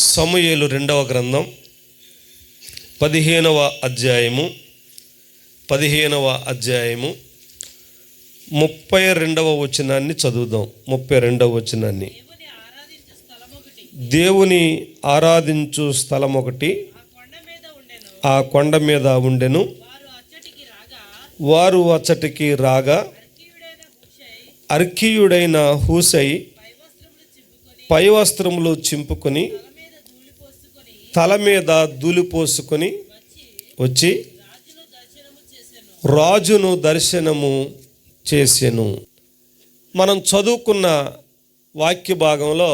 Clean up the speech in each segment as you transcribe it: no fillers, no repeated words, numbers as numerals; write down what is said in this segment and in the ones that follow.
సమూయేలు రెండవ గ్రంథం 15వ అధ్యాయము 32వ వచనాన్ని చదువుదాం. 32వ వచనాన్ని. దేవుని ఆరాధించు స్థలం ఒకటి ఆ కొండ మీద ఉండెను. వారు అచ్చటికి రాగా అర్కీయుడైన హూషై పై వస్త్రములు చింపుకొని తల మీద ధూళిపోసుకొని వచ్చి రాజును దర్శనము చేసెను. మనం చదువుకున్న వాక్య భాగంలో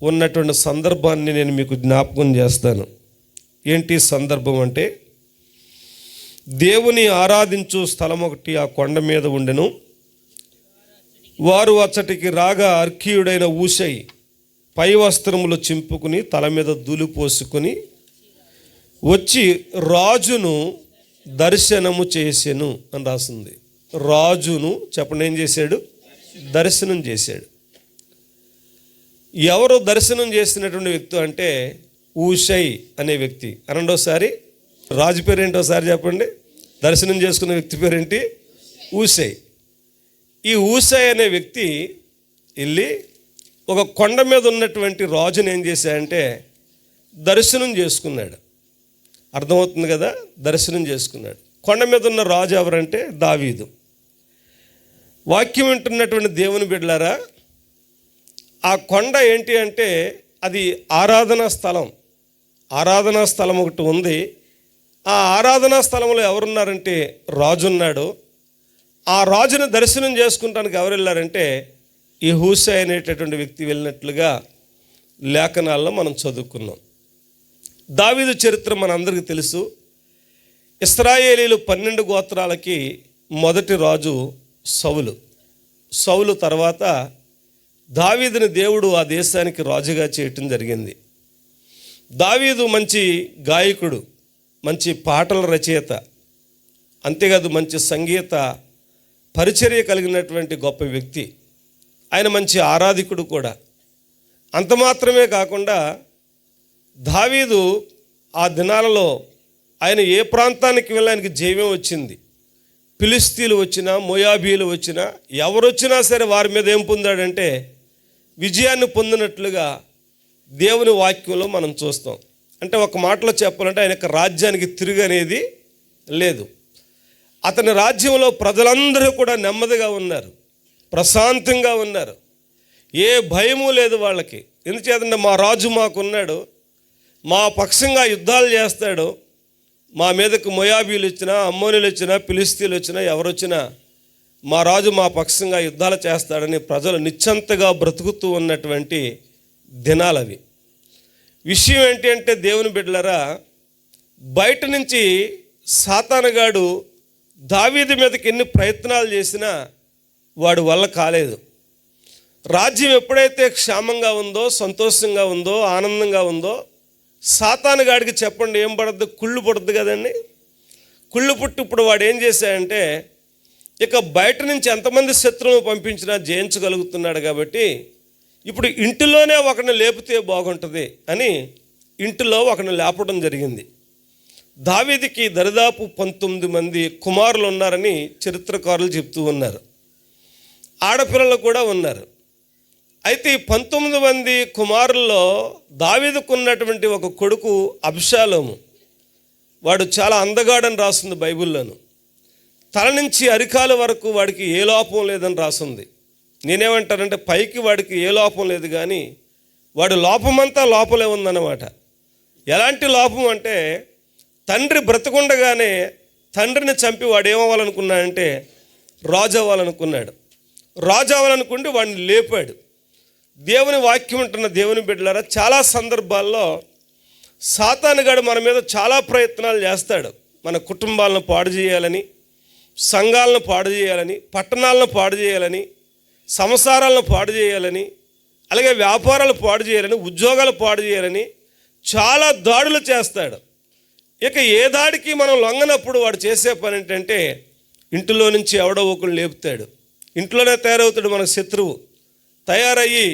ఉన్నటువంటి సందర్భాన్ని నేను మీకు జ్ఞాపకం చేస్తాను. ఏంటి సందర్భం అంటే, దేవుని ఆరాధించు స్థలం ఒకటి ఆ కొండ మీద ఉండెను. వారు అచ్చటికి రాగా అర్కీయుడైన హూషై పై వస్త్రములు చింపుకుని తల మీద ధూళిపోసుకొని వచ్చి రాజును దర్శనము చేసెను అని రాసింది. రాజును చెప్పండి ఏం చేశాడు? దర్శనం చేశాడు. ఎవరు దర్శనం చేసినటువంటి వ్యక్తి అంటే హూషై అనే వ్యక్తి. రెండోసారి రాజు పేరు ఏంటోసారి చెప్పండి. దర్శనం చేసుకున్న వ్యక్తి పేరేంటి? హూషై. ఈ హూషై అనే వ్యక్తి వెళ్ళి ఒక కొండ మీద ఉన్నటువంటి రాజును ఏం చేశాడంటే దర్శనం చేసుకున్నాడు. అర్థమవుతుంది కదా? దర్శనం చేసుకున్నాడు. కొండ మీద ఉన్న రాజు ఎవరంటే దావీదు. వాక్యం వింటున్నటువంటి దేవుని బిడ్డలారా, ఆ కొండ ఏంటి అంటే అది ఆరాధనా స్థలం. ఆరాధనా స్థలం ఒకటి ఉంది. ఆ ఆరాధనా స్థలంలో ఎవరున్నారంటే రాజు ఉన్నాడు. ఆ రాజును దర్శనం చేసుకుంటానికి ఎవరు వెళ్ళారంటే ఈ హూషై అనేటటువంటి వ్యక్తి వెళ్ళినట్లుగా లేఖనాల్లో మనం చదువుకున్నాం. దావీదు చరిత్ర మనందరికీ తెలుసు. ఇశ్రాయేలీలు 12 గోత్రాలకి మొదటి రాజు సౌలు. సౌలు తర్వాత దావీదుని దేవుడు ఆ దేశానికి రాజుగా చేయటం జరిగింది. దావీదు మంచి గాయకుడు, మంచి పాటల రచయిత, అంతేకాదు మంచి సంగీత పరిచర్య కలిగినటువంటి గొప్ప వ్యక్తి. ఆయన మంచి ఆరాధికుడు కూడా. అంత మాత్రమే కాకుండా దావీదు ఆ దినాలలో ఆయన ఏ ప్రాంతానికి వెళ్ళి ఆయనకి జయమే వచ్చింది. ఫిలిస్తీన్లు వచ్చినా, మోయాబీలు వచ్చినా, ఎవరొచ్చినా సరే వారి మీద ఏం పొందాడంటే విజయాన్ని పొందినట్లుగా దేవుని వాక్యంలో మనం చూస్తాం. అంటే ఒక మాటలో చెప్పాలంటే ఆయన యొక్క రాజ్యానికి తిరుగు అనేది లేదు. అతని రాజ్యంలో ప్రజలందరూ కూడా నెమ్మదిగా ఉన్నారు, ప్రశాంతంగా ఉన్నారు. ఏ భయము లేదు వాళ్ళకి. ఎందుచేతంటే మా రాజు మాకున్నాడు, మా పక్షంగా యుద్ధాలు చేస్తాడు. మా మీదకు మోయాబీలు వచ్చినా, అమ్మోనీలు వచ్చినా, ఫిలిస్తీన్లు వచ్చినా, ఎవరు వచ్చినా మా రాజు మా పక్షంగా యుద్ధాలు చేస్తాడని ప్రజలు నిశ్చంతగా బ్రతుకుతూ ఉన్నటువంటి దినాలవి. విషయం ఏంటి అంటే దేవుని బిడ్డలారా, బయట నుంచి సాతానుగాడు దావీదు మీదకి ఎన్ని ప్రయత్నాలు చేసినా వాడి వల్ల కాలేదు. రాజ్యం ఎప్పుడైతే క్షేమంగా ఉందో, సంతోషంగా ఉందో, ఆనందంగా ఉందో, సాతానుగాడికి చెప్పండి ఏం పడద్దు? కుళ్ళు పుడద్దు కదండి. కుళ్ళు పుట్టి ఇప్పుడు వాడు ఏం చేశాడంటే ఇక బయట నుంచి ఎంతమంది శత్రువులు పంపించినా జయించగలుగుతున్నాడు. కాబట్టి ఇప్పుడు ఇంటిలోనే ఒకరిని లేపితే బాగుంటుంది అని ఇంటిలో ఒకరిని లేపడం జరిగింది. దావీదుకి దరిదాపు 19 మంది కుమారులు ఉన్నారని చరిత్రకారులు చెప్తూ ఉన్నారు. ఆడపిల్లలు కూడా ఉన్నారు. అయితే ఈ 19 మంది కుమారుల్లో దావీదుకు ఉన్నటువంటి ఒక కొడుకు అబ్షాలోము. వాడు చాలా అందగాడని రాస్తుంది బైబిల్లోను. తల నుంచి అరికాల వరకు వాడికి ఏ లోపం లేదని రాస్తుంది. నేనేమంటానంటే పైకి వాడికి ఏ లోపం లేదు, కానీ వాడి లోపమంతా లోపలే ఉందన్నమాట. ఎలాంటి లోపం అంటే తండ్రి బ్రతకుండగానే తండ్రిని చంపి వాడు ఏమవ్వాలనుకున్నాడంటే రాజు అవ్వాలనుకున్నాడు. రాజు అవ్వాలనుకుంటే వాడిని లేపాడు. దేవుని వాక్యం ఉంటున్న దేవుని బిడ్డలారా, చాలా సందర్భాల్లో సాతానుగాడు మన మీద చాలా ప్రయత్నాలు చేస్తాడు. మన కుటుంబాలను పాడు చేయాలని, సంఘాలను పాడు చేయాలని, పట్టణాలను పాడు చేయాలని, సంసారాలను పాడు చేయాలని, అలాగే వ్యాపారాలు పాడు చేయాలని, ఉద్యోగాలు పాడు చేయాలని చాలా దాడులు చేస్తాడు. ఇక ఏ దాడికి మనం లొంగనప్పుడు వాడు చేసే పని ఏంటంటే ఇంటిలో నుంచి ఎవడో ఒకరు లేపుతాడు. ఇంట్లోనే తయారవుతాడు మన శత్రువు. తయారయ్యి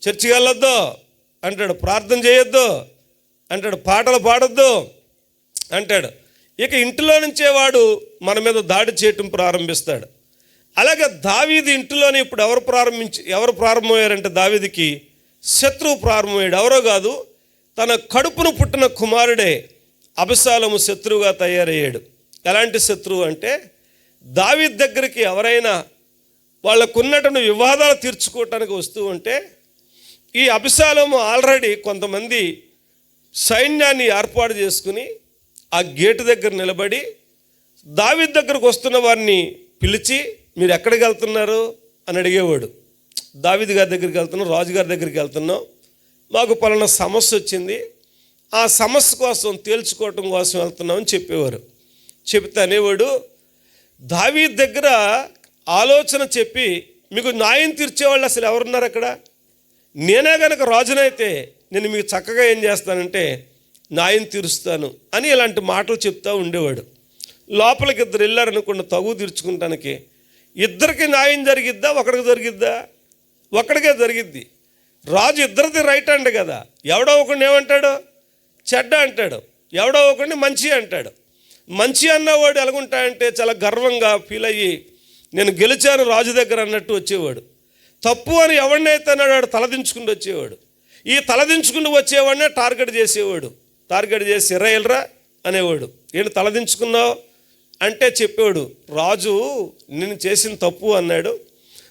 చర్చికి వెళ్ళొద్దు, అంటాడు, ప్రార్థన చేయొద్దు అంటాడు, పాటలు పాడొద్దు అంటాడు. ఇక ఇంటిలో నుంచే వాడు మన మీద దాడి చేయటం ప్రారంభిస్తాడు. అలాగే దావీదు ఇంటిలోనే ఇప్పుడు ఎవరు ప్రారంభమయ్యారంటే దావీదుకి శత్రువు ప్రారంభమయ్యాడు. ఎవరో కాదు, తన కడుపును పుట్టిన కుమారుడే అబషాలోము శత్రువుగా తయారయ్యాడు. ఎలాంటి శత్రువు అంటే దావీదు దగ్గరికి ఎవరైనా వాళ్ళకున్నటువంటి వివాదాలు తీర్చుకోవటానికి వస్తూ ఉంటే ఈ అబషాలోము ఆల్రెడీ కొంతమంది సైన్యాన్ని ఏర్పాటు చేసుకుని ఆ గేటు దగ్గర నిలబడి దావీదు దగ్గరకు వస్తున్న వారిని పిలిచి, మీరు ఎక్కడికి వెళ్తున్నారు అని అడిగేవాడు. దావీదు గారి దగ్గరికి వెళ్తున్నాం, రాజుగారి దగ్గరికి వెళ్తున్నాం, మాకు పలానా సమస్య వచ్చింది, ఆ సమస్య కోసం తేల్చుకోవటం కోసం వెళ్తున్నామని చెప్పేవారు. చెప్తే అనేవాడు, దావీదు దగ్గర ఆలోచన చెప్పి మీకు న్యాయం తీర్చేవాళ్ళు అసలు ఎవరున్నారు అక్కడ? నేనే కనుక రాజునైతే నేను మీకు చక్కగా ఏం చేస్తానంటే న్యాయం తీరుస్తాను అని ఇలాంటి మాటలు చెప్తూ ఉండేవాడు. లోపలికి ఇద్దరు వెళ్ళారనుకోండి తగు తీర్చుకుంటానికి, ఇద్దరికి న్యాయం జరిగిద్దా ఒకడికి జరిగిద్దా? ఒకడికే జరిగిద్ది. రాజు ఇద్దరిది రైట్ అండి కదా, ఎవడో ఒకడిని ఏమంటాడు? చెడ్డ అంటాడు, ఎవడో ఒకడిని మంచి అంటాడు. మంచి అన్నవాడు ఎలాగుంటాయంటే చాలా గర్వంగా ఫీల్ అయ్యి నేను గెలిచాను రాజు దగ్గర అన్నట్టు వచ్చేవాడు. తప్పు అని ఎవడినైతే అన్నాడు వాడు తలదించుకుంటూ వచ్చేవాడు. ఈ తలదించుకుంటూ వచ్చేవాడినే టార్గెట్ చేసేవాడు. టార్గెట్ చేసి ఎర్రా అనేవాడు. ఏంటి తలదించుకున్నావు అంటే చెప్పేవాడు, రాజు నేను చేసిన తప్పు అన్నాడు,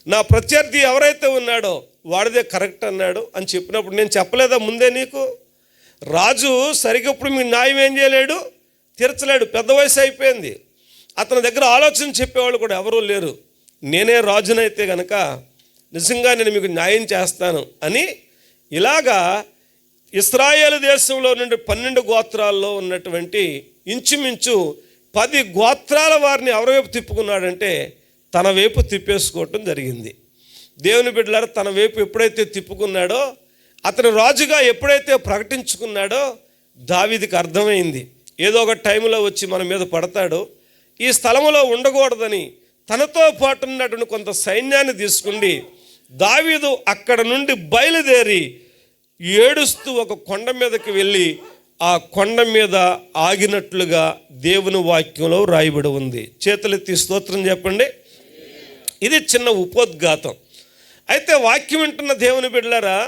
నా ప్రత్యర్థి ఎవరైతే ఉన్నాడో వాడిదే కరెక్ట్ అన్నాడు అని చెప్పినప్పుడు నేను చెప్పలేదా ముందే నీకు? రాజు సరిగ్గా ఇప్పుడు మీ న్యాయం ఏం చేయలేడు, తీర్చలేడు, పెద్ద వయసు అయిపోయింది, అతని దగ్గర ఆలోచన చెప్పేవాళ్ళు కూడా ఎవరూ లేరు, నేనే రాజునైతే కనుక నిజంగా నేను మీకు న్యాయం చేస్తాను అని ఇలాగా ఇశ్రాయేలు దేశంలో నుండి 12 గోత్రాల్లో ఉన్నటువంటి ఇంచుమించు 10 గోత్రాల వారిని ఎవరి వైపు తిప్పుకున్నాడంటే తన వైపు తిప్పేసుకోవటం జరిగింది. దేవుని బిడ్డలారా, తన వైపు ఎప్పుడైతే తిప్పుకున్నాడో, అతను రాజుగా ఎప్పుడైతే ప్రకటించుకున్నాడో దావీదుకి అర్థమైంది ఏదో ఒక టైంలో వచ్చి మన మీద పడతాడో, ఈ స్థలంలో ఉండకూడదని తనతో పాటు ఉన్నటువంటి కొంత సైన్యాన్ని తీసుకుని దావీదు అక్కడ నుండి బయలుదేరి ఏడుస్తూ ఒక కొండ మీదకి వెళ్ళి ఆ కొండ మీద ఆగినట్లుగా దేవుని వాక్యంలో రాయబడి ఉంది. చేతులెత్తి స్తోత్రం చెప్పండి. ఇది చిన్న ఉపోద్ఘాతం. అయితే వాక్యం వింటున్న దేవుని బిడ్డలారా,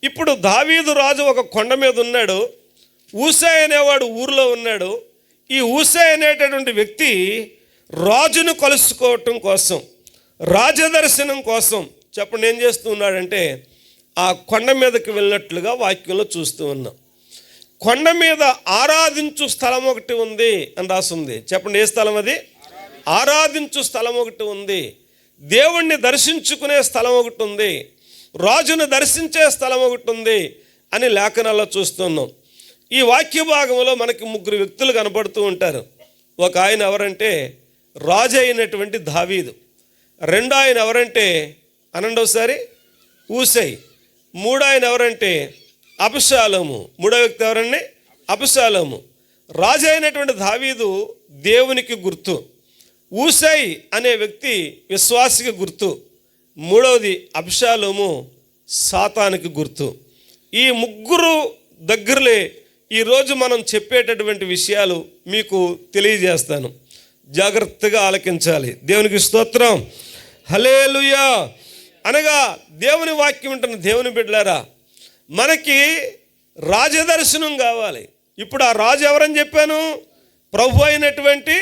ఇప్పుడు దావీదు రాజు ఒక కొండ మీద ఉన్నాడు, ఊసై అనేవాడు ఊరిలో ఉన్నాడు. ఈ ఊసై అనేటటువంటి వ్యక్తి రాజును కలుసుకోవటం కోసం, రాజదర్శనం కోసం చెప్పండి ఏం చేస్తూ ఉన్నాడంటే ఆ కొండ మీదకి వెళ్ళినట్లుగా వాక్యంలో చూస్తూ ఉన్నాం. కొండ మీద ఆరాధించు స్థలం ఒకటి ఉంది అని రాస్తుంది. చెప్పండి ఏ స్థలం అది? ఆరాధించు స్థలం ఒకటి ఉంది, దేవుణ్ణి దర్శించుకునే స్థలం ఒకటి ఉంది, రాజును దర్శించే స్థలం ఒకటి ఉంది అని లేఖనాల్లో చూస్తున్నాం. ఈ వాక్య భాగంలో మనకి 3 వ్యక్తులు కనపడుతూ ఉంటారు. ఒక ఆయన ఎవరంటే రాజు అయినటువంటి దావీదు, రెండో ఆయన ఎవరంటే అనండోసారి ఊసై, మూడో ఆయన ఎవరంటే అబషాలోము, మూడో వ్యక్తి ఎవరండి? అబషాలోము. రాజు అయినటువంటి దావీదు దేవునికి గుర్తు, ఊసై అనే వ్యక్తి విశ్వాసికి గుర్తు, మూడవది అబషాలోము సాతానికి గుర్తు. ఈ 3 దగ్గరలే ఈరోజు మనం చెప్పేటటువంటి విషయాలు మీకు తెలియజేస్తాను, జాగ్రత్తగా ఆలకించాలి. దేవునికి స్తోత్రం, హల్లెలూయా. అనగా దేవుని వాక్యం ఉంటున్న దేవుని బిడ్డలారా, మనకి రాజదర్శనం కావాలి. ఇప్పుడు ఆ రాజు ఎవరని చెప్పాను? ప్రభు అయినటువంటి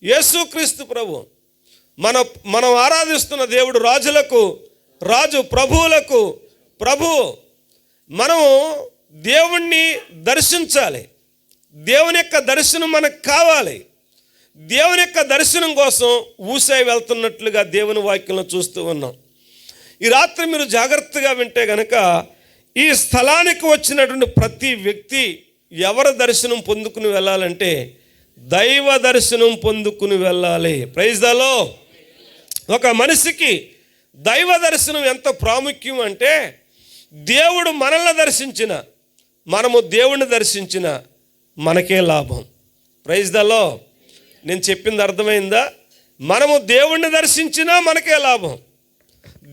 యేసుక్రీస్తు ప్రభు. మనం ఆరాధిస్తున్న దేవుడు రాజులకు రాజు, ప్రభువులకు ప్రభు. మనం దేవుణ్ణి దర్శించాలి, దేవుని యొక్క దర్శనం మనకు కావాలి. దేవుని యొక్క దర్శనం కోసం ఊసై వెళ్తున్నట్లుగా దేవుని వాక్యంలో చూస్తూ ఉన్నాం. ఈ రాత్రి మీరు జాగ్రత్తగా వింటే గనక ఈ స్థలానికి వచ్చినటువంటి ప్రతి వ్యక్తి ఎవరి దర్శనం పొందుకుని వెళ్ళాలంటే దైవ దర్శనం పొందుకుని వెళ్ళాలి. Praise the lord. ఒక మనిషికి దైవ దర్శనం ఎంత ప్రాముఖ్యం అంటే, దేవుడు మనల్ని దర్శించిన, మనము దేవుణ్ణి దర్శించిన మనకే లాభం. Praise the lord. నేను చెప్పింది అర్థమైందా? మనము దేవుణ్ణి దర్శించినా మనకే లాభం,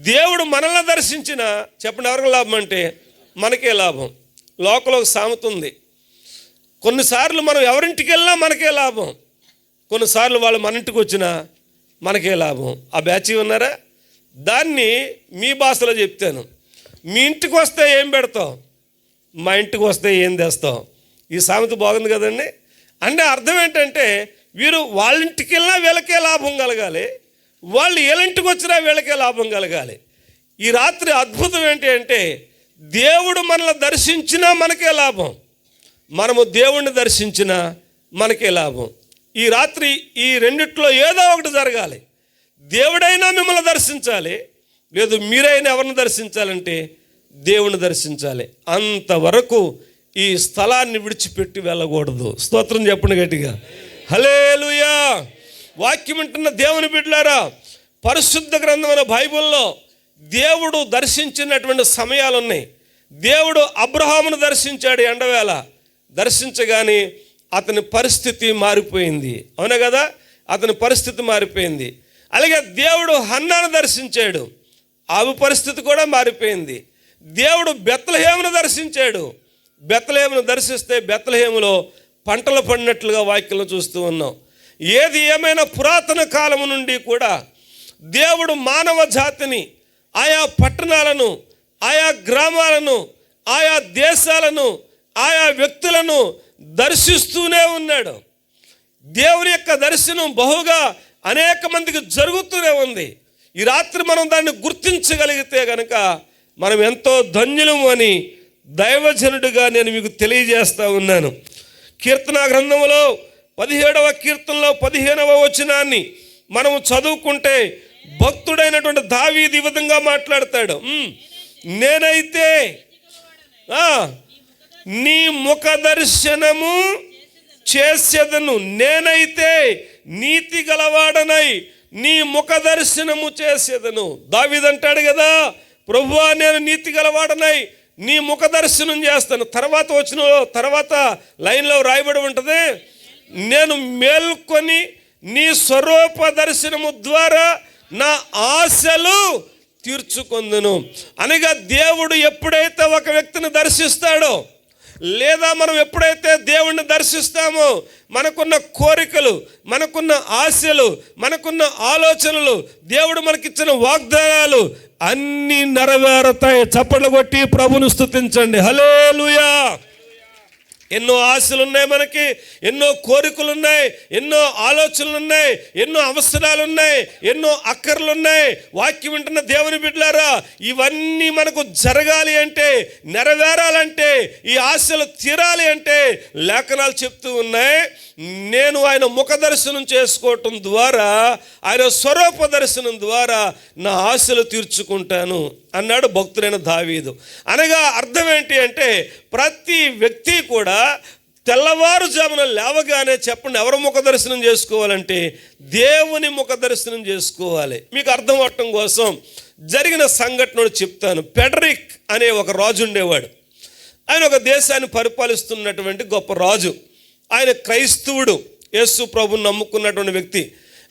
దేవుడు మనల్ని దర్శించినా చెప్పండి ఎవరికి లాభం అంటే మనకే లాభం. లోకల్ ఒక సామెత ఉంది, కొన్నిసార్లు మనం ఎవరింటికి వెళ్ళినా మనకే లాభం, కొన్నిసార్లు వాళ్ళు మన ఇంటికి వచ్చినా మనకే లాభం. ఆ బ్యాచ్ ఉన్నారా? దాన్ని మీ భాషలో చెప్తాను. మీ ఇంటికి వస్తే ఏం పెడతావు, మా ఇంటికి వస్తే ఏం తెస్తావు. ఈ సామెత బాగుంది కదండి. అంటే అర్థం ఏంటంటే వీరు వాళ్ళ ఇంటికి వెళ్ళినా వీళ్ళకే లాభం కలగాలి, వాళ్ళు వీళ్ళింటికి వచ్చినా వీళ్ళకే లాభం కలగాలి. ఈ రాత్రి అద్భుతం ఏంటి అంటే దేవుడు మనల్ని దర్శించినా మనకే లాభం, మనము దేవుణ్ణి దర్శించినా మనకే లాభం. ఈ రాత్రి ఈ రెండిట్లో ఏదో ఒకటి జరగాలి. దేవుడైనా మిమ్మల్ని దర్శించాలి, లేదు మీరైనా ఎవరిని దర్శించాలంటే దేవుని దర్శించాలి. అంతవరకు ఈ స్థలాన్ని విడిచిపెట్టి వెళ్ళకూడదు. స్తోత్రం చెప్పండి గట్టిగా, హల్లెలూయా. వాక్యం వింటున్న దేవుని బిడ్డలారా, పరిశుద్ధ గ్రంథమైన బైబిల్లో దేవుడు దర్శించినటువంటి సమయాలు ఉన్నాయి. దేవుడు అబ్రహామును దర్శించాడు ఎండవేళ, దర్శించగానే అతని పరిస్థితి మారిపోయింది. అవునా కదా? అతని పరిస్థితి మారిపోయింది. అలాగే దేవుడు హన్నాను దర్శించాడు, ఆమె పరిస్థితి కూడా మారిపోయింది. దేవుడు బెత్లెహేమును దర్శించాడు, బెత్లెహేమును దర్శిస్తే బెత్లెహేములో పంటలు పడినట్లుగా వాక్యంలో చూస్తూ ఉన్నాం. ఏది ఏమైనా పురాతన కాలము నుండి కూడా దేవుడు మానవ జాతిని, ఆయా పట్టణాలను, ఆయా గ్రామాలను, ఆయా దేశాలను, ఆయా వ్యక్తులను దర్శిస్తూనే ఉన్నాడు. దేవుని యొక్క దర్శనం బహుగా అనేక మందికి జరుగుతూనే ఉంది. ఈ రాత్రి మనం దాన్ని గుర్తించగలిగితే కనుక మనం ఎంతో ధన్యులము అని దైవజనుడిగా నేను మీకు తెలియజేస్తూ ఉన్నాను. కీర్తన గ్రంథంలో 17వ కీర్తనలో 15వ వచనాన్ని మనం చదువుకుంటే భక్తుడైనటువంటి దావీదు ఈ విధంగా మాట్లాడతాడు, నేనైతే నీ ముఖ దర్శనము చేసేదను, నేనైతే నీతి గలవాడనై నీ ముఖ దర్శనము చేసేదను. దావీదు అంటాడు కదా, ప్రభువా నేను నీతి గలవాడనై నీ ముఖ దర్శనం చేస్తాను. తర్వాత లైన్లో రాయబడి ఉంటుంది, నేను మేల్కొని నీ స్వరూప దర్శనము ద్వారా నా ఆశలు తీర్చుకొందును. అనగా దేవుడు ఎప్పుడైతే ఒక వ్యక్తిని దర్శిస్తాడో, లేదా మనం ఎప్పుడైతే దేవుణ్ణి దర్శిస్తామో మనకున్న కోరికలు, మనకున్న ఆశలు, మనకున్న ఆలోచనలు, దేవుడు మనకిచ్చిన వాగ్దానాలు అన్నీ నెరవేరుతాయి. చప్పట్లు కొట్టి ప్రభువును స్తుతించండి, హల్లెలూయా. ఎన్నో ఆశలు ఉన్నాయి, మనకి ఎన్నో కోరికలు ఉన్నాయి, ఎన్నో ఆలోచనలు ఉన్నాయి, ఎన్నో అవసరాలు ఉన్నాయి, ఎన్నో అక్కర్లు ఉన్నాయి. వాక్యం వింటున్న దేవుని బిడ్డలారా, ఇవన్నీ మనకు జరగాలి అంటే, నెరవేరాలంటే, ఈ ఆశలు తీరాలి అంటే లేఖనాలు చెప్తూ ఉన్నాయి, నేను ఆయన ముఖ దర్శనం చేసుకోవటం ద్వారా, ఆయన స్వరూప దర్శనం ద్వారా నా ఆశలు తీర్చుకుంటాను అన్నాడు భక్తుడైన దావీదు. అనగా అర్థం ఏంటి అంటే ప్రతి వ్యక్తి కూడా తెల్లవారుజామున లేవగానే చెప్పండి ఎవరు ముఖ దర్శనం చేసుకోవాలంటే దేవుని ముఖ దర్శనం చేసుకోవాలి. మీకు అర్థం అవటం కోసం జరిగిన సంఘటనలు చెప్తాను. ఫెడరిక్ అనే ఒక రాజు ఉండేవాడు. ఆయన ఒక దేశాన్ని పరిపాలిస్తున్నటువంటి గొప్ప రాజు. ఆయన క్రైస్తవుడు, యేసు ప్రభువుని నమ్ముకున్నటువంటి వ్యక్తి.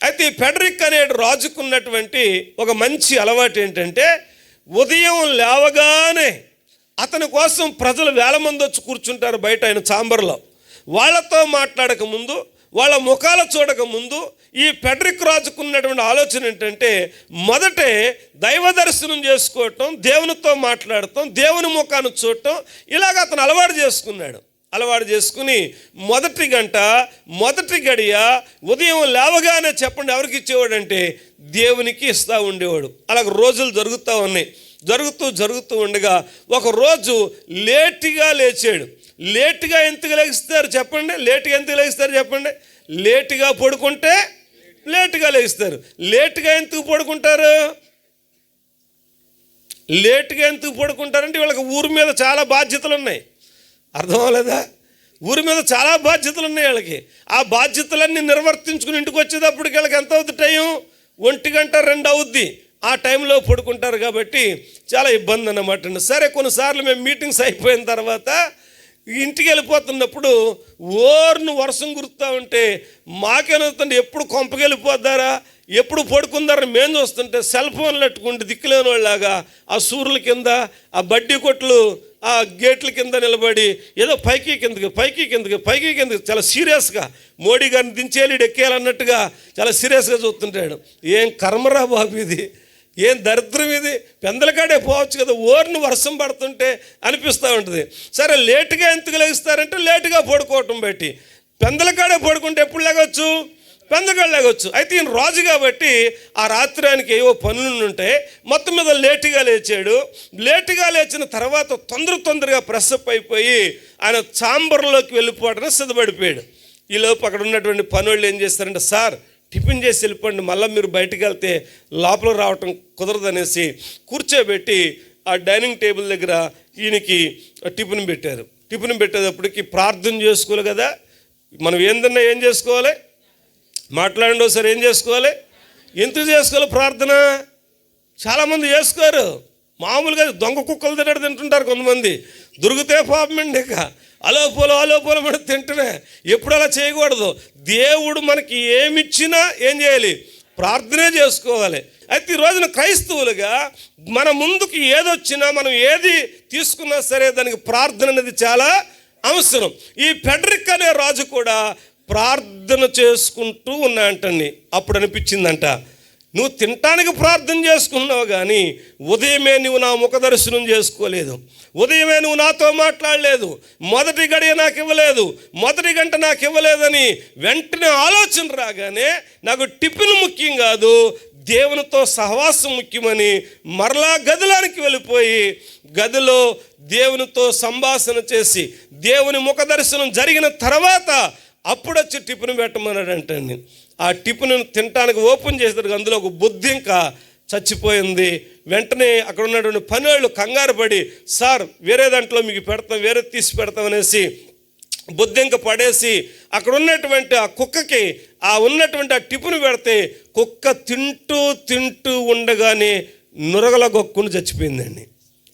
అయితే ఈ ఫెడరిక్ అనే రాజుకున్నటువంటి ఒక మంచి అలవాటు ఏంటంటే ఉదయం లేవగానే అతని కోసం ప్రజలు వేల మంది వచ్చి కూర్చుంటారు బయట ఆయన ఛాంబర్లో. వాళ్ళతో మాట్లాడక ముందు, వాళ్ళ ముఖాలు చూడక ముందు ఈ ఫెడరిక్ రాజుకున్నటువంటి ఆలోచన ఏంటంటే మొదటే దైవ దర్శనం చేసుకోవటం, దేవునితో మాట్లాడటం, దేవుని ముఖాన్ని చూడటం, ఇలాగ అతను అలవాటు చేసుకున్నాడు. అలవాటు చేసుకుని మొదటి గంట, మొదటి గడియ ఉదయం లేవగానే చెప్పండి ఎవరికి ఇచ్చేవాడంటే దేవునికి ఇస్తూ ఉండేవాడు. అలాగ రోజులు జరుగుతూ ఉన్నాయి. జరుగుతూ ఉండగా ఒకరోజు లేటుగా లేచాడు. లేటుగా ఎందుకు లేస్తారు చెప్పండి? లేటుగా పడుకుంటే లేటుగా లేస్తారు. లేటుగా ఎందుకు పడుకుంటారంటే వీళ్ళకి ఊరి మీద చాలా బాధ్యతలు ఉన్నాయి. అర్థం అవ్వలేదా? ఊరి మీద చాలా బాధ్యతలు ఉన్నాయి వీళ్ళకి. ఆ బాధ్యతలన్నీ నిర్వర్తించుకుని ఇంటికి వచ్చేటప్పటికి వీళ్ళకి ఎంత అవుతుంది టైం? 1 గంట 2 అవుద్ది. ఆ టైంలో పడుకుంటారు కాబట్టి చాలా ఇబ్బంది అన్నమాట. సరే, కొన్నిసార్లు మేము మీటింగ్స్ అయిపోయిన తర్వాత ఇంటికి వెళ్ళిపోతున్నప్పుడు ఓర్ను వర్షం కురుస్తూ ఉంటే మాకేనవుతుంది, ఎప్పుడు కొంపకెళ్ళిపోద్దారా, ఎప్పుడు పడుకుందారని మేము చూస్తుంటే సెల్ ఫోన్లు పెట్టుకుంటే దిక్కులేని వాళ్ళలాగా ఆ సూర్యుల కింద, ఆ బడ్డీ కొట్లు ఆ గేట్ల కింద నిలబడి ఏదో పైకి కిందకి చాలా సీరియస్గా మోడీ గారిని దించేయాలి ఎక్కేయాలన్నట్టుగా చాలా సీరియస్గా చూస్తుంటాడు. ఏం కర్మరా బాబు ఇది, ఏం దరిద్రం ఇది, పెందలకాడే పోవచ్చు కదా, ఓర్ని వర్షం పడుతుంటే అనిపిస్తూ ఉంటుంది. సరే లేటుగా ఎందుకు లెగిస్తారంటే లేటుగా పడుకోవటం బట్టి, పెందలకాడే పడుకుంటే ఎప్పుడు లేగొచ్చు, పెందలకాడ లేగొచ్చు. అయితే ఈయన రాజు కాబట్టి ఆ రాత్రి ఆయనకి ఏవో పనులు ఉంటాయి, మొత్తం మీద లేటుగా లేచాడు. లేటుగా లేచిన తర్వాత తొందరగా ప్రెస్అప్ అయిపోయి ఆయన ఛాంబర్లోకి వెళ్ళిపోవడానికి సిద్ధపడిపోయాడు. ఈలోపు అక్కడ ఉన్నటువంటి పనులు ఏం చేస్తారంటే, సార్ టిఫిన్ చేసి వెళ్ళిపోండి, మళ్ళీ మీరు బయటకు వెళ్తే లోపల రావటం కుదరదనేసి కూర్చోబెట్టి ఆ డైనింగ్ టేబుల్ దగ్గర ఈయనకి టిఫిన్ పెట్టారు. టిఫిన్ పెట్టేటప్పటికి ప్రార్థన చేసుకోవాలి కదా, మనం ఏందన్నా ఏం చేసుకోవాలి, మాట్లాడండి ఒకసారి, ఏం చేసుకోవాలి, ఎందుకు చేసుకోవాలి ప్రార్థన? చాలామంది చేసుకోరు, మామూలుగా దొంగ కుక్కలు తింటుంటారు కొంతమంది, దొరికితే పాపమండి ఇక అలోపోలో మనం తింటనే. ఎప్పుడు అలా చేయకూడదు. దేవుడు మనకి ఏమిచ్చినా ఏం చేయాలి, ప్రార్థనే చేసుకోవాలి. అయితే ఈ రోజున క్రైస్తవులుగా మన ముందుకు ఏదొచ్చినా, మనం ఏది తీసుకున్నా సరే దానికి ప్రార్థన అనేది చాలా అవసరం. ఈ ఫెడరిక్ అనే రాజు కూడా ప్రార్థన చేసుకుంటూ ఉన్నాయంటండి. అప్పుడు అనిపించిందంట, నువ్వు తినటానికి ప్రార్థన చేసుకున్నావు కానీ ఉదయమే నువ్వు నా ముఖ దర్శనం చేసుకోలేదు, ఉదయమే నువ్వు నాతో మాట్లాడలేదు, మొదటి గడియ నాకు ఇవ్వలేదు, మొదటి గంట నాకు ఇవ్వలేదని వెంటనే ఆలోచన రాగానే నాకు టిఫిన్ ముఖ్యం కాదు, దేవునితో సహవాసం ముఖ్యమని మరలా గదిలోనికి వెళ్ళిపోయి గదిలో దేవునితో సంభాషణ చేసి దేవుని ముఖ దర్శనం జరిగిన తర్వాత అప్పుడు వచ్చి టిఫిన్ పెట్టమన్నాడంటండి. ఆ టిఫిన్ తినటానికి ఓపెన్ చేసేసరికి అందులో ఒక బుద్ధింక చచ్చిపోయింది. వెంటనే అక్కడ ఉన్నటువంటి పనివాళ్ళు కంగారు పడి, సార్ వేరే దాంట్లో మీకు పెడతాం, వేరే తీసి పెడతాం అనేసి బుద్ధింక పడేసి అక్కడ ఉన్నటువంటి ఆ కుక్కకి ఉన్నటువంటి ఆ టిఫిన్ పెడితే కుక్క తింటూ ఉండగానే నురగల గొక్కుని చచ్చిపోయిందండి.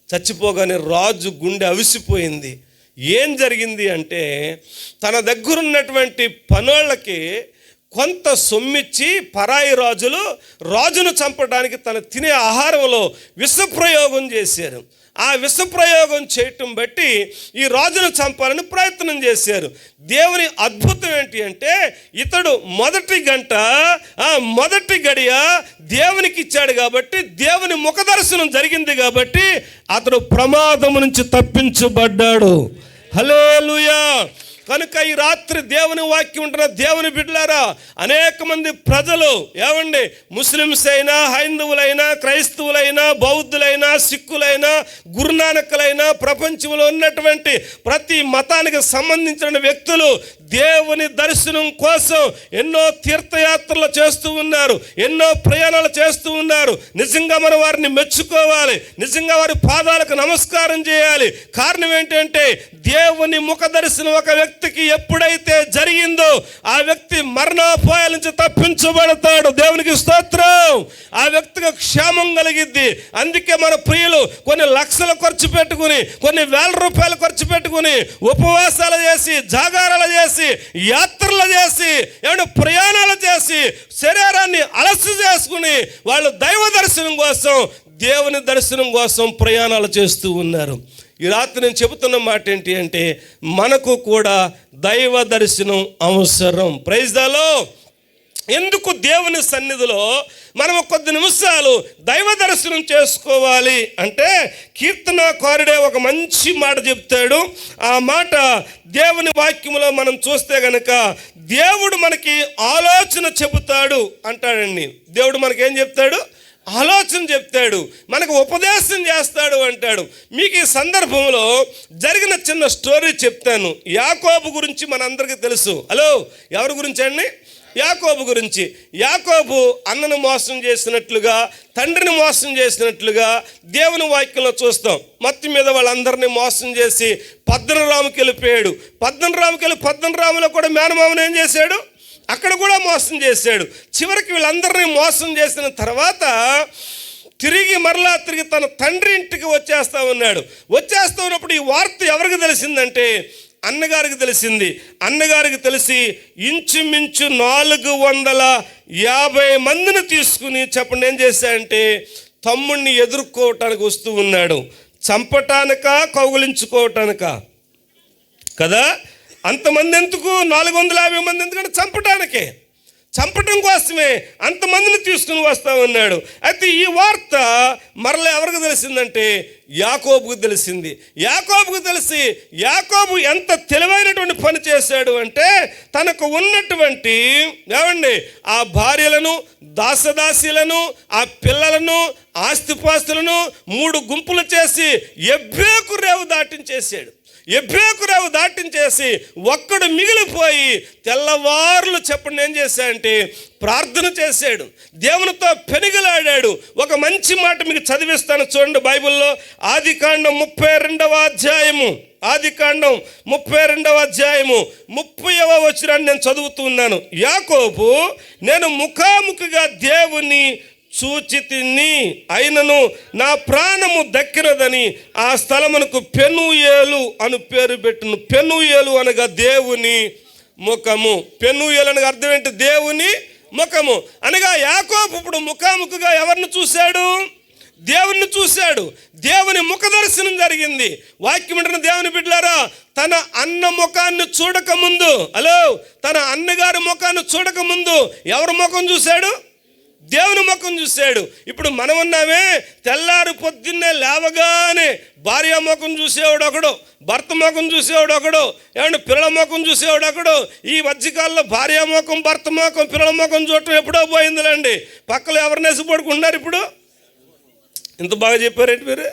చచ్చిపోగానే రాజు గుండె అవిసిపోయింది. ఏం జరిగింది అంటే, తన దగ్గరున్నటువంటి పనోళ్ళకి కొంత సొమ్మిచ్చి పరాయి రాజును చంపడానికి తన తినే ఆహారంలో విషప్రయోగం చేశారు. ఆ విషప్రయోగం చేయటం బట్టి ఈ రాజును చంపాలని ప్రయత్నం చేశారు. దేవుని అద్భుతం ఏంటి అంటే, ఇతడు మొదటి గడియ దేవునికి ఇచ్చాడు కాబట్టి, దేవుని ముఖ దర్శనం జరిగింది కాబట్టి అతడు ప్రమాదం నుంచి తప్పించబడ్డాడు. హల్లెలూయా. కనుక ఈ రాత్రి దేవుని వాక్యం ఉంటున్న దేవుని బిడ్డలారా, అనేక మంది ప్రజలు ఏమండి, ముస్లిమ్స్ అయినా, హైందవులైనా, క్రైస్తవులైనా, బౌద్ధులైనా, సిక్కులైనా, గురునానకులైనా, ప్రపంచంలో ఉన్నటువంటి ప్రతి మతానికి సంబంధించిన వ్యక్తులు దేవుని దర్శనం కోసం ఎన్నో తీర్థయాత్రలు చేస్తూ ఉన్నారు, ఎన్నో ప్రయాణాలు చేస్తూ ఉన్నారు. నిజంగా మనం వారిని మెచ్చుకోవాలి, నిజంగా వారి పాదాలకు నమస్కారం చేయాలి. కారణం ఏంటంటే, దేవుని ముఖ దర్శనం ఒక వ్యక్తికి ఎప్పుడైతే జరిగిందో ఆ వ్యక్తి మరణాపాయాల నుంచి తప్పించబడతాడు. దేవునికి స్తోత్రం. ఆ వ్యక్తికి క్షేమం కలిగిద్ది. అందుకే మన ప్రియులు కొన్ని లక్షలు ఖర్చు పెట్టుకుని, కొన్ని వేల రూపాయలు ఖర్చు పెట్టుకుని ఉపవాసాలు చేసి, జాగారాలు చేసి, యాత్రలు చేసి, ఏమంటే ప్రయాణాలు చేసి, శరీరాన్ని అలసి చేసుకుని వాళ్ళు దైవ దర్శనం కోసం, దేవుని దర్శనం కోసం ప్రయాణాలు చేస్తూ ఉన్నారు. ఈ రాత్రి నేను చెబుతున్న మాట ఏంటి అంటే, మనకు కూడా దైవ దర్శనం అవసరం. Praise the lord. ఎందుకు దేవుని సన్నిధిలో మనం కొద్ది నిమిషాలు దైవ దర్శనం చేసుకోవాలి అంటే, కీర్తనకారుడే ఒక మంచి మాట చెప్తాడు. ఆ మాట దేవుని వాక్యంలో మనం చూస్తే గనక, దేవుడు మనకి ఆలోచన చెబుతాడు అంటాడండి. దేవుడు మనకేం చెప్తాడు? ఆలోచన చెప్తాడు, మనకు ఉపదేశం చేస్తాడు అంటాడు. మీకు ఈ సందర్భంలో జరిగిన చిన్న స్టోరీ చెప్తాను. యాకోబు గురించి మనందరికీ తెలుసు. హలో, ఎవరి గురించి అండి? యాకోబు గురించి. యాకోబు అన్నను మోసం చేసినట్లుగా, తండ్రిని మోసం చేసినట్లుగా దేవుని వాక్యంలో చూస్తాం. మొత్తం మీద వాళ్ళందరినీ మోసం చేసి పద్దనరాముకి వెళ్ళిపోయాడు. పద్దనరాములో కూడా మేనమామను ఏం చేశాడు? అక్కడ కూడా మోసం చేశాడు. చివరికి వీళ్ళందరినీ మోసం చేసిన తర్వాత తిరిగి తన తండ్రి ఇంటికి వచ్చేస్తా ఉన్నప్పుడు ఈ వార్త ఎవరికి తెలిసిందంటే, అన్నగారికి తెలిసింది. అన్నగారికి తెలిసి ఇంచుమించు 450 మందిని తీసుకుని చెప్పండి ఏం చేశాడంటే తమ్ముడిని ఎదుర్కోవటానికి వస్తూ ఉన్నాడు. చంపటానికా కౌగులించుకోవటానికా కదా? అంతమంది ఎందుకు? 450 మంది ఎందుకంటే చంపటం కోసమే అంతమందిని తీసుకుని వస్తా ఉన్నాడు. అయితే ఈ వార్త మరలా ఎవరికి తెలిసిందంటే యాకోబుకు తెలిసింది. యాకోబుకు తెలిసి యాకోబు ఎంత తెలివైనటువంటి పని చేశాడు అంటే తనకు ఉన్నటువంటి ఆ భార్యలను, దాసదాసీలను, ఆ పిల్లలను, ఆస్తిపాస్తులను 3 గుంపులు చేసి ఎబ్బేకు రేవు దాటించేసి ఒక్కడు మిగిలిపోయి తెల్లవారులు చెప్పండి ఏం చేశాడంటే ప్రార్థన చేశాడు, దేవునితో పెనుగులాడాడు. ఒక మంచి మాట మీకు చదివిస్తాను చూడండి. బైబిల్లో ఆదికాండం 32వ అధ్యాయము 30వ వచనాన్ని నేను చదువుతున్నాను. యాకోబు, నేను ముఖాముఖిగా దేవుని చూచితిని, అయినను నా ప్రాణము దక్కినదని ఆ స్థలమునకు పెనూయేలు అను పేరు పెట్టును. పెనూయేలు అనగా దేవుని ముఖము. పెనూయేలు అనగా అర్థం ఏంటి? దేవుని ముఖము అనగా యాకోబు ఇప్పుడు ముఖాముఖిగా ఎవరిని చూశాడు? దేవుణ్ణి చూశాడు. దేవుని ముఖ దర్శనం జరిగింది. వాక్యం అంటున్న దేవుని బిడ్డలారా, తన అన్న ముఖాన్ని చూడకముందు, తన అన్నగారి ముఖాన్ని చూడకముందు ఎవరి ముఖం చూశాడు? దేవుని ముఖం చూశాడు. ఇప్పుడు మనం ఉన్నామే, తెల్లారు పొద్దున్నే లేవగానే భార్య ముఖం చూసేవాడు ఒకడు, భర్త ముఖం చూసేవాడు ఒకడు, పిల్లల ముఖం చూసేవాడు ఒకడు. ఈ మధ్యకాలంలో భార్య ముఖం, భర్త ముఖం, పిల్లల ముఖం చూడటం ఎప్పుడో పోయిందిలేండి. పక్కలో ఎవరు నెసి పడుకుంటున్నారు ఇప్పుడు? ఇంత బాగా చెప్పారేంటి మీరు?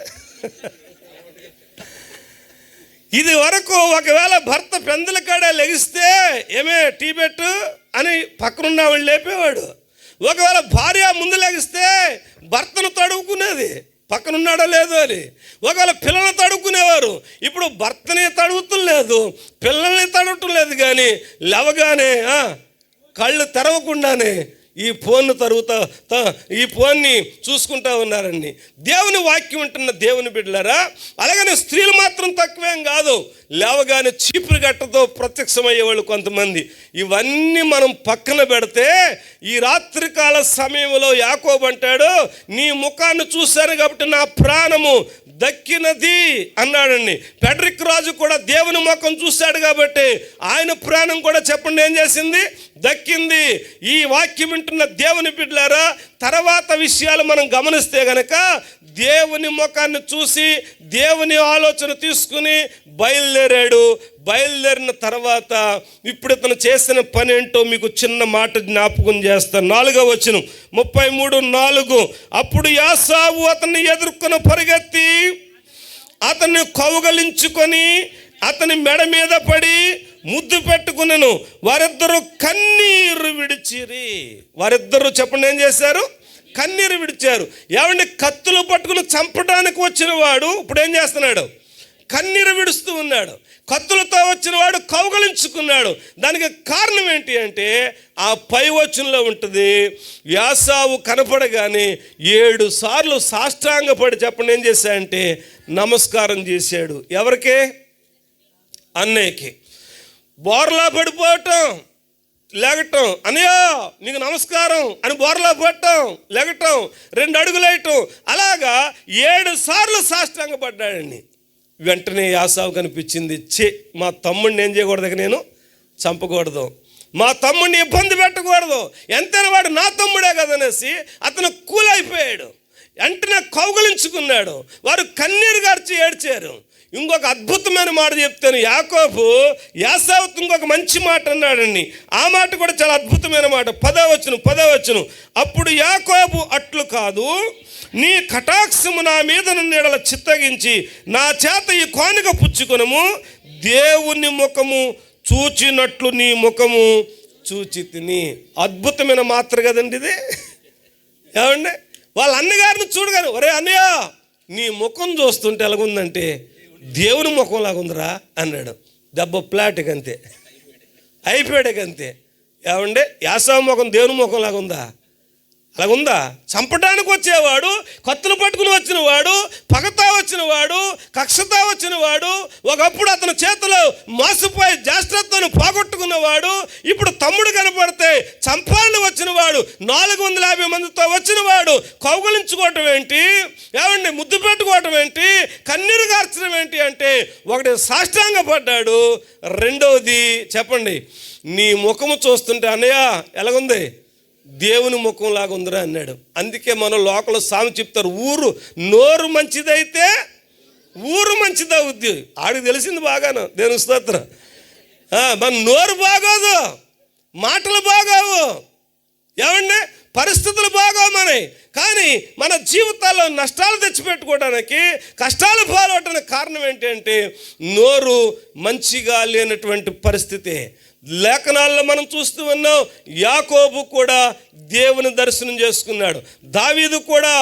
ఇది వరకు ఒకవేళ భర్త పెందల కాడ లెగిస్తే ఏమే టీ పెట్టు అని పక్కనున్న వాళ్ళు లేపేవాడు. ఒకవేళ భార్య ముందు లెగిస్తే భర్తను తడువుకునేది, పక్కనున్నాడో లేదో అని. ఒకవేళ పిల్లల్ని తడువుకునేవారు. ఇప్పుడు భర్తని తడుగుతం లేదు, పిల్లల్ని తడవటం లేదు. కానీ లేవగానే కళ్ళు తెరవకుండానే ఈ ఫోన్ను ఈ ఫోన్ని చూసుకుంటా ఉన్నారండి. దేవుని వాక్యం ఉంటున్న దేవుని బిడ్డలారా, అలాగనే స్త్రీలు మాత్రం తక్కువేం కాదు. లేవగానే చీపురు గట్టతో ప్రత్యక్షమయ్యేవాళ్ళు కొంతమంది. ఇవన్నీ మనం పక్కన పెడితే ఈ రాత్రికాల సమయంలో యాకోబు అంటాడు, నీ ముఖాన్ని చూశాను కాబట్టి నా ప్రాణము దక్కినది అన్నాడండి. పెడ్రిక్ రాజు కూడా దేవుని ముఖం చూశాడు కాబట్టి ఆయన ప్రాణం కూడా చెప్పండి ఏం చేసింది? దక్కింది. ఈ వాక్యం వింటున్న దేవుని బిడ్డలారా, తర్వాత విషయాలు మనం గమనిస్తే గనక దేవుని ముఖాన్ని చూసి దేవుని ఆలోచన తీసుకుని బయలుదేరిన తర్వాత ఇప్పుడు ఇతను చేసిన పని ఏంటో మీకు చిన్న మాట జ్ఞాపకం చేస్తాను. 4వ వచనం 33:4. అప్పుడు యాసావు అతన్ని ఎదుర్కొని పరిగెత్తి అతన్ని కౌగలించుకొని అతని మెడ మీద పడి ముద్దు పెట్టుకున్నాను. వారిద్దరూ కన్నీరు విడిచిరి. వారిద్దరూ చెప్పండి ఏం చేశారు? కన్నీరు విడిచారు. ఏమంటే కత్తులు పట్టుకుని చంపడానికి వచ్చిన వాడు ఇప్పుడు ఏం చేస్తున్నాడు? కన్నీరు విడుస్తూ ఉన్నాడు. కత్తులతో వచ్చిన వాడు కౌగలించుకున్నాడు. దానికి కారణం ఏంటి అంటే ఆ పై వచనంలో ఉంటుంది, యాసావు కనపడగానే 7 సార్లు సాష్టాంగపడి చెప్పండి ఏం చేశాడంటే నమస్కారం చేశాడు. ఎవరికి? అన్నయ్యకి. బోర్లా పడిపోవటం, లేగటం, అన్నయ్య నీకు నమస్కారం అని బోర్లా పడటం, లేగటం, 2 అడుగులు వేయటం, అలాగా 7 సార్లు సాష్టాంగపడ్డాడండి. వెంటనే యాసావు కనిపించింది, మా తమ్ముడిని ఏం చేయకూడదు, నేను చంపకూడదు, మా తమ్ముడిని ఇబ్బంది పెట్టకూడదు, ఎంతైనా వాడు నా తమ్ముడే కదనేసి అతను కూలైపోయాడు. వెంటనే కౌగలించుకున్నాడు. వారు కన్నీరు గార్చి ఏడ్చారు. ఇంకొక అద్భుతమైన మాట చెప్తాను. యాకోబు యాసావుతో ఇంకొక మంచి మాట అన్నాడండి. ఆ మాట కూడా చాలా అద్భుతమైన మాట. 10వ వచనం. అప్పుడు యాకోబు అట్లు కాదు, నీ కటాక్షము నా మీద నీడల చిత్తగించి నా చేత ఈ కానుక పుచ్చుకొనము, దేవుని ముఖము చూచినట్లు నీ ముఖము చూచి తిని. అద్భుతమైన మాత్ర కదండి ఇది. ఏమండి వాళ్ళ అన్నగారిని చూడగానే, ఒరే అన్నయ్య నీ ముఖం చూస్తుంటే ఎలాగుందంటే దేవుని ముఖం లాగుందిరా అన్నాడు. దెబ్బ ప్లాట్కి అయిపోయాడుకంతే. ఏమండి యాసావు ముఖం దేవుని ముఖం లాగుందా? అలాగుందా? చంపడానికి వచ్చేవాడు, కత్తులు పట్టుకుని వచ్చినవాడు, పగతా వచ్చినవాడు, కక్షతా వచ్చినవాడు, ఒకప్పుడు అతని చేతిలో మోసపోయి జ్యేష్ఠత్వాన్ని పోగొట్టుకున్నవాడు, ఇప్పుడు తమ్ముడు కనపడితే చంపాలని వచ్చినవాడు, 450 మందితో వచ్చినవాడు కౌగులించుకోవటం ఏంటి, ఏమండి ముద్దు పెట్టుకోవటం ఏంటి, కన్నీరు కార్చడం ఏంటి అంటే ఒకటి సాష్టాంగ పడ్డాడు. రెండవది చెప్పండి, నీ ముఖము చూస్తుంటే అన్నయ్య ఎలాగుంది, దేవుని ముఖంలాగా ఉందిరా అన్నాడు. అందుకే మన లోకల్ సామెత చెప్తారు, నోరు మంచిదైతే ఊరు మంచిదవుద్ది. ఆడికి తెలిసింది బాగాను, దేవుని స్తోత్రం. మన నోరు బాగోదు, మాటలు బాగోవు, ఏమండి పరిస్థితులు బాగోవు మనవి. కానీ మన జీవితాల్లో నష్టాలు తెచ్చిపెట్టుకోవడానికి, కష్టాలు పాలవడానికి కారణం ఏంటంటే నోరు మంచిగా లేనటువంటి పరిస్థితి. లేఖనాల్లో మనం చూస్తూ ఉన్నాం, యాకోబు కూడా దేవుని దర్శనం చేసుకున్నాడు, దావీదు కూడా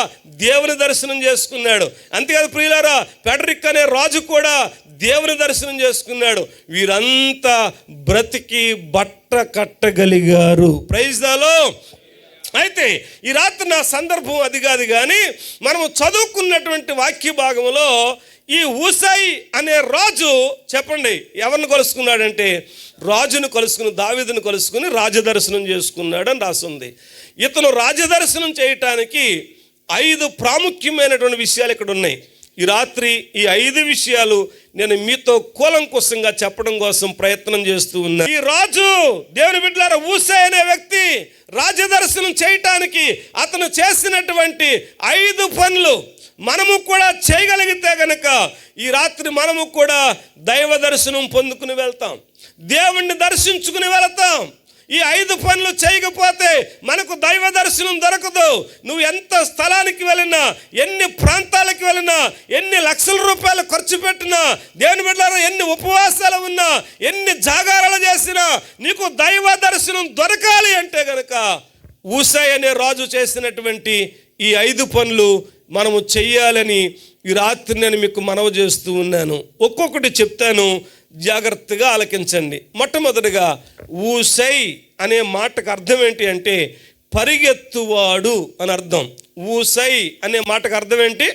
దేవుని దర్శనం చేసుకున్నాడు. అంతేకాదు ప్రియులారా, పెడ్రిక్ అనే రాజు కూడా దేవుని దర్శనం చేసుకున్నాడు. వీరంతా బ్రతికి బట్ట కట్టగలిగారు. Praise the lord. అయితే ఈ రాత్రి నా సందర్భం అది కాదు, కానీ మనము చదువుకున్నటువంటి వాక్య భాగంలో ఈ ఊసాయి అనే రాజు చెప్పండి ఎవరిని కలుసుకున్నాడంటే రాజును కలుసుకుని, దావీదును కలుసుకుని రాజదర్శనం చేసుకున్నాడు అని రాస్తుంది. ఇతను రాజదర్శనం చేయటానికి 5 ప్రాముఖ్యమైనటువంటి విషయాలు ఇక్కడ ఉన్నాయి. ఈ రాత్రి ఈ 5 విషయాలు నేను మీతో కూలంకుషంగా చెప్పడం కోసం ప్రయత్నం చేస్తూ ఉన్నా. ఈ రాజు, దేవుని బిడ్డలారా, ఊసాయి అనే వ్యక్తి రాజదర్శనం చేయటానికి అతను చేసినటువంటి 5 పనులు మనము కూడా చేయగలిగితే గనక ఈ రాత్రి మనము కూడా దైవ దర్శనం పొందుకుని వెళ్తాం, దేవుణ్ణి దర్శించుకుని వెళ్తాం. ఈ 5 పనులు చేయకపోతే మనకు దైవ దర్శనం దొరకదు. నువ్వు ఎంత స్థలానికి వెళ్ళినా, ఎన్ని ప్రాంతాలకు వెళ్ళినా, ఎన్ని లక్షల రూపాయలు ఖర్చు పెట్టినా, దేవుని బిడ్డలారా ఎన్ని ఉపవాసాలు ఉన్నా, ఎన్ని జాగారాలు చేసినా నీకు దైవ దర్శనం దొరకాలి అంటే గనక ఊసాయి అనే రాజు చేసినటువంటి ఈ 5 పనులు మనము చెయ్యాలని ఈ రాత్రి నేను మీకు మనవి చేస్తూ ఉన్నాను. ఒక్కొక్కటి చెప్తాను, జాగ్రత్తగా ఆలకించండి. మొట్టమొదటిగా ఊసై అనే మాటకు అర్థం ఏంటి అంటే పరిగెత్తువాడు అని అర్థం. ఊసై అనే మాటకు అర్థం ఏంటి?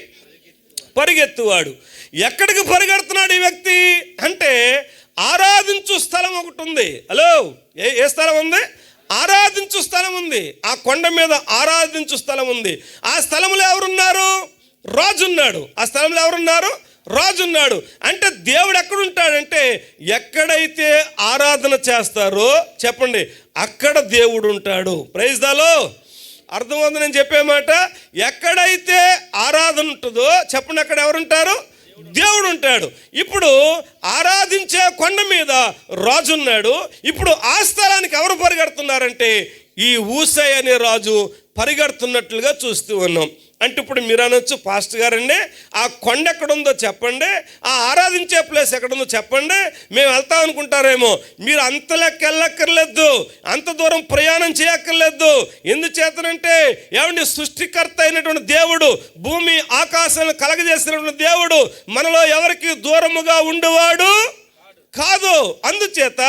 పరిగెత్తువాడు. ఎక్కడికి పరిగెడుతున్నాడు ఈ వ్యక్తి అంటే ఆరాధించు స్థలం ఒకటి ఉంది. హలో, ఏ స్థలం ఉంది? ఆరాధించు స్థలం ఉంది. ఆ కొండ మీద ఆరాధించు స్థలం ఉంది. ఆ స్థలంలో ఎవరున్నారు? రాజున్నాడు. ఆ స్థలంలో ఎవరున్నారు? రాజున్నాడు. అంటే దేవుడు ఎక్కడుంటాడంటే ఎక్కడైతే ఆరాధన చేస్తారో చెప్పండి అక్కడ దేవుడు ఉంటాడు. Praise the lord. అర్థమవుతుంది నేను చెప్పే మాట. ఎక్కడైతే ఆరాధన ఉంటుందో చెప్పండి అక్కడ ఎవరుంటారు? దేవుడు ఉంటాడు. ఇప్పుడు ఆరాధించే కొండ మీద రాజున్నాడు. ఇప్పుడు ఆ స్థలానికి ఎవరు పరిగెడుతున్నారంటే ఈ ఊసాయి అనే రాజు పరిగెడుతున్నట్లుగా చూస్తూ ఉన్నాం. అంటే ఇప్పుడు మీరు అనొచ్చు, పాస్టర్ గారండి ఆ కొండ ఎక్కడుందో చెప్పండి, ఆ ఆరాధించే ప్లేస్ ఎక్కడుందో చెప్పండి, మేము వెళ్తాం అనుకుంటారేమో. మీరు అంత లెక్క వెళ్ళక్కర్లేదు, అంత దూరం ప్రయాణం చేయక్కర్లేదు. ఎందుచేతనంటే ఏమండి, సృష్టికర్త అయినటువంటి దేవుడు, భూమి ఆకాశాలను కలగజేసినటువంటి దేవుడు మనలో ఎవరికి దూరముగా ఉండేవాడు కాదు. అందుచేత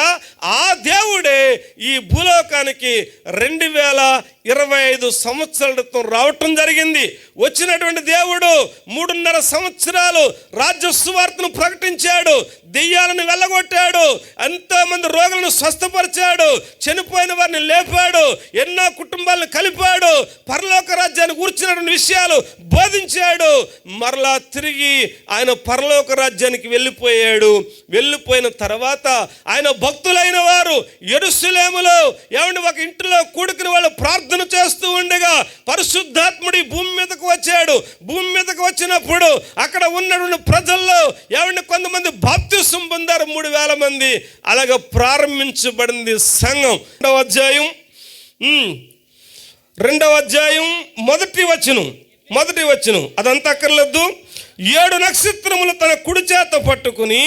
ఆ దేవుడే ఈ భూలోకానికి 2025 సంవత్సరాల క్రితం రావటం జరిగింది. వచ్చినటువంటి దేవుడు 3.5 సంవత్సరాలు రాజ్య సువార్తను ప్రకటించాడు, దెయ్యాలను వెళ్ళగొట్టాడు, ఎంతోమంది రోగులను స్వస్థపరిచాడు, చనిపోయిన వారిని లేపాడు, ఎన్నో కుటుంబాలను కలిపాడు, పరలోక రాజ్యాన్ని కూర్చున్నటువంటి విషయాలు బోధించాడు. మరలా తిరిగి ఆయన పరలోక రాజ్యానికి వెళ్ళిపోయాడు. వెళ్ళిపోయిన తర్వాత ఆయన భక్తులైన వారు యెరూషలేములో ఏమంటే ఒక ఇంటిలో కూడుకుని వాళ్ళు ప్రార్థన చేస్తూ ఉండగా పరిశుద్ధాత్ముడి భూమి మీదకు వచ్చాడు. భూమి మీదకు వచ్చినప్పుడు అక్కడ ఉన్నటువంటి ప్రజల్లో ఏమంటే కొంతమంది బాప్తిసం పొందారు, 3000 మంది. అలాగ ప్రారంభించబడింది సంఘం. 2వ అధ్యాయం మొదటి వచనం అదంతా అక్కర్లేదు. 7 నక్షత్రములు తన కుడి చేత పట్టుకుని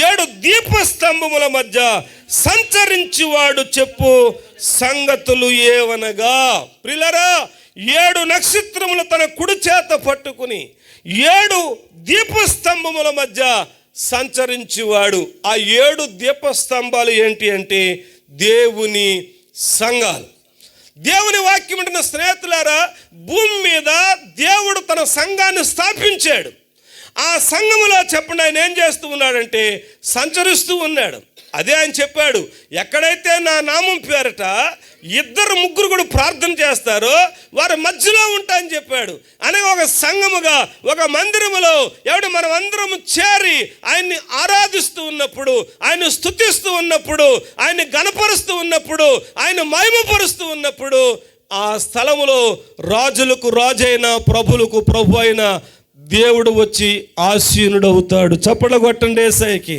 7 దీపస్తంభముల మధ్య సంచరించువాడు చెప్పు సంగతులు ఏవనగా. ప్రియులారా, 7 నక్షత్రములు తన కుడి చేత పట్టుకుని 7 దీపస్తంభముల మధ్య సంచరించువాడు. ఆ 7 దీపస్తంభాలు ఏంటి అంటే దేవుని సంఘాలు. దేవుని వాక్యం అంటున్న స్నేహితులారా, భూమి మీద దేవుడు తన సంఘాన్ని స్థాపించాడు. ఆ సంఘములో చెప్పండి ఆయన ఏం చేస్తూ ఉన్నాడంటే సంచరిస్తూ ఉన్నాడు. అదే ఆయన చెప్పాడు, ఎక్కడైతే నా నామం పేరట 2-3 కూడా ప్రార్థన చేస్తారో వారి మధ్యలో ఉంటా అని చెప్పాడు. అనగా ఒక సంఘముగా, ఒక మందిరములో మనం అందరం చేరి ఆయన్ని ఆరాధిస్తూ ఉన్నప్పుడు, ఆయన్ని స్తుతిస్తూ ఉన్నప్పుడు, ఆయన్ని గణపరుస్తూ ఉన్నప్పుడు, ఆయన మహిమపరుస్తూ ఉన్నప్పుడు ఆ స్థలములో రాజులకు రాజైన, ప్రభులకు ప్రభు అయిన దేవుడు వచ్చి ఆసీనుడవుతాడు. చప్పట్లు కొట్టండి యేసయ్యకి.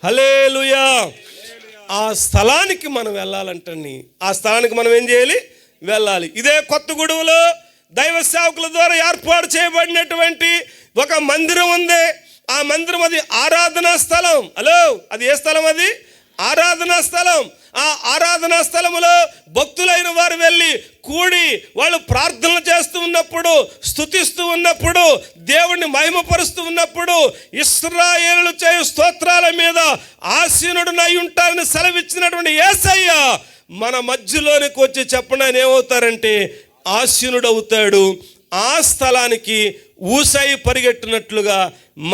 హల్లెలూయా. ఆ స్థలానికి మనం వెళ్ళాలంటండి. ఆ స్థలానికి మనం ఏం చేయాలి? వెళ్ళాలి. ఇదే కొత్తగూడెంలో దైవ సేవకుల ద్వారా ఏర్పాటు చేయబడినటువంటి ఒక మందిరం ఉంది. ఆ మందిరం అది ఆరాధనా స్థలం. హలో, అది ఏ స్థలం? అది ఆరాధనా స్థలం. ఆ ఆరాధనా స్థలములో భక్తులైన వారు వెళ్ళి కూడి వాళ్ళు ప్రార్థనలు చేస్తూ ఉన్నప్పుడు, స్తుతిస్తూ ఉన్నప్పుడు, దేవుణ్ణి మహిమపరుస్తూ ఉన్నప్పుడు ఇశ్రాయేలు చేయు స్తోత్రాల మీద ఆసీనుడనై ఉంటారని సెలవిచ్చినటువంటి యేసయ్య మన మధ్యలోనికి వచ్చి చెప్పండి ఆయన ఏమవుతారంటే ఆసీనుడవుతాడు. ఆ స్థలానికి ఊసై పరిగెట్టినట్లుగా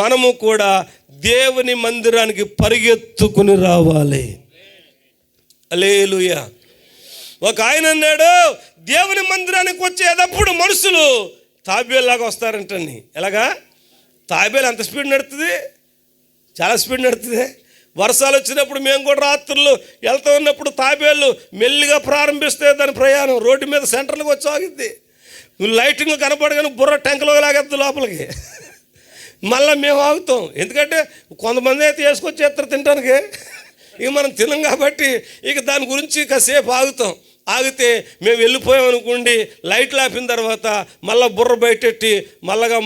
మనము కూడా దేవుని మందిరానికి పరిగెత్తుకుని రావాలి. హల్లెలూయా. ఒక ఆయన అన్నాడు, దేవుని మందిరానికి వచ్చేటప్పుడు మనుషులు తాబేలులాగా వస్తారంటండి. ఎలాగా? తాబేలు అంత స్పీడ్ నడుతుంది, చాలా స్పీడ్ నడుతుంది. వర్షాలు వచ్చినప్పుడు మేము కూడా రాత్రులు వెళ్తూ ఉన్నప్పుడు తాబేళ్ళు మెల్లిగా ప్రారంభిస్తే దాని ప్రయాణం రోడ్డు మీద సెంటర్లకు వచ్చి ఆగిద్ది. లైటింగ్ కనపడగానే బుర్ర ట్యాంకులో లాగద్దు లోపలికి. మళ్ళీ మేము ఆగుతాం, ఎందుకంటే కొంతమంది అయితే వేసుకొచ్చేస్తారు తినడానికి. ఇక మనం తినం కాబట్టి ఇక దాని గురించి కాసేపు ఆగుతాం. ఆగితే మేము వెళ్ళిపోయాం అనుకోండి, లైట్లు ఆపిన తర్వాత మళ్ళీ బుర్ర బయటెట్టి మళ్ళగా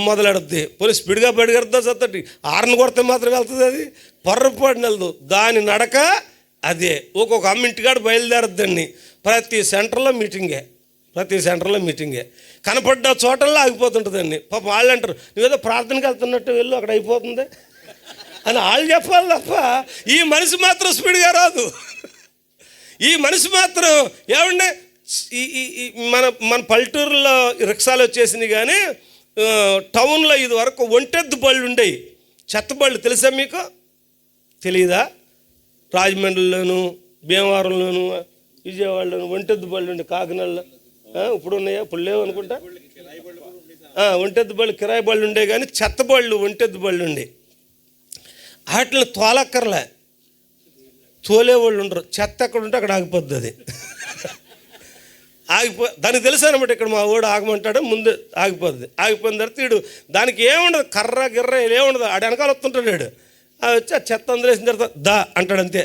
మొదలెడుద్ది. పోనీ స్పీడ్గా బయటకెడతా చత్తటి ఆరని కొడితే మాత్రం వెళ్తుంది. అది పొర్రపాటు వెళ్దు. దాని నడక అదే. ఒక్కొక్క అమ్మింటికాడ బయలుదేరద్దండి. ప్రతి సెంటర్లో మీటింగే. కనపడ్డ చోటల్లో ఆగిపోతుంటుందండి. పాప వాళ్ళు అంటారు, నువ్వేదో ప్రార్థనకి వెళ్తున్నట్టు వెళ్ళు, అక్కడ అయిపోతుంది అని వాళ్ళు చెప్పాలి తప్ప ఈ మనిషి మాత్రం స్పీడ్గా రాదు. ఈ మనిషి మాత్రం ఏమంటే మన పల్లెటూరులో రిక్షాలు వచ్చేసినాయి, కానీ టౌన్లో ఇది వరకు ఒంటెద్దు బళ్ళు ఉండేవి. చెత్త బళ్ళు తెలుసా మీకు? తెలీదా? రాజమండ్రిలోను, భీమవరంలోను, విజయవాడలోను ఒంటెద్దు బళ్ళు ఉండే. కాకినాడలో ఇప్పుడు ఉన్నాయా? ఇప్పుడు లేవు అనుకుంటా. ఒంటెద్దు బళ్ళు, కిరాయి బళ్ళు ఉండే, కానీ చెత్త బళ్ళు ఒంటెద్దు బళ్ళు ఉండే. వాటిని తోలక్కర్లే, తోలేవాళ్ళు ఉండరు. చెత్త ఎక్కడ ఉంటే అక్కడ ఆగిపోద్ది. అది దానికి తెలుసు అనమాట. ఇక్కడ మా ఊడు ఆగమంటాడు, ముందు ఆగిపోద్ది. ఆగిపోయిన తర్వాత వీడు దానికి ఏముండదు, కర్ర గిర్ర ఏముండదు. ఆడ వెనకాల వస్తుంటాడు వీడు. అది వచ్చి ఆ చెత్త అందరేసిన తర్వాత దా అంటాడు అంతే.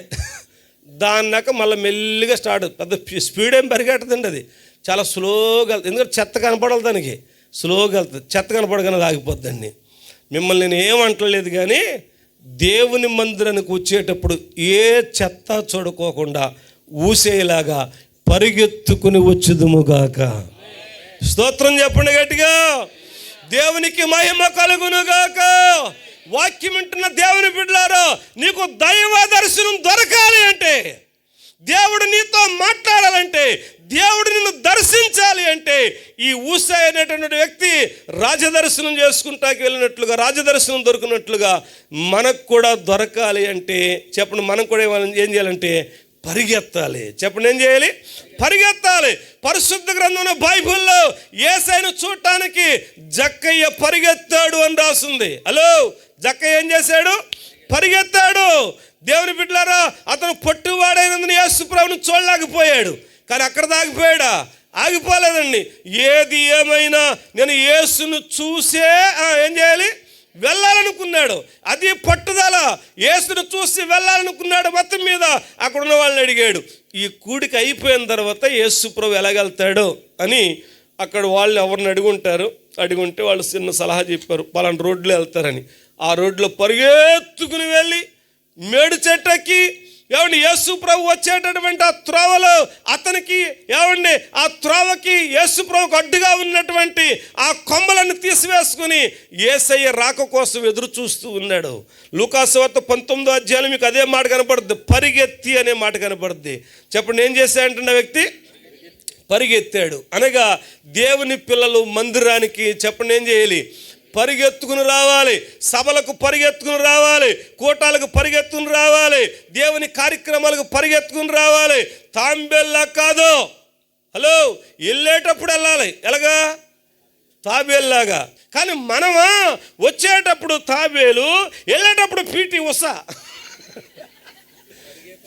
దాన్నాక మళ్ళీ మెల్లిగా స్టార్ట్. పెద్ద స్పీడ్ ఏం పరిగెట్టదండి, అది చాలా స్లోగా వెళ్తుంది. ఎందుకంటే చెత్త కనపడాలి దానికి, స్లోగా వెళ్తుంది. చెత్త కనపడగానే ఆగిపోద్దండి. మిమ్మల్ని నేను ఏమంటలేదు, కానీ దేవుని మందిరానికి వచ్చేటప్పుడు ఏ చెత్త చూడుకోకుండా ఊసేలాగా పరిగెత్తుకుని వచ్చుదుముగాక. స్తోత్రం చెప్పండి గట్టిగా. దేవునికి మహిమ కలుగునుగాక. వాక్యం వింటున్న దేవుని బిడ్డలారా, నీకు దైవ దర్శనం దొరకాలి అంటే, దేవుడు నీతో మాట్లాడాలంటే, దేవుడు నిన్ను దర్శించాలి అంటే, ఈ ఊసై అనేటువంటి వ్యక్తి రాజదర్శనం చేసుకుంటాకి వెళ్ళినట్లుగా, రాజదర్శనం దొరికినట్లుగా మనకు కూడా దొరకాలి అంటే చెప్పండి, మనం కూడా ఏం చేయాలంటే పరిగెత్తాలి. చెప్పండి, ఏం చేయాలి? పరిగెత్తాలి. పరిశుద్ధ గ్రంథంలో బైబిల్లో యేసయ్యను చూడటానికి జక్కయ్య పరిగెత్తాడు అని రాసింది. హలో, జక్కయ్య ఏం చేశాడు? పరిగెత్తాడు. దేవుని బిడ్డలారా, అతను పొట్టువాడైనందున యేసు ప్రభువును చూడలేకపోయాడు. కానీ అక్కడ దాగిపోయాడా? ఆగిపోలేదండి. ఏది ఏమైనా నేను యేసును చూసే ఏం చేయాలి? వెళ్ళాలనుకున్నాడు. అది పట్టుదల. యేసును చూసి వెళ్ళాలనుకున్నాడు. మొత్తం మీద అక్కడ ఉన్న వాళ్ళని అడిగాడు, ఈ కూడిక అయిపోయిన తర్వాత యేసు ప్రభు ఎలాగెళ్తాడు అని. అక్కడ వాళ్ళు ఎవరిని అడుగుంటే వాళ్ళు చిన్న సలహా చెప్పారు, పలానా రోడ్లో వెళ్తారని. ఆ రోడ్లో పరిగెత్తుకుని వెళ్ళి మేడు చెట్టెక్కి ఏమండి యేసు ప్రభు వచ్చేటటువంటి ఆ త్రోవలో అతనికి ఏమండి ఆ త్రోవకి యేసు ప్రభుకు అడ్డుగా ఉన్నటువంటి ఆ కొమ్మలను తీసివేసుకుని యేసయ్య రాక కోసం ఎదురు చూస్తూ ఉన్నాడు. లూకాసు వార్త 19వ అధ్యాయంలో మీకు అదే మాట కనపడుద్ది, పరిగెత్తి అనే మాట కనపడుద్ది. చెప్పండి, ఏం చేశాడంటే వ్యక్తి పరిగెత్తాడు. అనగా దేవుని పిల్లలు మందిరానికి చెప్పండి ఏం చేయాలి? పరిగెత్తుకుని రావాలి. సభలకు పరిగెత్తుకుని రావాలి. కూటాలకు పరిగెత్తుకుని రావాలి. దేవుని కార్యక్రమాలకు పరిగెత్తుకుని రావాలి. తాంబేల్లా కాదు. హలో, వెళ్ళేటప్పుడు వెళ్ళాలి. ఎలాగా? తాబేల్లాగా. కానీ మనమా వచ్చేటప్పుడు తాబేలు, వెళ్ళేటప్పుడు పీటీ ఉషా.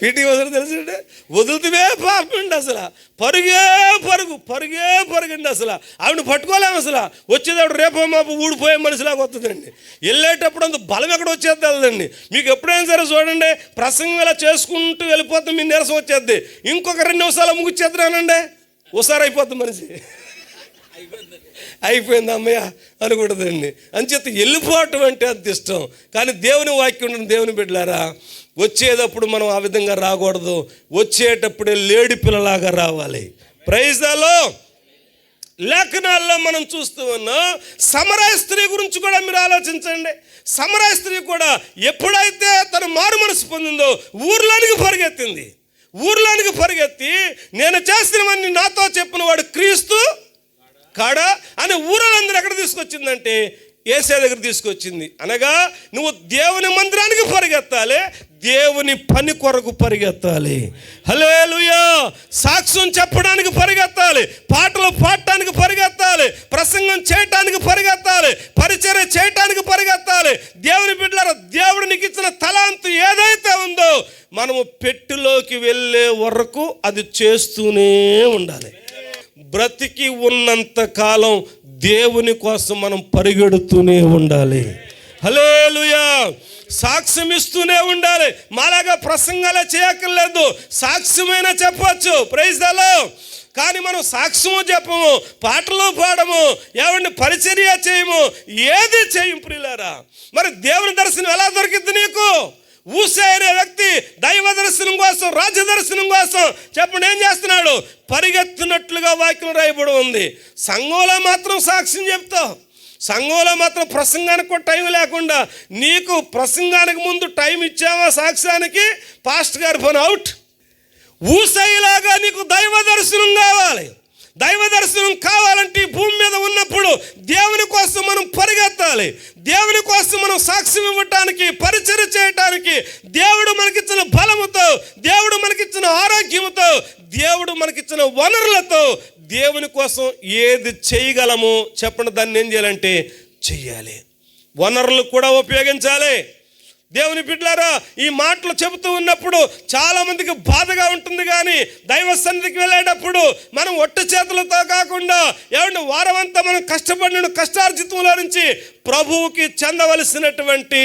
పీటీ ఉషా తెలుసండి, వదులుతుమే పాపండి. అసలు పరుగండి. అసలు ఆవిడ పట్టుకోలేము. అసలు వచ్చేటప్పుడు రేపో మాపు ఊడిపోయే మనిషిలాగా వస్తుందండి. వెళ్ళేటప్పుడు అంత బలం ఎక్కడ వచ్చేది తెలదండి. మీకు ఎప్పుడైనా సరే చూడండి, ప్రసంగం ఇలా చేసుకుంటూ వెళ్ళిపోతే మీ నీరసం వచ్చేద్ది. ఇంకొక 2 నిమిషాలు ముగిచ్చేద్దానండి, హుషారైపోద్ది మనిషి. అయిపోయింది అమ్మయ్య అనుకూడదండి. అంచేత వెళ్ళిపోవటం అంటే అంత ఇష్టం. కానీ దేవుని వాక్యం ఉన్న దేవుని బిడ్డలారా, వచ్చేటప్పుడు మనం ఆ విధంగా రాకూడదు. వచ్చేటప్పుడే లేడి పిల్లలాగా రావాలి. Praise the lord. లేఖనాల్లో మనం చూస్తూ ఉన్నాం, సమరయ స్త్రీ గురించి కూడా మీరు ఆలోచించండి. సమరయ స్త్రీ కూడా ఎప్పుడైతే తను మారు మనసు పొందిందో ఊర్లోనికి పరిగెత్తింది. ఊర్లోనికి పరిగెత్తి, నేను చేసినవన్నీ నాతో చెప్పిన వాడు క్రీస్తు కాడా అని ఊరందరూ ఎక్కడ తీసుకొచ్చిందంటే యేసయ్య దగ్గర తీసుకొచ్చింది. అనగా నువ్వు దేవుని మందిరానికి పరిగెత్తాలి, దేవుని పని కొరకు పరిగెత్తాలి. హల్లెలూయా. సాక్ష్యం చెప్పడానికి పరిగెత్తాలి, పాటలు పాడటానికి పరిగెత్తాలి, ప్రసంగం చేయటానికి పరిగెత్తాలి, పరిచర్య చేయటానికి పరిగెత్తాలి. దేవుని బిడ్డలారా, దేవుడు నీకు ఇచ్చిన తలాంతు ఏదైతే ఉందో మనము పెట్టెలోకి వెళ్ళే వరకు అది చేస్తూనే ఉండాలి. బ్రతికి ఉన్నంత కాలం దేవుని కోసం మనం పరిగెడుతూనే ఉండాలి. హల్లెలూయా. సాక్ష్యం ఇస్తూనే ఉండాలి. మాలాగా ప్రసంగాలే చేయక్కర్లేదు, సాక్ష్యమైనా చెప్పచ్చు. Praise the lord. కానీ మనం సాక్ష్యము చెప్పము, పాటలు పాడము, ఏమంటే పరిచర్య చేయము, ఏది చేయము ప్రియులారా. మరి దేవుని దర్శనం ఎలా దొరికింది నీకు? ఊసే అనే వ్యక్తి దైవ దర్శనం కోసం, రాజ్య దర్శనం కోసం చెప్పండి ఏం చేస్తున్నాడు? పరిగెత్తినట్లుగా వాక్యం రాయబడి ఉంది. సంఘంలో మాత్రం సాక్ష్యం చెప్తావు, సంఘంలో మాత్రం ప్రసంగానికి కూడా టైం లేకుండా, నీకు ప్రసంగానికి ముందు టైం ఇచ్చావా సాక్ష్యానికి? పాస్టర్ గారి పని అవుట్. ఊసైలాగా నీకు దైవ దర్శనం కావాలి. దైవ దర్శనం కావాలంటే భూమి మీద ఉన్నప్పుడు దేవుని కోసం మనం పరిగెత్తాలి. దేవుని కోసం మనం సాక్ష్యం ఇవ్వటానికి, పరిచర్య చేయటానికి, దేవుడు మనకిచ్చిన బలముతో, దేవుడు మనకిచ్చిన ఆరోగ్యముతో, దేవుడు మనకిచ్చిన వనరులతో దేవుని కోసం ఏది చేయగలమో చెప్పండి, దాన్ని ఏం చేయాలంటే చెయ్యాలి. వనరులు కూడా ఉపయోగించాలి. దేవుని బిడ్డలారా, ఈ మాటలు చెబుతూ ఉన్నప్పుడు చాలామందికి బాధగా ఉంటుంది. కానీ దైవ సన్నిధికి వెళ్ళేటప్పుడు మనం ఒట్టి చేతులతో కాకుండా ఏమంటే వారమంతా మనం కష్టపడిన కష్టార్జితంలో నుంచి ప్రభువుకి చెందవలసినటువంటి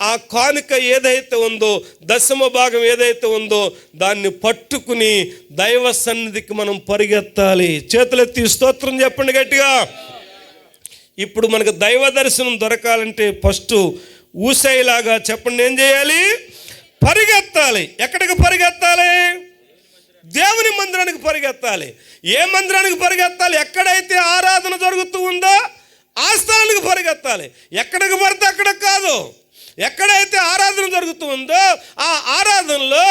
ఆ కానుక ఏదైతే ఉందో, దశమ భాగం ఏదైతే ఉందో దాన్ని పట్టుకుని దైవ సన్నిధికి మనం పరిగెత్తాలి. చేతులెత్తి స్తోత్రం చెప్పండి గట్టిగా. ఇప్పుడు మనకు దైవ దర్శనం దొరకాలంటే ఫస్ట్ ఊసైలాగా చెప్పండి ఏం చేయాలి? పరిగెత్తాలి. ఎక్కడికి పరిగెత్తాలి? దేవుని మందిరానికి పరిగెత్తాలి. ఏ మందిరానికి పరిగెత్తాలి? ఎక్కడైతే ఆరాధన జరుగుతూ ఉందో ఆ స్థలానికి పరిగెత్తాలి. ఎక్కడికి పడితే అక్కడ కాదు. ఎక్కడైతే ఆరాధన జరుగుతూ ఉందో ఆ ఆరాధనలో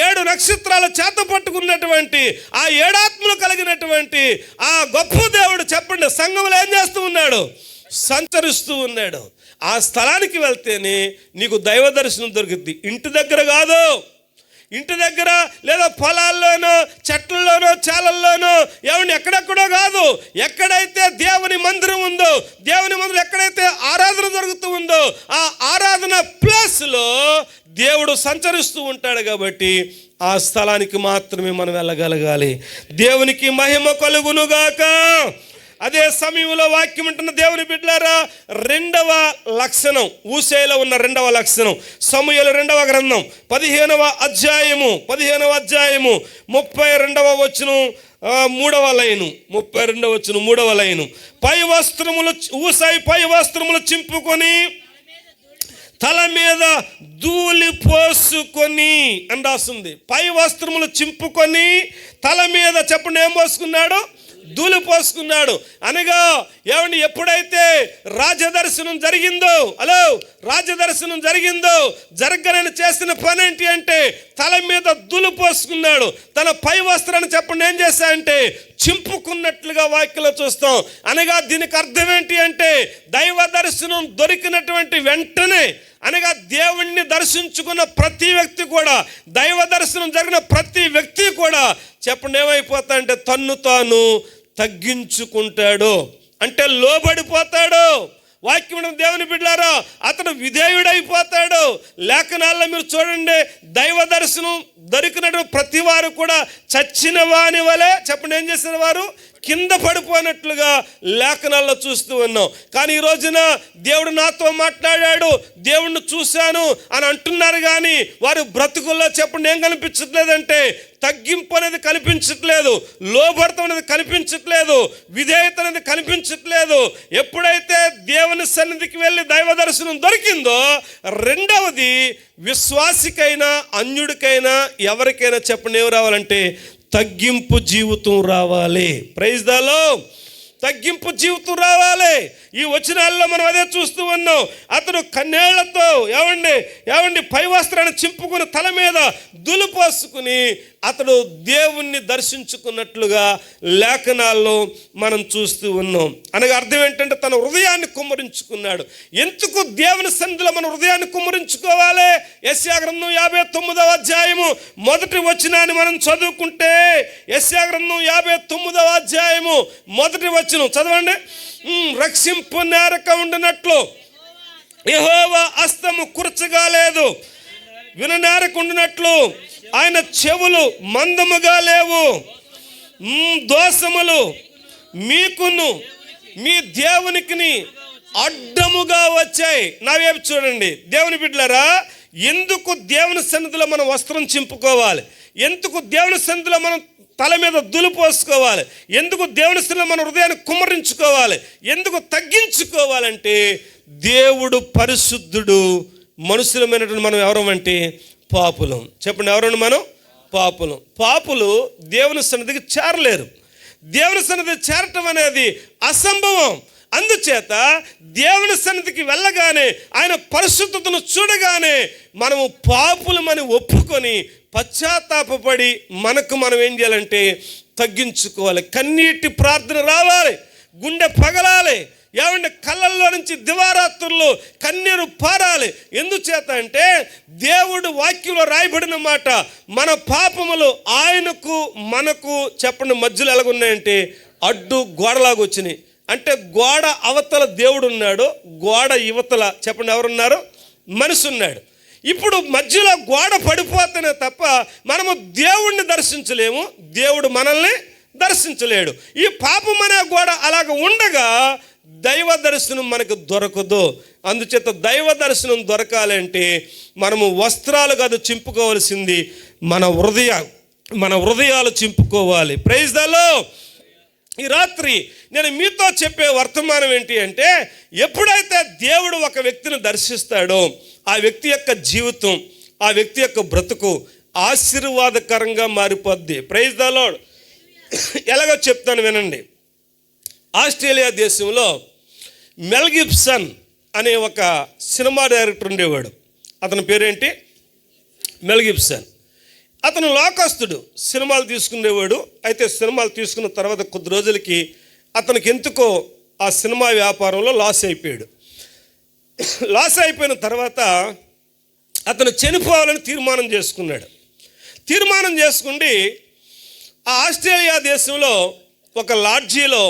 7 నక్షత్రాల చేత పట్టుకున్నటువంటి, ఆ 7 ఆత్మలు కలిగినటువంటి ఆ గొప్ప దేవుడు చెప్పండి సంఘంలో ఏం చేస్తూ ఉన్నాడు? సంచరిస్తూ ఉన్నాడు. ఆ స్థలానికి వెళ్తేనే నీకు దైవ దర్శనం దొరుకుద్ది. ఇంటి దగ్గర కాదు, ఇంటి దగ్గర లేదా పొలాల్లోనో చెట్లలోనో చాలల్లోనో ఏమన్నా ఎక్కడెక్కడో కాదు. ఎక్కడైతే దేవుని మందిరం ఉందో, దేవుని మందిరం ఎక్కడైతే ఆరాధన జరుగుతూ ఉందో ఆ ఆరాధన ప్లేస్లో దేవుడు సంచరిస్తూ ఉంటాడు. కాబట్టి ఆ స్థలానికి మాత్రమే మనం వెళ్ళగలగాలి. దేవునికి మహిమ కలుగునుగాక. అదే సమయంలో వాక్యం ఉంటున్న దేవుని బిడ్డలారా, 2వ లక్షణం, ఊసేలో ఉన్న 2వ లక్షణం, సమూయేలు 2వ గ్రంథం 15వ అధ్యాయము 32వ వచనం 3వ లైను, 32వ వచనం 3వ లైను. పై వస్త్రములు ఊసాయి పై వస్త్రములు చింపుకొని తల మీద ధూళి పోసుకొని అని రాస్తుంది. పై వస్త్రములు చింపుకొని తల మీద చెప్పండి ఏం పోసుకున్నాడు? దూలిపోసుకున్నాడు. అనగా ఏమండి, ఎప్పుడైతే రాజదర్శనం జరిగిందో, రాజదర్శనం జరిగిందో, జరగనని చేసిన పని ఏంటి అంటే తల మీద దూలిపోసుకున్నాడు. తన పై వస్త్రాన్ని చెప్పండి ఏం చేశాడంటే చింపుకున్నట్లుగా వాక్యలో చూస్తాం. అనగా దీనికి అర్థం ఏంటి అంటే దైవ దర్శనం దొరికినటువంటి వెంటనే, అనగా దేవుణ్ణి దర్శించుకున్న ప్రతి వ్యక్తి కూడా, దైవ దర్శనం జరిగిన ప్రతి వ్యక్తి కూడా చెప్పండి ఏమైపోతాడంటే తన్ను తాను తగ్గించుకుంటాడు, అంటే లోబడిపోతాడు. వాక్యం దేవుని బిడ్డలారా, అతను విధేయుడైపోతాడు. లేఖనాల్లో మీరు చూడండి, దైవ దర్శనం దొరికినటువంటి ప్రతి వారు కూడా చచ్చిన వాని వలె చెప్పండి ఏం చేసిన వారు కింద పడిపోయినట్లుగా లేఖనాల్లో చూస్తూ ఉన్నాం. కానీ ఈ రోజున దేవుడు నాతో మాట్లాడాడు, దేవుణ్ణి చూశాను అని అంటున్నారు. కానీ వారి బ్రతుకుల్లో చెప్పండి ఏం కనిపించట్లేదంటే తగ్గింపు అనేది కనిపించట్లేదు, లోబడతం అనేది కనిపించట్లేదు, విధేయత అనేది కనిపించట్లేదు. ఎప్పుడైతే దేవుని సన్నిధికి వెళ్ళి దైవ దర్శనం దొరికిందో, రెండవది విశ్వాసికైనా అన్యుడికైనా ఎవరికైనా చెప్పండి ఏం రావాలంటే తగ్గింపు జీవితం రావాలి. Praise the lord. తగ్గింపు జీవితం రావాలి. ఈ వచనాల్లో మనం అదే చూస్తూ ఉన్నాం. అతడు కన్నేళ్లతో ఏమండి పై వస్త్రాన్ని చింపుకుని తల మీద దులిపోసుకుని అతడు దేవుణ్ణి దర్శించుకున్నట్లుగా లేఖనాల్లో మనం చూస్తూ ఉన్నాం. అనగా అర్థం ఏంటంటే తన హృదయాన్ని కుమ్మరించుకున్నాడు. ఎందుకు దేవుని సన్నిధిలో మన హృదయాన్ని కుమ్మరించుకోవాలి? యెషయా గ్రంథం 59వ అధ్యాయము మొదటి వచనాన్ని మనం చదువుకుంటే, యెషయా గ్రంథం 59వ అధ్యాయము మొదటి వచనం చదవండి. రక్షింపు నేరక ఉండినట్లు యెహోవా హస్తము కురచగా లేదు, విననేరక ఉండినట్లు ఆయన చెవులు మందముగా లేవు. దోషములు మీకును మీ దేవునికి అడ్డముగా వచ్చాయి. నా వైపు చూడండి దేవుని బిడ్డలారా, ఎందుకు దేవుని సన్నిధిలో మనం వస్త్రం చింపుకోవాలి? ఎందుకు దేవుని సన్నిధిలో మనం తల మీద దులిపోసుకోవాలి? ఎందుకు దేవుని సన్నిధిలో మన హృదయాన్ని కుమ్మరించుకోవాలి? ఎందుకు తగ్గించుకోవాలంటే దేవుడు పరిశుద్ధుడు, మనుషులమైనటువంటి మనం ఎవరమంటే పాపులం. చెప్పండి ఎవరండి మనం? పాపులం. పాపులు దేవుని సన్నిధికి చేరలేరు. దేవుని సన్నిధికి చేరటం అనేది అసంభవం. అందుచేత దేవుని సన్నిధికి వెళ్ళగానే, ఆయన పరిశుద్ధతను చూడగానే మనము పాపులమని ఒప్పుకొని పశ్చాత్తాపపడి మనకు మనం ఏం చేయాలంటే తగ్గించుకోవాలి. కన్నీటి ప్రార్థన రావాలి, గుండె పగలాలి, కళ్ళల్లో నుంచి దివారాత్రుల్లో కన్నీరు పారాలి. ఎందుచేత అంటే దేవుడు వాక్యంలో రాయబడిన మాట, మన పాపములు ఆయనకు మనకు చెప్పండి మధ్యలో ఎలాగున్నాయంటే అడ్డు గోడలాగా వచ్చినాయి. అంటే గోడ అవతల దేవుడు ఉన్నాడు, గోడ యువతల చెప్పండి ఎవరున్నారు? మనిషి ఉన్నాడు. ఇప్పుడు మధ్యలో గోడ పడిపోతేనే తప్ప మనము దేవుణ్ణి దర్శించలేము, దేవుడు మనల్ని దర్శించలేడు. ఈ పాపం అనే గోడ అలాగ ఉండగా దైవ దర్శనం మనకు దొరకదు. అందుచేత దైవ దర్శనం దొరకాలంటే మనము వస్త్రాలు కాదు చింపుకోవాల్సింది, మన హృదయాలు చింపుకోవాలి. Praise the lord. ఈ రాత్రి నేను మీతో చెప్పే వర్తమానం ఏంటి అంటే, ఎప్పుడైతే దేవుడు ఒక వ్యక్తిని దర్శిస్తాడో ఆ వ్యక్తి యొక్క జీవితం, ఆ వ్యక్తి యొక్క బ్రతుకు ఆశీర్వాదకరంగా మారిపోద్ది. Praise the lord. ఎలాగో చెప్తాను వినండి. ఆస్ట్రేలియా దేశంలో మెల్ గిబ్సన్ అనే ఒక సినిమా డైరెక్టర్ ఉండేవాడు. అతని పేరేంటి? మెల్ గిబ్సన్. అతను లోకస్తుడు, సినిమాలు తీసుకునేవాడు. అయితే సినిమాలు తీసుకున్న తర్వాత కొద్ది రోజులకి అతనికి ఎందుకో ఆ సినిమా వ్యాపారంలో లాస్ అయిపోయాడు. లాస్ అయిపోయిన తర్వాత అతను చనిపోవాలని తీర్మానం చేసుకున్నాడు. తీర్మానం చేసుకుండి ఆ ఆస్ట్రేలియా దేశంలో ఒక లాడ్జీలో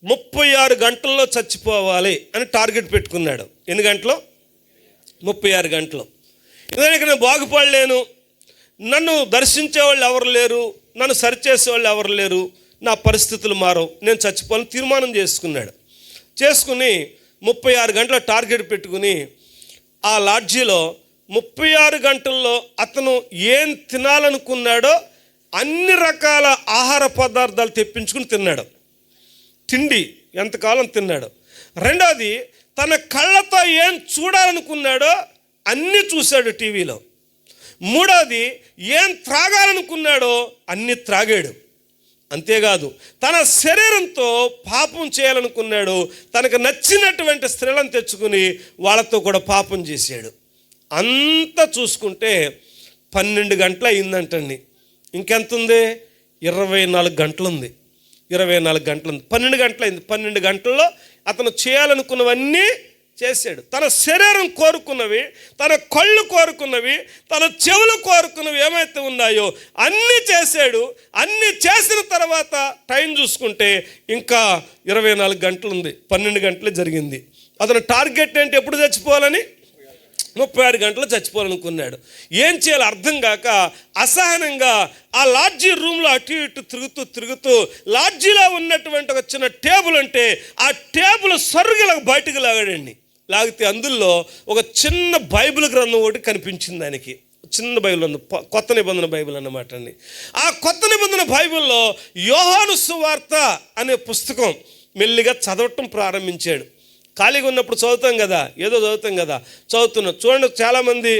36 గంటల్లో చచ్చిపోవాలి అని టార్గెట్ పెట్టుకున్నాడు. ఎన్ని గంటలు? 36 గంటలు. ఎందుకంటే నేను బాగుపడలేను, నన్ను దర్శించేవాళ్ళు ఎవరు లేరు, నన్ను సరిచేసేవాళ్ళు ఎవరు లేరు, నా పరిస్థితులు మారవు, నేను చచ్చిపోవాలని తీర్మానం చేసుకున్నాడు. చేసుకుని 36 గంటల టార్గెట్ పెట్టుకుని ఆ లాడ్జీలో 36 గంటల్లో అతను ఏం తినాలనుకున్నాడో అన్ని రకాల ఆహార పదార్థాలు తెప్పించుకుని తిన్నాడు. తిండి ఎంతకాలం తిన్నాడు. రెండోది, తన కళ్ళతో ఏం చూడాలనుకున్నాడో అన్నీ చూశాడు టీవీలో. మూడోది, ఏం త్రాగాలనుకున్నాడో అన్నీ త్రాగాడు. అంతేకాదు తన శరీరంతో పాపం చేయాలనుకున్నాడు. తనకు నచ్చినటువంటి స్త్రీలను తెచ్చుకుని వాళ్ళతో కూడా పాపం చేశాడు. అంతా చూసుకుంటే 12 గంటలు అయిందంటండి. ఇంకెంత ఉంది? 24 గంటలు ఉంది. 24 గంటలు ఉంది. 12 గంటలు అయింది. 12 గంటల్లో అతను చేయాలనుకున్నవన్నీ చేశాడు. తన శరీరం కోరుకున్నవి, తన కళ్ళు కోరుకున్నవి, తన చెవులు కోరుకున్నవి ఏమైతే ఉన్నాయో అన్నీ చేశాడు. అన్నీ చేసిన తర్వాత టైం చూసుకుంటే ఇంకా 24 గంటలు ఉంది. 12 గంటలే జరిగింది. అతను టార్గెట్ ఏంటి? ఎప్పుడు చచ్చిపోవాలని? 36 గంటలు చచ్చిపోవాలనుకున్నాడు. ఏం చేయాలో అర్థం కాక అసహనంగా ఆ లాడ్జీ రూమ్లో అటు ఇటు తిరుగుతూ లాడ్జీలో ఉన్నటువంటి ఒక చిన్న టేబుల్ అంటే ఆ టేబుల్ సరుగులకు బయటకు లాగాడండి. లాగితే అందులో ఒక చిన్న బైబిల్ గ్రంథం ఒకటి కనిపించింది ఆయనకి. చిన్న బైబిల్ ఉంది, కొత్త నిబంధన బైబిల్ అన్నమాట అండి. ఆ కొత్త నిబంధన బైబిల్లో యోహాను సువార్త అనే పుస్తకం మెల్లిగా చదవటం ప్రారంభించాడు. ఖాళీగా ఉన్నప్పుడు చదువుతాం కదా, ఏదో చదువుతాం కదా, చదువుతున్నాం. చూడండి, చాలామంది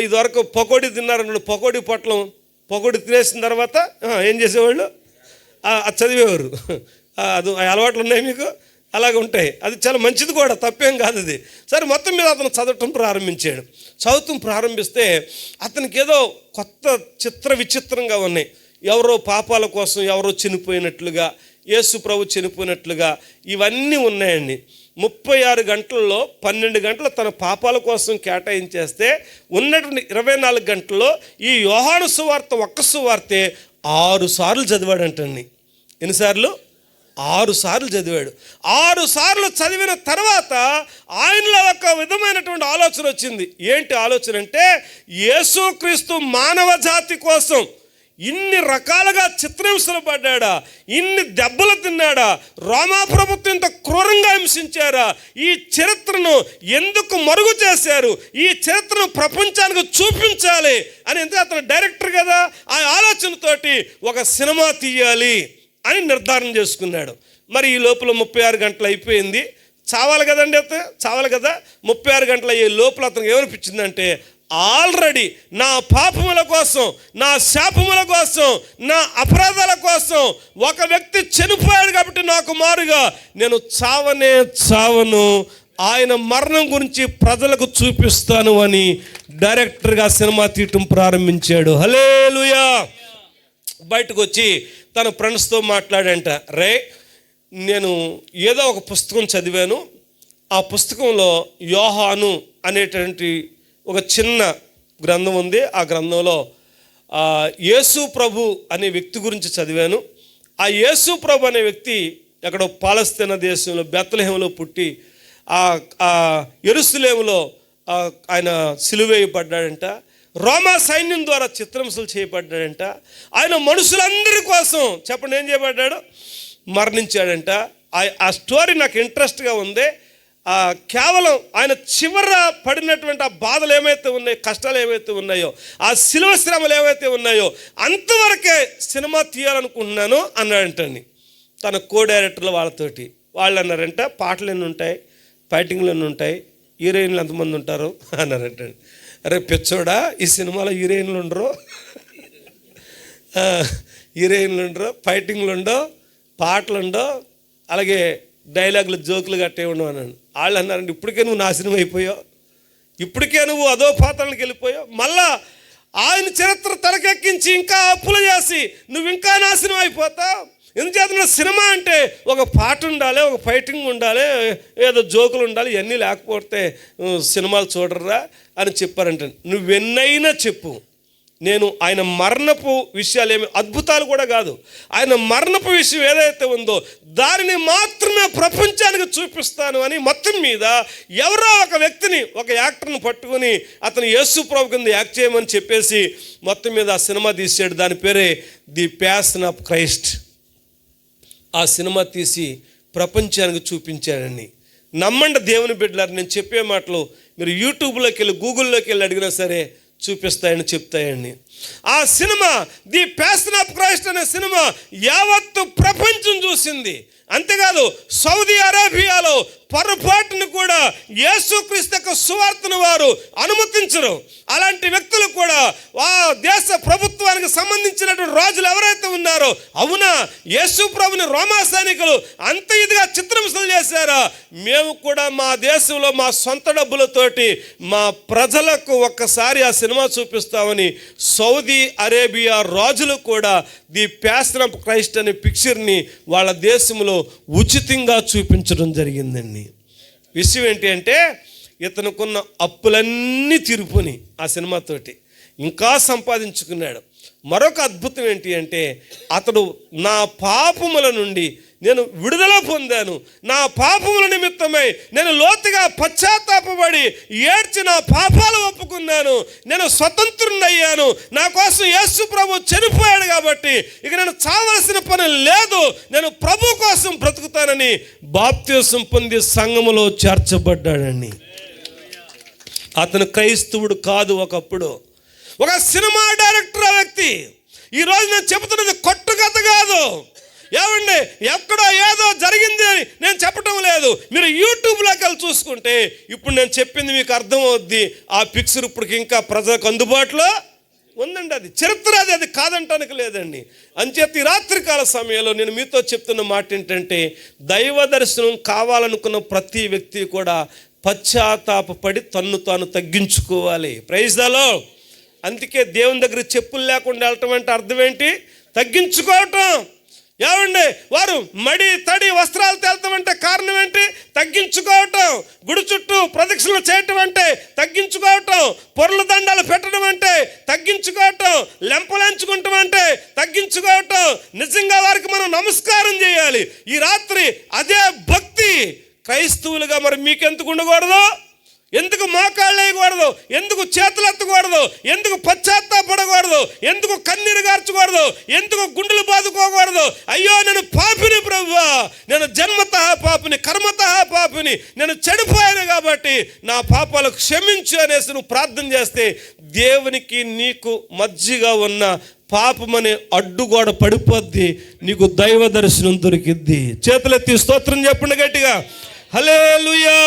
ఇదివరకు పకోడీ తిన్నారన్నాడు. పకోడీ పొట్లం పకోడీ తినేసిన తర్వాత ఏం చేసేవాళ్ళు? అది చదివేవారు. అది అలవాట్లు ఉన్నాయి మీకు? అలాగే ఉంటాయి. అది చాలా మంచిది కూడా, తప్పేం కాదు అది. సరే, మొత్తం మీద అతను చదవటం ప్రారంభించాడు. చదువుతూ ప్రారంభిస్తే అతనికి ఏదో కొత్త విచిత్రంగా ఉన్నాయి. ఎవరో పాపాల కోసం ఎవరో చనిపోయినట్లుగా, యేసు ప్రభు చనిపోయినట్లుగా ఇవన్నీ ఉన్నాయండి. 36 గంటల్లో 12 గంటలు తన పాపాల కోసం కేటాయించేస్తే ఉన్నటువంటి 24 గంటల్లో ఈ యోహాను సువార్త ఒక్క సువార్తే 6 సార్లు చదివాడంటండి. ఎన్నిసార్లు? 6 సార్లు చదివాడు. 6 సార్లు చదివిన తర్వాత ఆయనలో ఒక విధమైనటువంటి ఆలోచన వచ్చింది. ఏంటి ఆలోచన అంటే, యేసుక్రీస్తు మానవ జాతి కోసం ఇన్ని రకాలుగా చిత్రహింసలు పడ్డాడా, ఇన్ని దెబ్బలు తిన్నాడా, రోమా ప్రభుత్వం ఇంత క్రూరంగా హింసించారా, ఈ చరిత్రను ఎందుకు మరుగు చేశారు, ఈ చరిత్రను ప్రపంచానికి చూపించాలి అని. ఎందుకు అతను డైరెక్టర్ కదా, ఆ ఆలోచనతోటి ఒక సినిమా తీయాలి అని నిర్ధారణ చేసుకున్నాడు. మరి ఈ లోపల 36 గంటలు అయిపోయింది. చావాలి కదండి, చావాలి కదా. 36 గంటలు అయ్యే లోపల అతనికి ఏమనిపించిందంటే, ఆల్రెడీ నా పాపముల కోసం, నా శాపముల కోసం, నా అపరాధాల కోసం ఒక వ్యక్తి చనిపోయాడు కాబట్టి నాకు మారుగా నేను చావను, ఆయన మరణం గురించి ప్రజలకు చూపిస్తాను అని డైరెక్టర్గా సినిమా తీయటం ప్రారంభించాడు. హల్లెలూయా. బయటకు వచ్చి తన ఫ్రెండ్స్తో మాట్లాడంట, రే నేను ఏదో ఒక పుస్తకం చదివాను, ఆ పుస్తకంలో యోహాను అనేటువంటి ఒక చిన్న గ్రంథం ఉంది. ఆ గ్రంథంలో యేసు ప్రభు అనే వ్యక్తి గురించి చదివాను. ఆ యేసు ప్రభు అనే వ్యక్తి ఎక్కడో పాలస్తీనా దేశంలో బెత్లెహేములో పుట్టి ఆ యెరూషలేములో ఆయన సిలువేయబడ్డాడంట. రోమా సైన్యం ద్వారా చిత్రహింసలు చేయబడ్డాడంట. ఆయన మనుషులందరి కోసం చెప్పండి ఏం చేయబడ్డాడు? మరణించాడంట. ఆ స్టోరీ నాకు ఇంట్రెస్ట్గా ఉంది. కేవలం ఆయన చివర పడినటువంటి ఆ బాధలు ఏమైతే ఉన్నాయో, కష్టాలు ఏమైతే ఉన్నాయో, ఆ శిలువ శ్రమలు ఏమైతే ఉన్నాయో అంతవరకే సినిమా తీయాలనుకుంటున్నాను అన్నాడంటండి తన కో డైరెక్టర్లు వాళ్ళతోటి. వాళ్ళు అన్నారంట, పాటలు ఎన్ని ఉంటాయి, ఫైటింగ్లు ఎన్ని ఉంటాయి, హీరోయిన్లు ఎంతమంది ఉంటారు అన్నారంటండి. అరే పిచ్చోడా, ఈ సినిమాలో హీరోయిన్లు ఉండరు, ఫైటింగ్లు ఉండవు, పాటలు ఉండవు, అలాగే డైలాగులు జోకులు గట్టే ఉండవు అన్నాను. వాళ్ళు అన్నారండి, ఇప్పటికే నువ్వు నాశనం అయిపోయావు, ఇప్పటికే నువ్వు అదో పాత్రలకు వెళ్ళిపోయావు, మళ్ళా ఆయన చరిత్ర తలకెక్కించి ఇంకా అప్పులు చేసి నువ్వు ఇంకా నాశనం అయిపోతావు. ఎందుచేత సినిమా అంటే ఒక పాట ఉండాలి, ఒక ఫైటింగ్ ఉండాలి, ఏదో జోకులు ఉండాలి, ఇవన్నీ లేకపోతే సినిమాలు చూడరా అని చెప్పారంటే, నువ్వెన్నైనా చెప్పు, నేను ఆయన మరణపు విషయాలు ఏమి అద్భుతాలు కూడా కాదు, ఆయన మరణపు విషయం ఏదైతే ఉందో దానిని మాత్రమే ప్రపంచానికి చూపిస్తాను అని మొత్తం మీద ఎవరో ఒక వ్యక్తిని, ఒక యాక్టర్ని పట్టుకుని అతను యేసు ప్రభు కింద యాక్ట్ చేయమని చెప్పేసి మొత్తం మీద ఆ సినిమా తీసాడు. దాని పేరే ది ప్యాషన్ ఆఫ్ క్రైస్ట్. ఆ సినిమా తీసి ప్రపంచానికి చూపించాడండి. నమ్మండి దేవుని బిడ్డలారు, నేను చెప్పే మాటలు మీరు యూట్యూబ్లోకి వెళ్ళి గూగుల్లోకి వెళ్ళి అడిగినా సరే చూపిస్తాయని చెప్తాయండి. ఆ cinema the passion of Christ అనే సినిమా యావత్తు ప్రపంచం చూసింది. అంతేకాదు సౌదీ అరేబియాలో పొరపాటును కూడా యేసుక్రీస్తు యొక్క సువార్తను వారు అనుమతించరు. అలాంటి వ్యక్తులు కూడా ఆ దేశ ప్రభుత్వానికి సంబంధించినటువంటి రాజులు ఎవరైతే ఉన్నారో, అవునా యేసు ప్రభుని రోమా సైనికులు అంత ఇదిగా చిత్రహింసలు చేశారా, మేము కూడా మా దేశంలో మా సొంత డబ్బులతోటి మా ప్రజలకు ఒక్కసారి ఆ సినిమా చూపిస్తామని సౌదీ అరేబియా రాజులు కూడా ది ప్యాషన్ ఆఫ్ క్రైస్ట్ అనే పిక్చర్ని వాళ్ళ దేశంలో ఉచితంగా చూపించడం జరిగిందండి. విషయం ఏంటి అంటే, ఇతనుకున్న అప్పులన్నీ తీరిపోయి ఆ సినిమాతోటి ఇంకా సంపాదించుకున్నాడు. మరొక అద్భుతం ఏంటి అంటే, అతడు నా పాపముల నుండి నేను విడుదల పొందాను, నా పాపముల నిమిత్తమై నేను లోతుగా పశ్చాత్తాపపడి ఏడ్చి నా పాపాలు ఒప్పుకున్నాను, నేను స్వతంత్రుడయ్యాను, నా కోసం యేసు ప్రభు చనిపోయాడు కాబట్టి ఇక నేను చావలసిన పని లేదు, నేను ప్రభు కోసం బ్రతుకుతానని బాప్తిసం పొంది సంఘములో చేర్చబడ్డాడండి. అతను క్రైస్తవుడు కాదు, ఒకప్పుడు ఒక సినిమా డైరెక్టర్ వ్యక్తి. ఈరోజు నేను చెబుతున్నది కొట్టుకథ కాదు. ఏమండి, ఎక్కడో ఏదో జరిగింది అని నేను చెప్పటం లేదు. మీరు యూట్యూబ్లోకి వెళ్ళి చూసుకుంటే ఇప్పుడు నేను చెప్పింది మీకు అర్థమవుద్ది. ఆ పిక్చర్ ఇప్పటికి ఇంకా ప్రజలకు అందుబాటులో ఉందండి. అది చరిత్ర, అది కాదంటానికి లేదండి. అంచేత ఈ రాత్రికాల సమయంలో నేను మీతో చెప్తున్న మాట ఏంటంటే, దైవ దర్శనం కావాలనుకున్న ప్రతి వ్యక్తి కూడా పశ్చాత్తాపపడి తన్ను తాను తగ్గించుకోవాలి. Praise the lord. అందుకే దేవుని దగ్గర చెప్పులు లేకుండా వెళ్ళటం అంటే అర్థం ఏంటి? తగ్గించుకోవటం. ఏమండి, వారు మడి తడి వస్త్రాలు తేల్తామంటే కారణం ఏంటి? తగ్గించుకోవటం. గుడి చుట్టూ ప్రదక్షిణలు చేయటం అంటే తగ్గించుకోవటం. పొర్ల దండాలు పెట్టడం అంటే తగ్గించుకోవటం. లెంపలంచుకుంటాం అంటే తగ్గించుకోవటం. నిజంగా వారికి మనం నమస్కారం చేయాలి. ఈ రాత్రి అదే భక్తి క్రైస్తవులుగా మరి మీకెందుకు ఉండకూడదు? ఎందుకు మోకాళ్ళు వేయకూడదు? ఎందుకు చేతులు ఎత్తకూడదు? ఎందుకు పశ్చాత్తాపడకూడదు? ఎందుకు కన్నీరు గార్చకూడదు? ఎందుకు గుండెలు బాదుకోకూడదు? అయ్యో నేను పాపిని ప్రభువా, నేను జన్మతః పాపిని, కర్మతః పాపిని, నేను చెడిపోయాను కాబట్టి నా పాపాలు క్షమించు అనేసి నువ్వు ప్రార్థన చేస్తే దేవునికి నీకు మధ్యగా ఉన్న పాపమనే అడ్డుగోడ పడిపోద్ది, నీకు దైవ దర్శనం దొరికిద్ది. చేతులెత్తి స్తోత్రం చెప్పండి గట్టిగా, హల్లెలూయా.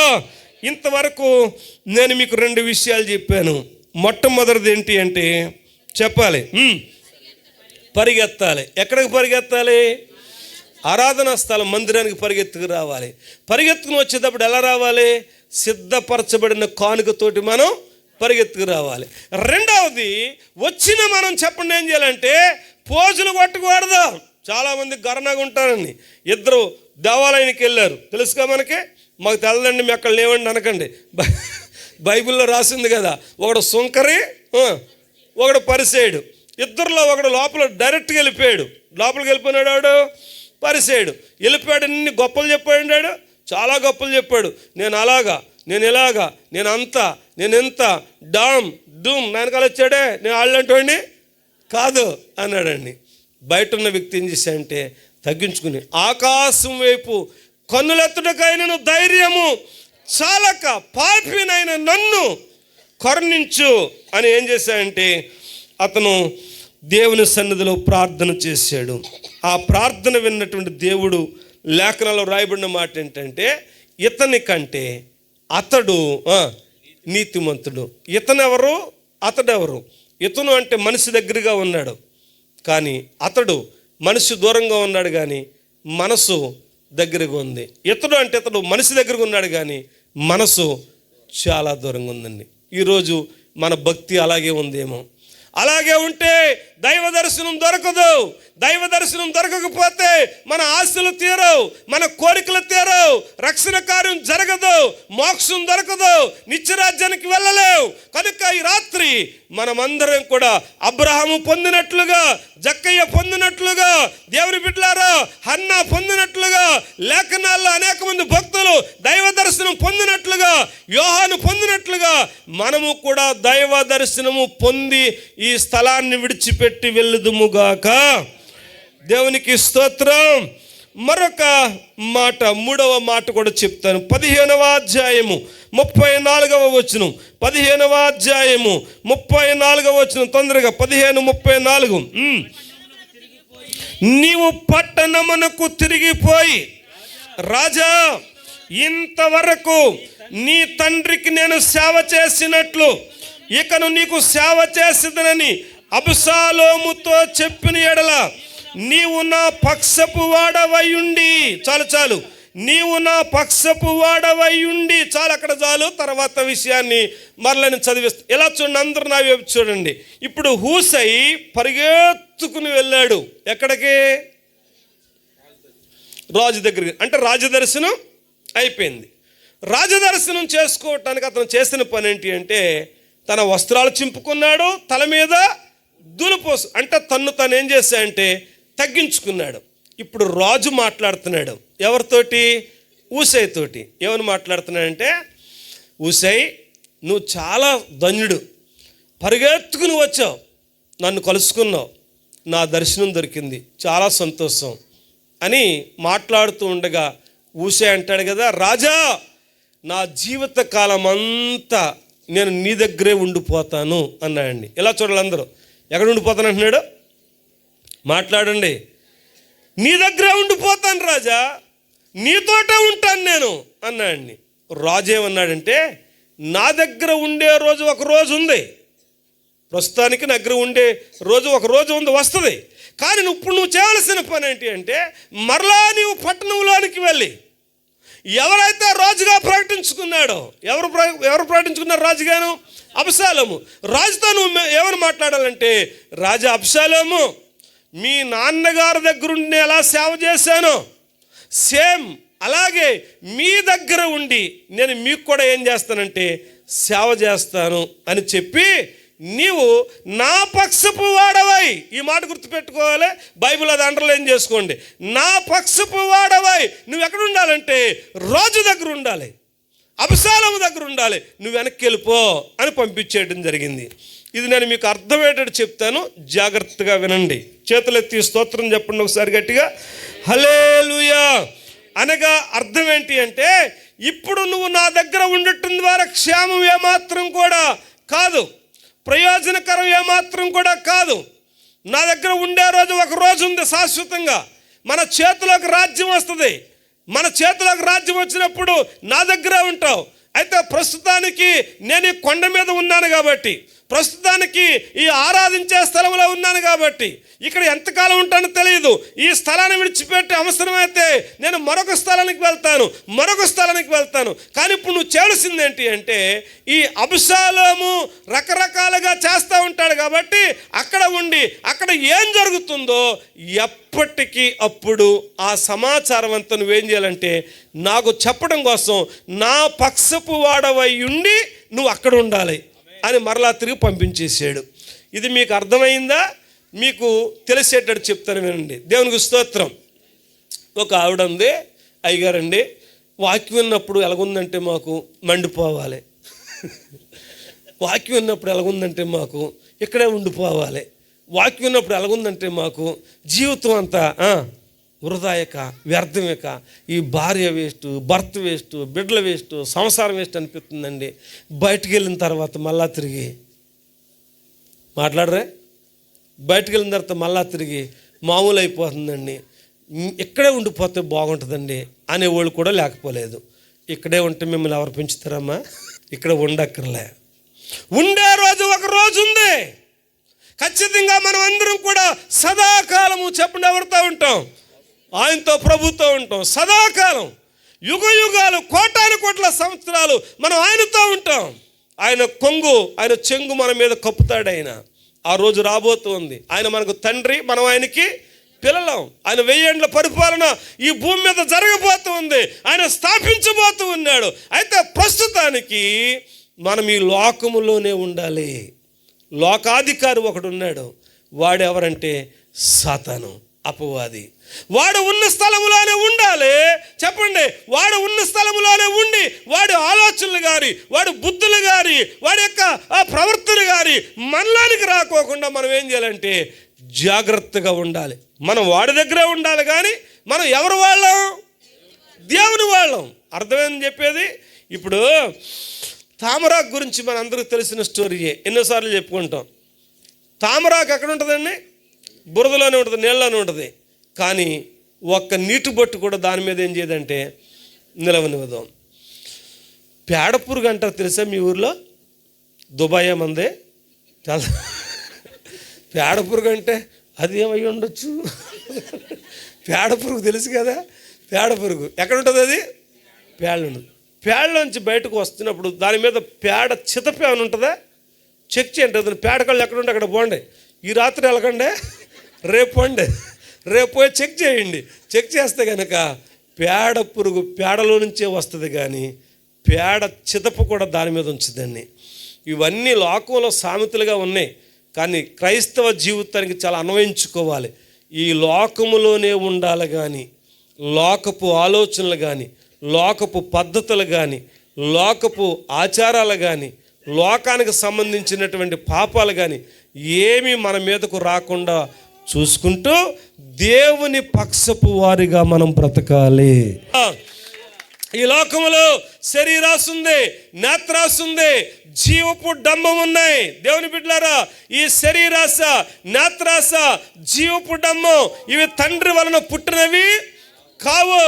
ఇంతవరకు నేను మీకు 2 విషయాలు చెప్పాను. మొట్టమొదటిది ఏంటి అంటే చెప్పాలి, పరిగెత్తాలి. ఎక్కడికి పరిగెత్తాలి? ఆరాధనా స్థలం మందిరానికి పరిగెత్తుకు రావాలి. పరిగెత్తుకుని వచ్చేటప్పుడు ఎలా రావాలి? సిద్ధపరచబడిన కానుకతోటి మనం పరిగెత్తుకు రావాలి. రెండవది, వచ్చిన మనం చెప్పండి ఏం చేయాలంటే పోజులు కొట్టకూడదు. చాలామంది గర్నగా ఉంటారండి. 2 దేవాలయానికి వెళ్ళారు, తెలుసుగా మనకి, మాకు తెల్లదండి మీ అక్కడ లేవండి అనకండి. బైబిల్లో రాసింది కదా, ఒకడు సుంకరి, ఒకడు పరిసేయుడు. 2లో ఒకడు లోపల డైరెక్ట్గా వెళ్ళిపోయాడు. లోపలికి వెళ్ళిపోయినాడు వాడు పరిసేయుడు. వెళ్ళిపోయాడు, అన్ని గొప్పలు చెప్పాడు, చాలా గొప్పలు చెప్పాడు. నేను అలాగా, నేను ఇలాగా, నేను అంతా, నేను ఎంత, డామ్ డూమ్, నాయనకాల వచ్చాడే, నేను వాళ్ళంటోండి కాదు అన్నాడండి. బయట ఉన్న వ్యక్తి ఏం చేశాడంటే తగ్గించుకుని ఆకాశం వైపు కన్నులెత్తుటకైనను ధైర్యము చాలక పాపినైన నన్ను కరుణించు అని ఏం చేశాడంటే అతను దేవుని సన్నిధిలో ప్రార్థన చేశాడు. ఆ ప్రార్థన విన్నటువంటి దేవుడు లేఖనాల్లో రాయబడిన మాట ఏంటంటే, ఇతని కంటే అతడు నీతిమంతుడు. ఇతనెవరు? అతడెవరు? ఇతను అంటే మనిషి దగ్గరగా ఉన్నాడు, కానీ అతడు మనిషి దూరంగా ఉన్నాడు, కానీ మనసు దగ్గరగా ఉంది. ఇతడు అంటే ఇతడు మనిషి దగ్గరగా ఉన్నాడు, కానీ మనసు చాలా దూరంగా ఉందండి. ఈరోజు మన భక్తి అలాగే ఉందేమో. అలాగే ఉంటే దైవ దర్శనం దొరకదు. దైవ దర్శనం దొరకకపోతే మన ఆశలు తీరవు, మన కోరికలు తీరవు, రక్షణ కార్యం జరగదు, మోక్షం దొరకదు, నిత్యరాజ్యానికి వెళ్ళలేవు. కనుక ఈ రాత్రి మనమందరం కూడా అబ్రహాము పొందినట్లుగా, జక్కయ్య పొందినట్లుగా, దేవుని బిడ్డలారా హన్నా పొందినట్లుగా, లేఖనాల్లో అనేక మంది భక్తులు దైవ దర్శనం పొందినట్లుగా, యోహాను పొందినట్లుగా మనము కూడా దైవ దర్శనము పొంది ఈ స్థలాన్ని విడిచిపెట్టి వెళ్ళుదుముగాక. దేవునికి స్తోత్రం. మరొక మాట, 3వ మాట కూడా చెప్తాను. 15వ అధ్యాయము 34వ వచనం. 15వ అధ్యాయము 34వ వచనం, తొందరగా 15:34. నీవు పట్టణమునకు తిరిగిపోయి రాజా ఇంతవరకు నీ తండ్రికి నేను సేవ చేసినట్లు ఇకను నీకు సేవ చేసిదనని అబ్షాలోముతో చెప్పిన ఎడల నీవు నా పక్షపు వాడవయుండి, చాలు నీవు నా పక్షపు వాడవయుండి, చాలు అక్కడ చాలు. తర్వాత విషయాన్ని మరలని చదివిస్తా. ఇలా చూడండి, అందరూ నా వైపు చూడండి. ఇప్పుడు హూసై పరిగెత్తుకుని వెళ్ళాడు ఎక్కడికి? రాజు దగ్గరికి. అంటే రాజదర్శనం అయిపోయింది. రాజదర్శనం చేసుకోవటానికి అతను చేసిన పని ఏంటి అంటే తన వస్త్రాలు చింపుకున్నాడు, తల మీద దులుపోసు, అంటే తను ఏం చేశాడంటే తగ్గించుకున్నాడు. ఇప్పుడు రాజు మాట్లాడుతున్నాడు ఎవరితోటి? ఊసై తోటి. ఏమని మాట్లాడుతున్నాడంటే, ఊసై నువ్వు చాలా ధన్యుడు, పరిగెత్తుకుని వచ్చావు, నన్ను కలుసుకున్నావు, నా దర్శనం దొరికింది, చాలా సంతోషం అని మాట్లాడుతూ ఉండగా ఊసై అంటాడు కదా, రాజా నా జీవిత కాలం అంతా నేను నీ దగ్గరే ఉండిపోతాను అన్నాడండి. ఇలా చూడాలి అందరూ. ఎక్కడ ఉండిపోతాను అంటున్నాడు? మాట్లాడండి. నీ దగ్గరే ఉండిపోతాను రాజా, నీతోటే ఉంటాను నేను అన్నాడండి. రాజు ఏమన్నాడంటే, నా దగ్గర ఉండే రోజు ఒక రోజు ఉంది, ప్రస్తుతానికి నా దగ్గర ఉండే రోజు ఒక రోజు ఉంది, వస్తుంది. కానీ ఇప్పుడు నువ్వు చేయవలసిన పని ఏంటి అంటే మరలా నీవు పట్టణంలోనికి వెళ్ళి ఎవరైతే రాజుగా ప్రకటించుకున్నాడో, ఎవరు ప్రకటించుకున్నారు రాజుగాను? అబ్షాలోము. రాజుతో నువ్వు ఎవరు మాట్లాడాలంటే, రాజా అబ్షాలోము, మీ నాన్నగారి దగ్గరుండి నేను ఎలా సేవ చేశానో సేమ్ అలాగే మీ దగ్గర ఉండి నేను మీకు కూడా ఏం చేస్తానంటే సేవ చేస్తాను అని చెప్పి నీవు నా పక్షపు వాడవై, ఈ మాట గుర్తుపెట్టుకోవాలి, బైబిల్ అది అండర్లైన్ చేసుకోండి. నా పక్షపు వాడవై నువ్వు ఎక్కడ ఉండాలంటే రాజు దగ్గర ఉండాలి, అబ్షాలోము దగ్గర ఉండాలి, నువ్వు వెనక్కి వెళ్ళిపో అని పంపించేయడం జరిగింది. ఇది నేను మీకు అర్థమయ్యేటట్టు చెప్తాను, జాగ్రత్తగా వినండి. చేతులెత్తి స్తోత్రం చెప్పండి ఒకసారి గట్టిగా, హల్లెలూయా. అనగా అర్థం ఏంటి అంటే, ఇప్పుడు నువ్వు నా దగ్గర ఉండటం ద్వారా క్షేమం ఏమాత్రం కూడా కాదు, ప్రయోజనకరం ఏమాత్రం కూడా కాదు. నా దగ్గర ఉండే రోజు ఒక రోజు ఉంది శాశ్వతంగా. మన చేతిలోకి రాజ్యం వస్తుంది. మన చేతిలోకి రాజ్యం వచ్చినప్పుడు నా దగ్గరే ఉంటావు. అయితే ప్రస్తుతానికి నేను ఈ కొండ మీద ఉన్నాను కాబట్టి, ప్రస్తుతానికి ఈ ఆరాధించే స్థలంలో ఉన్నాను కాబట్టి ఇక్కడ ఎంతకాలం ఉంటానో తెలియదు. ఈ స్థలాన్ని విడిచిపెట్టి అవసరమైతే నేను మరొక స్థలానికి వెళ్తాను. కానీ ఇప్పుడు నువ్వు చేయాల్సింది ఏంటి అంటే, ఈ అబ్షాలోము రకరకాలుగా చేస్తూ ఉంటాడు కాబట్టి అక్కడ ఉండి అక్కడ ఏం జరుగుతుందో ఎప్పటికీ అప్పుడు ఆ సమాచారం అంతా నువ్వేం చేయాలంటే నాకు చెప్పడం కోసం నా పక్షపు వాడవై ఉండి నువ్వు అక్కడ ఉండాలి అని మరలా తిరిగి పంపించేసాడు. ఇది మీకు అర్థమైందా? మీకు తెలిసేటట్టు చెప్తాను వినండి. దేవునికి స్తోత్రం. ఒక ఆవిడ ఉంది, అయ్యగారండి వాక్యం విన్నప్పుడు ఎలాగుందంటే మాకు మండిపోవాలి, వాక్యం విన్నప్పుడు ఎలాగుందంటే మాకు ఇక్కడే ఉండిపోవాలి, వాక్యం విన్నప్పుడు ఎలాగుందంటే మాకు జీవితం అంతా వృధాయక వ్యర్థమేక, ఈ భార్య వేస్ట్, భర్త వేస్ట్, బిడ్డల వేస్ట్, సంసారం వేస్ట్ అనిపిస్తుందండి. బయటికి వెళ్ళిన తర్వాత మళ్ళా తిరిగి మాట్లాడరే, బయటికి వెళ్ళిన తర్వాత మళ్ళా తిరిగి మామూలు అయిపోతుందండి, ఇక్కడే ఉండిపోతే బాగుంటుందండి అనేవాళ్ళు కూడా లేకపోలేదు. ఇక్కడే ఉంటే మిమ్మల్ని ఎవరు పెంచుతారమ్మా? ఇక్కడ ఉండక్కర్లే. ఉండే రోజు ఒక రోజు ఉంది ఖచ్చితంగా. మనం అందరం కూడా సదాకాలము చెప్పండి ఎవరితో ఉంటాం? ఆయనతో, ప్రభుతో ఉంటాం సదాకాలం, యుగ యుగాలు, కోటాను కోట్ల సంవత్సరాలు మనం ఆయనతో ఉంటాం. ఆయన కొంగు, ఆయన చెంగు మన మీద కప్పుతాడు. ఆ రోజు రాబోతుంది. ఆయన మనకు తండ్రి, మనం ఆయనకి పిల్లలం. ఆయన 1000 ఏండ్ల పరిపాలన ఈ భూమి మీద జరగబోతుంది. ఆయన స్థాపించబోతూ ఉన్నాడు. అయితే ప్రస్తుతానికి మనం ఈ లోకములోనే ఉండాలి. లోకాధికారి ఒకడు ఉన్నాడు. వాడెవరంటే సాతాను, అపవాది. వాడు ఉన్న స్థలములోనే ఉండాలి. చెప్పండి, వాడు ఉన్న స్థలములోనే ఉండి వాడి ఆలోచనలు గారి, వాడి బుద్ధులు గారి, వాడి యొక్క ప్రవర్తన గారి మనలోనికి రాకోకుండా మనం ఏం చేయాలంటే జాగ్రత్తగా ఉండాలి. మనం వాడి దగ్గరే ఉండాలి. కానీ మనం ఎవరు వాళ్ళం? దేవుని వాళ్ళం. అర్థమైందని చెప్పేది. ఇప్పుడు తామరాకు గురించి మనందరికీ తెలిసిన స్టోరీయే, ఎన్నోసార్లు చెప్పుకుంటాం. తామరాకు ఎక్కడ ఉంటుందండి? బురదలోనే ఉంటుంది, నీళ్ళలోనే ఉంటుంది. కానీ ఒక్క నీటి బొట్టు కూడా దాని మీద ఏం చేయదంటే నిలవనివ్వదాం. పేడ పురుగు అంటారు తెలుసా మీ ఊర్లో? దుబాయ్ మందే చాలా పేడ పురుగు అంటే అది ఏమై ఉండొచ్చు? పేడ పురుగు తెలుసు కదా, పేడ పురుగు ఎక్కడ ఉంటుంది? అది పేడ ఉండదు. పేడలోంచి బయటకు వస్తున్నప్పుడు దాని మీద పేడ చితప ఏమైనా ఉంటుందా? చెక్ చేయండి. అది పేడ కళ్ళు ఎక్కడ ఉంటే అక్కడ పోండి. ఈ రాత్రి వెళ్ళకండి, రేపు పోండి, రేపు పోయి చెక్ చేయండి. చెక్ చేస్తే కనుక పేడ పురుగు పేడలో నుంచే వస్తుంది, కానీ పేడ చితప కూడా దాని మీద ఉంచుదండి. ఇవన్నీ లోకంలో సామెతలుగా ఉన్నాయి, కానీ క్రైస్తవ జీవితానికి చాలా అన్వయించుకోవాలి. ఈ లోకములోనే ఉండాలి, కానీ లోకపు ఆలోచనలు కానీ, లోకపు పద్ధతులు కానీ, లోకపు ఆచారాలు కానీ, లోకానికి సంబంధించినటువంటి పాపాలు కానీ ఏమీ మన మీదకు రాకుండా చూసుకుంటూ దేవుని పక్షపు వారిగా మనం బ్రతకాలి. ఈ లోకములో శరీరాశ ఉంది, నేత్రాశ ఉంది, జీవపు డంబం ఉన్నాయి. దేవుని బిడ్డలారా, ఈ శరీరాశ, నేత్రాశ, జీవపు డంబం ఇవి తండ్రి వలన పుట్టినవి కావు.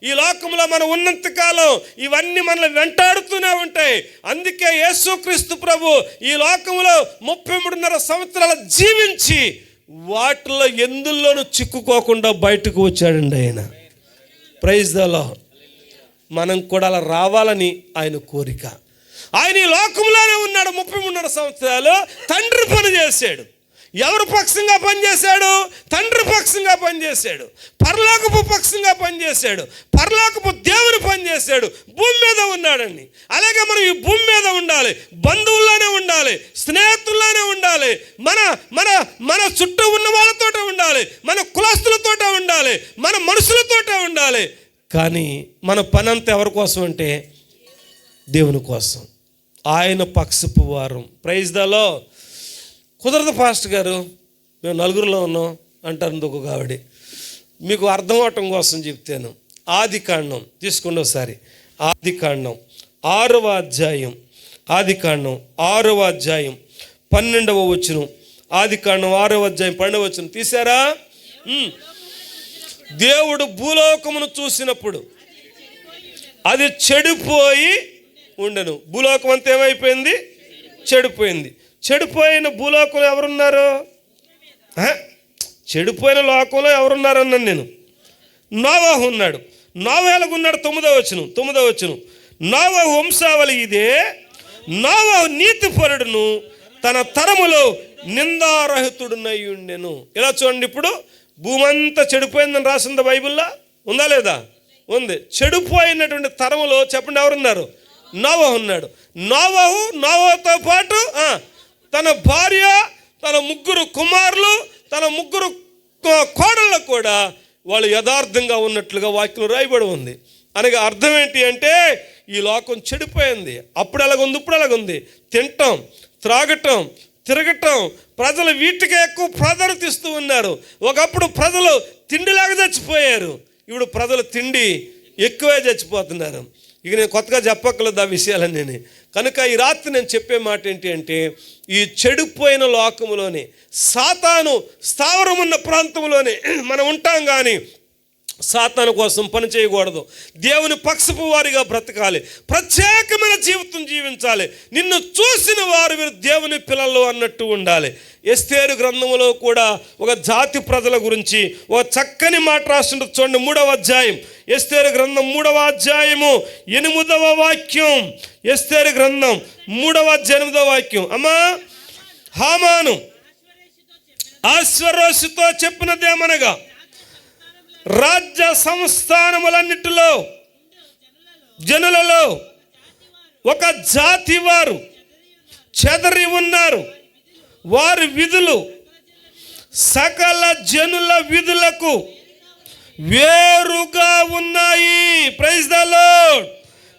ఈ లోకంలో మనం ఉన్నంతకాలం ఇవన్నీ మనల్ని వెంటాడుతూనే ఉంటాయి. అందుకే యేసుక్రీస్తు ప్రభు ఈ లోకంలో 33.5 సంవత్సరాలు జీవించి వాటిలో ఎందుల్లోనూ చిక్కుకోకుండా బయటకు వచ్చాడండి ఆయన. Praise the lord. మనం కూడా అలా రావాలని ఆయన కోరిక. ఆయన ఈ లోకంలోనే ఉన్నాడు 33.5 సంవత్సరాలు. తండ్రి పని చేశాడు. ఎవరు పక్షంగా పనిచేశాడు? తండ్రి పక్షంగా పనిచేశాడు. పరలోకపు పక్షంగా పనిచేశాడు. పరలోకపు దేవుని పనిచేశాడు. భూమి మీద ఉన్నాడండి. అలాగే మనం ఈ భూమి మీద ఉండాలి. బంధువుల్లోనే ఉండాలి, స్నేహితుల్లోనే ఉండాలి, మన మన మన చుట్టూ ఉన్న వాళ్ళతోటే ఉండాలి, మన కులస్తులతోటే ఉండాలి, మన మనుషులతోటే ఉండాలి. కానీ మన పని అంతా ఎవరి కోసం అంటే దేవుని కోసం. ఆయన పక్షపు వారం. Praise the lord. కుదరదు పాస్టర్ గారు, మేము నలుగురిలో ఉన్నాం అంటారు ఇంకొక ఆవిడ. మీకు అర్థం అవటం కోసం చెప్తాను. ఆదికాండం తీసుకోండి ఒకసారి. ఆదికాండం 6వ అధ్యాయం, ఆదికాండం 6వ అధ్యాయం 12వ వచనం. ఆదికాండం 6వ అధ్యాయం 12వ వచనం తీశారా? దేవుడు భూలోకమును చూసినప్పుడు అది చెడిపోయి ఉండెను. భూలోకం అంతా ఏమైపోయింది? చెడిపోయింది. చెడిపోయిన భూలోకంలో ఎవరున్నారు? చెడిపోయిన లోకంలో ఎవరున్నారు అన్నాను నేను. నోవాహు ఉన్నాడు. నోవాహు ఎలాగున్నాడు? 9వ వచనం. నోవాహు వంశావళి ఇదే. నోవాహు నీతిపరుడును, తన తరములో నిందారహితుడునై ఉండెను. ఇలా చూడండి, ఇప్పుడు భూమంతా చెడిపోయిందని రాసింది బైబిల్లో, ఉందా లేదా? ఉంది. చెడిపోయినటువంటి తరములో చెప్పండి ఎవరున్నారు? నోవాహు ఉన్నాడు. నోవాహుతో పాటు తన భార్య, తన 3 కుమారులు, తన 3 కోడళ్ళు కూడా వాళ్ళు యథార్థంగా ఉన్నట్లుగా వాక్యం రాయబడి ఉంది. అనగా అర్థం ఏంటి అంటే ఈ లోకం చెడిపోయింది. అప్పుడు ఎలాగుంది, ఇప్పుడు ఎలాగుంది? తినటం, త్రాగటం, తిరగటం, ప్రజలు వీటికే ఎక్కువ ప్రాధాన్యత ఇస్తూ ఉన్నారు. ఒకప్పుడు ప్రజలు తిండిలాగా చచ్చిపోయారు, ఇప్పుడు ప్రజలు తిండి ఎక్కువే చచ్చిపోతున్నారు. ఇక నేను కొత్తగా చెప్పక్కర్లేదు ఆ విషయాలన్నీ. కనుక ఈ రాత్రి నేను చెప్పే మాట ఏంటి అంటే, ఈ చెడిపోయిన లోకములోనే, సాతాను స్థావరం ఉన్న ప్రాంతంలోనే మనం ఉంటాం, కానీ సాతాను కోసం పని చేయకూడదు. దేవుని పక్షపు వారిగా బ్రతకాలి. ప్రత్యేకమైన జీవితం జీవించాలి. నిన్ను చూసిన వారు వీరు దేవుని పిల్లలు అన్నట్టు ఉండాలి. ఎస్తేరు గ్రంథంలో కూడా ఒక జాతి ప్రజల గురించి ఒక చక్కని మాట రాస్తుంటుంది. చూడండి, 3వ అధ్యాయం, ఎస్తేరు గ్రంథం 3వ అధ్యాయము 8వ వాక్యం. ఎస్తేరు గ్రంథం 3వ అధ్యాయం 8వ వాక్యం. అమ్మా, హామాను అశ్వరోషుతో చెప్పినదేమనగా, రాజ్య సంస్థానములన్నిటిలో జనులలో ఒక జాతి వారు చెదరి ఉన్నారు. వారి విధులు సకల జనుల విధులకు వేరుగా ఉన్నాయి. Praise the lord.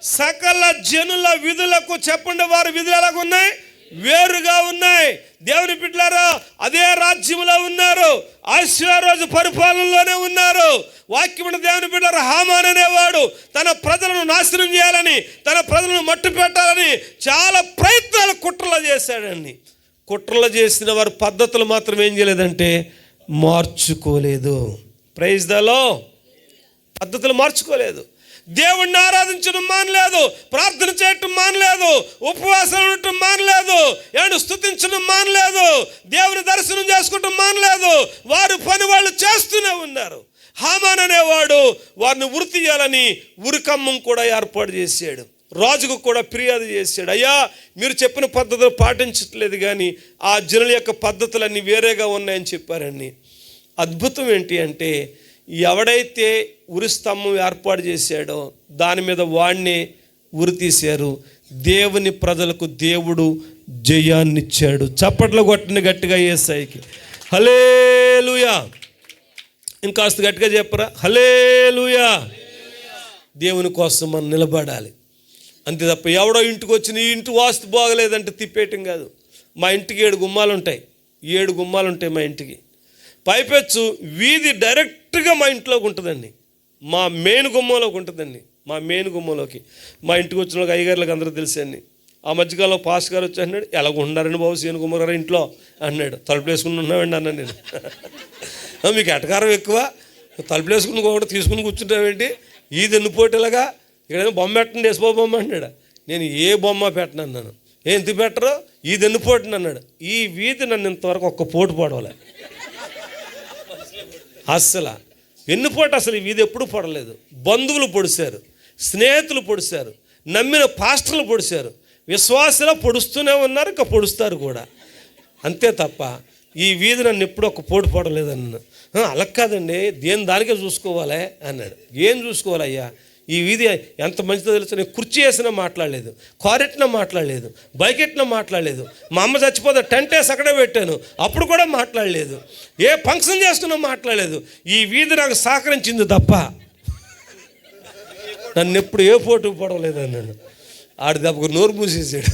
సకల జనుల విధులకు చెప్పండి, వారి విధులు ఎలాగున్నాయి? వేరుగా ఉన్నాయి. దేవుని బిడ్డలారా, అదే రాజ్యంలో ఉన్నారు, ఆశీర్వాద పరిపాలనలోనే ఉన్నారు. వాక్యమున దేవుని బిడ్డలారా, హామాను అనేవాడు తన ప్రజలను నాశనం చేయాలని, తన ప్రజలను మట్టు పెట్టాలని చాలా ప్రయత్నాలు కుట్రలు చేశాడండి. కుట్రలు చేసిన వారి పద్ధతులు మాత్రం ఏం చేయలేదంటే మార్చుకోలేదు. Praise the lord. పద్ధతులు మార్చుకోలేదు. దేవుణ్ణి ఆరాధించడం మానలేదు, ప్రార్థన చేయటం మానలేదు, ఉపవాసం ఉండటం మానలేదు, ఏడు స్తుతించడం మానలేదు, దేవుని దర్శనం చేసుకోవటం మానలేదు. వారు పని వాళ్ళు చేస్తూనే ఉన్నారు. హామాన్ అనేవాడు వారిని ఉరి తీయాలని ఉరికమ్మం కూడా ఏర్పాటు చేశాడు. రాజుకు కూడా ఫిర్యాదు చేశాడు, అయ్యా మీరు చెప్పిన పద్ధతులు పాటించట్లేదు, కానీ ఆ జనుల యొక్క పద్ధతులన్నీ వేరేగా ఉన్నాయని చెప్పారండి. అద్భుతం ఏంటి అంటే, ఎవడైతే ఉరి స్తంభం ఏర్పాటు చేశాడో దాని మీద వాడిని ఉరి తీశారు. దేవుని ప్రజలకు దేవుడు జయాన్నిచ్చాడు. చప్పట్లు కొట్టిన గట్టిగా యేసయ్యకి హల్లెలూయా. ఇంకాస్త గట్టిగా చెప్పరా హల్లెలూయా. దేవుని కోసం మనం నిలబడాలి అంతే తప్ప ఎవడో ఇంటికి వచ్చి నీ ఇంటి వాస్తు బాగలేదంటే తిప్పేయటం కాదు. మా ఇంటికి 7 గుమ్మాలు ఉంటాయి, 7 గుమ్మాలు ఉంటాయి మా ఇంటికి. పైపెచ్చు వీధి డైరెక్ట్గా మా ఇంట్లోకి ఉంటుందండి, మా మెయిన్ గుమ్మంలోకి ఉంటుందండి. మా మెయిన్ గుమ్మంలోకి మా ఇంటికి వచ్చిన వాళ్ళకి అయ్యగారులకు అందరూ తెలుసండి. ఆ మధ్యకాలంలో పాస్ గారు వచ్చి అన్నాడు, ఎలాగ ఉన్నారండి బాబు సీను కుమార్ గారు ఇంట్లో అన్నాడు. తలుపులు వేసుకుని ఉన్నామండి అన్నాను నేను. మీకు ఎటకారం ఎక్కువ, తలుపులు వేసుకుని కూడా తీసుకుని కూర్చుంటామేంటి, ఈ దెన్నుపోటేలాగా ఇక్కడేమో బొమ్మ పెట్టండి వేసిపో బొమ్మ అన్నాడు. నేను ఏ బొమ్మ పెట్టను అన్నాను. ఎందుకు పెట్టరు, ఈ దెన్నుపోటుని అన్నాడు. ఈ వీధి నన్ను ఇంతవరకు ఒక్క పోటు పడవలే అస్సలు. ఎన్నుపోటు అసలు ఈ వీధి ఎప్పుడు పడలేదు. బంధువులు పొడిశారు, స్నేహితులు పొడిశారు, నమ్మిన పాస్టర్లు పొడిశారు, విశ్వాసులు పొడుస్తూనే ఉన్నారు, ఇంకా పొడుస్తారు కూడా. అంతే తప్ప ఈ వీధి నన్ను ఎప్పుడు ఒక పోటు పడలేదన్నాను. అలా కాదండి, దేని దానికే చూసుకోవాలి అన్నాడు. ఏం చూసుకోవాలయ్యా, ఈ వీధి ఎంత మంచిదో తెలుసు. నేను కుర్చీ వేసినా మాట్లాడలేదు, కారెట్టినా మాట్లాడలేదు, బైక్ ఎట్టినా మాట్లాడలేదు, మా అమ్మ చచ్చిపోతే టెంట్ వేసి అక్కడే పెట్టాను అప్పుడు కూడా మాట్లాడలేదు, ఏ ఫంక్షన్ చేస్తున్నా మాట్లాడలేదు. ఈ వీధి నాకు సహకరించింది తప్ప నన్ను ఎప్పుడు ఏ పోటు పడవలేదు అన్నాడు. ఆడి దెబ్బకు నోరు మూసేసాడు.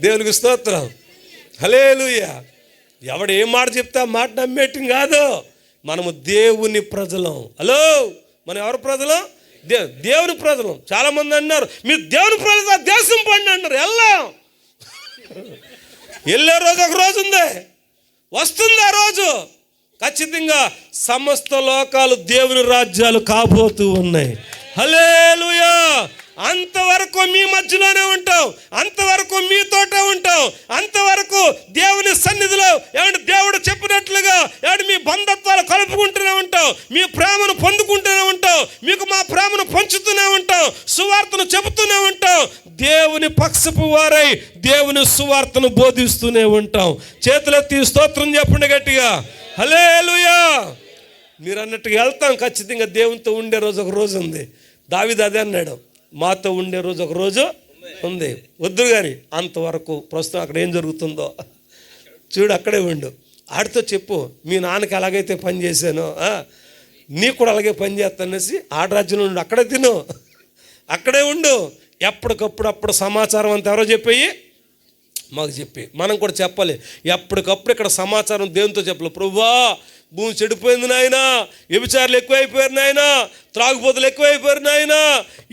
దేవునికి స్తోత్రం హల్లెలూయా. ఎవడు ఏ మాట చెప్తే ఆ మాట నమ్మేయటం కాదు. మనము దేవుని ప్రజలం. హలో, మనం ఎవరి ప్రజలం? దేవుని ప్రజలం. చాలామంది అన్నారు మీరు దేవుని ప్రజలు, దేశం పండి అన్నారు. వెళ్ళే రోజు ఒక రోజు ఉంది, వస్తుంది ఆ రోజు. ఖచ్చితంగా సమస్త లోకాలు దేవుని రాజ్యాలు కాబోతూ ఉన్నాయి. హల్లెలూయా. అంతవరకు మీ మధ్యలోనే ఉంటాం, అంతవరకు మీతోటే ఉంటాం, అంతవరకు దేవుని సన్నిధిలో ఏమంటే దేవుడు చెప్పినట్లుగా ఏమంటే మీ బంధత్వాలు కలుపుకుంటూనే ఉంటాం, మీ ప్రేమను పొందుకుంటూనే ఉంటాం, మీకు మా ప్రేమను పంచుతూనే ఉంటాం, సువార్తను చెబుతూనే ఉంటాం, దేవుని పక్షపు వారై దేవుని సువార్తను బోధిస్తూనే ఉంటాం. చేతులెత్తి స్తోత్రం చెప్పండి గట్టిగా హల్లెలూయా. మీరు అన్నట్టుగా వెళ్తాం. ఖచ్చితంగా దేవునితో ఉండే రోజు ఒక రోజు ఉంది. దావీదు అదే అన్నాడు, మాతో ఉండే రోజు ఒక రోజు ఉంది. వద్దు కానీ అంతవరకు ప్రస్తుతం అక్కడ ఏం జరుగుతుందో చూడు, అక్కడే ఉండు. ఆడితో చెప్పు, మీ నాన్నకి ఎలాగైతే పని చేశానో నీకు కూడా అలాగే పని చేస్తానేసి ఆడరాజ్యంలో ఉండు, అక్కడే తిను, అక్కడే ఉండు. ఎప్పటికప్పుడు సమాచారం అంతా ఎవరో చెప్పేయి మాకు చెప్పి మనం కూడా చెప్పాలి. ఎప్పటికప్పుడు ఇక్కడ సమాచారం దేవునితో చెప్పాలి. ప్రభువా భూమి చెడిపోయింది నాయన, వ్యభిచారులు ఎక్కువైపోయారు నాయన, త్రాగుబోతులు ఎక్కువైపోయారు నాయన.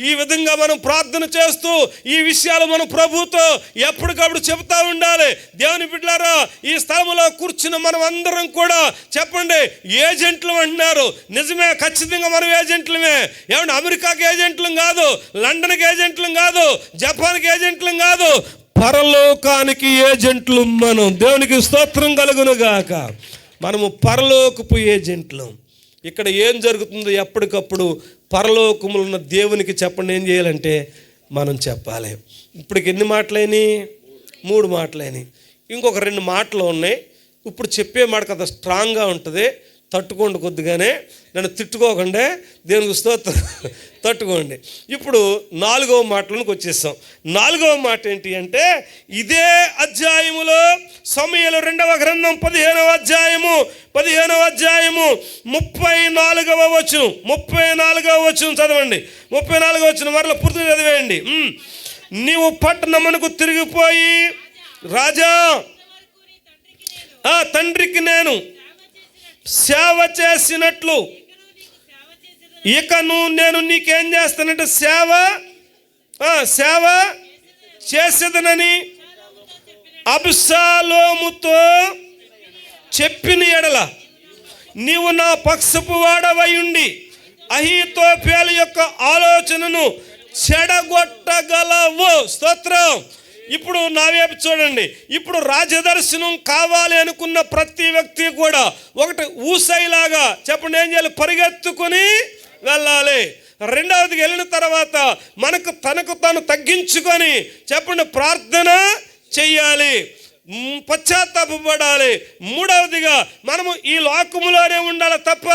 ఈ విధంగా మనం ప్రార్థన చేస్తూ ఈ విషయాలు మనం ప్రభుతో ఎప్పటికప్పుడు చెబుతూ ఉండాలి. దేవుని బిడ్డలారా, ఈ స్థలంలో కూర్చున్న మనం అందరం కూడా చెప్పండి, ఏజెంట్లు అంటున్నారు. నిజమే, ఖచ్చితంగా మనం ఏజెంట్లమే. ఏమంటే అమెరికాకి ఏజెంట్లం కాదు, లండన్కి ఏజెంట్లం కాదు, జపాన్కి ఏజెంట్లం కాదు, పరలోకానికి ఏజెంట్లు మనం. దేవునికి స్తోత్రం కలుగును గాక. మనము పరలోకపు ఏజెంట్లు. ఇక్కడ ఏం జరుగుతుందో ఎప్పటికప్పుడు పరలోకములు ఉన్న దేవునికి చెప్పండి. ఏం చేయాలంటే మనం చెప్పాలి. ఇప్పటికి ఎన్ని మాటలైనాయి? 3 మాటలైనాయి. ఇంకొక 2 మాటలు ఉన్నాయి. ఇప్పుడు చెప్పే మాట కదా స్ట్రాంగ్గా ఉంటుంది. తట్టుకోండి, కొద్దిగానే నన్ను తిట్టుకోకండి. దేవునికి స్తోత్రం, తట్టుకోండి. ఇప్పుడు 4వ మాటలోకి వచ్చేసాం. 4వ మాట ఏంటి అంటే, ఇదే అధ్యాయములో సమూయేలు 2వ గ్రంథం 15వ అధ్యాయము 34వ వచనం 34వ వచనం చదవండి. 34వ వచనం మరలా పూర్తిగా చదివేయండి. నీవు పట్టణమునకు తిరిగిపోయి రాజా తండ్రికి నేను సేవ చేసినట్లు ఇకను నేను నీకేం చేస్తానంటే సేవ చేసేదనని అబ్షాలోముతో చెప్పిన ఎడల నీవు నా పక్షపు వాడవై ఉండి అహీతోపేలు యొక్క ఆలోచనను చెడగొట్టగలవు. స్తోత్రం. ఇప్పుడు నా వైపు చూడండి. ఇప్పుడు రాజదర్శనం కావాలి అనుకున్న ప్రతి వ్యక్తి కూడా ఒకటి ఊసైలాగా చెప్పండి ఏం చేయాలి? పరిగెత్తుకుని వెళ్ళాలి. రెండవది వెళ్ళిన తర్వాత తనకు తాను తగ్గించుకొని చెప్పండి ప్రార్థన చెయ్యాలి, పశ్చాత్తాపడాలి. మూడవదిగా మనము ఈ లోకములోనే ఉండాలి తప్ప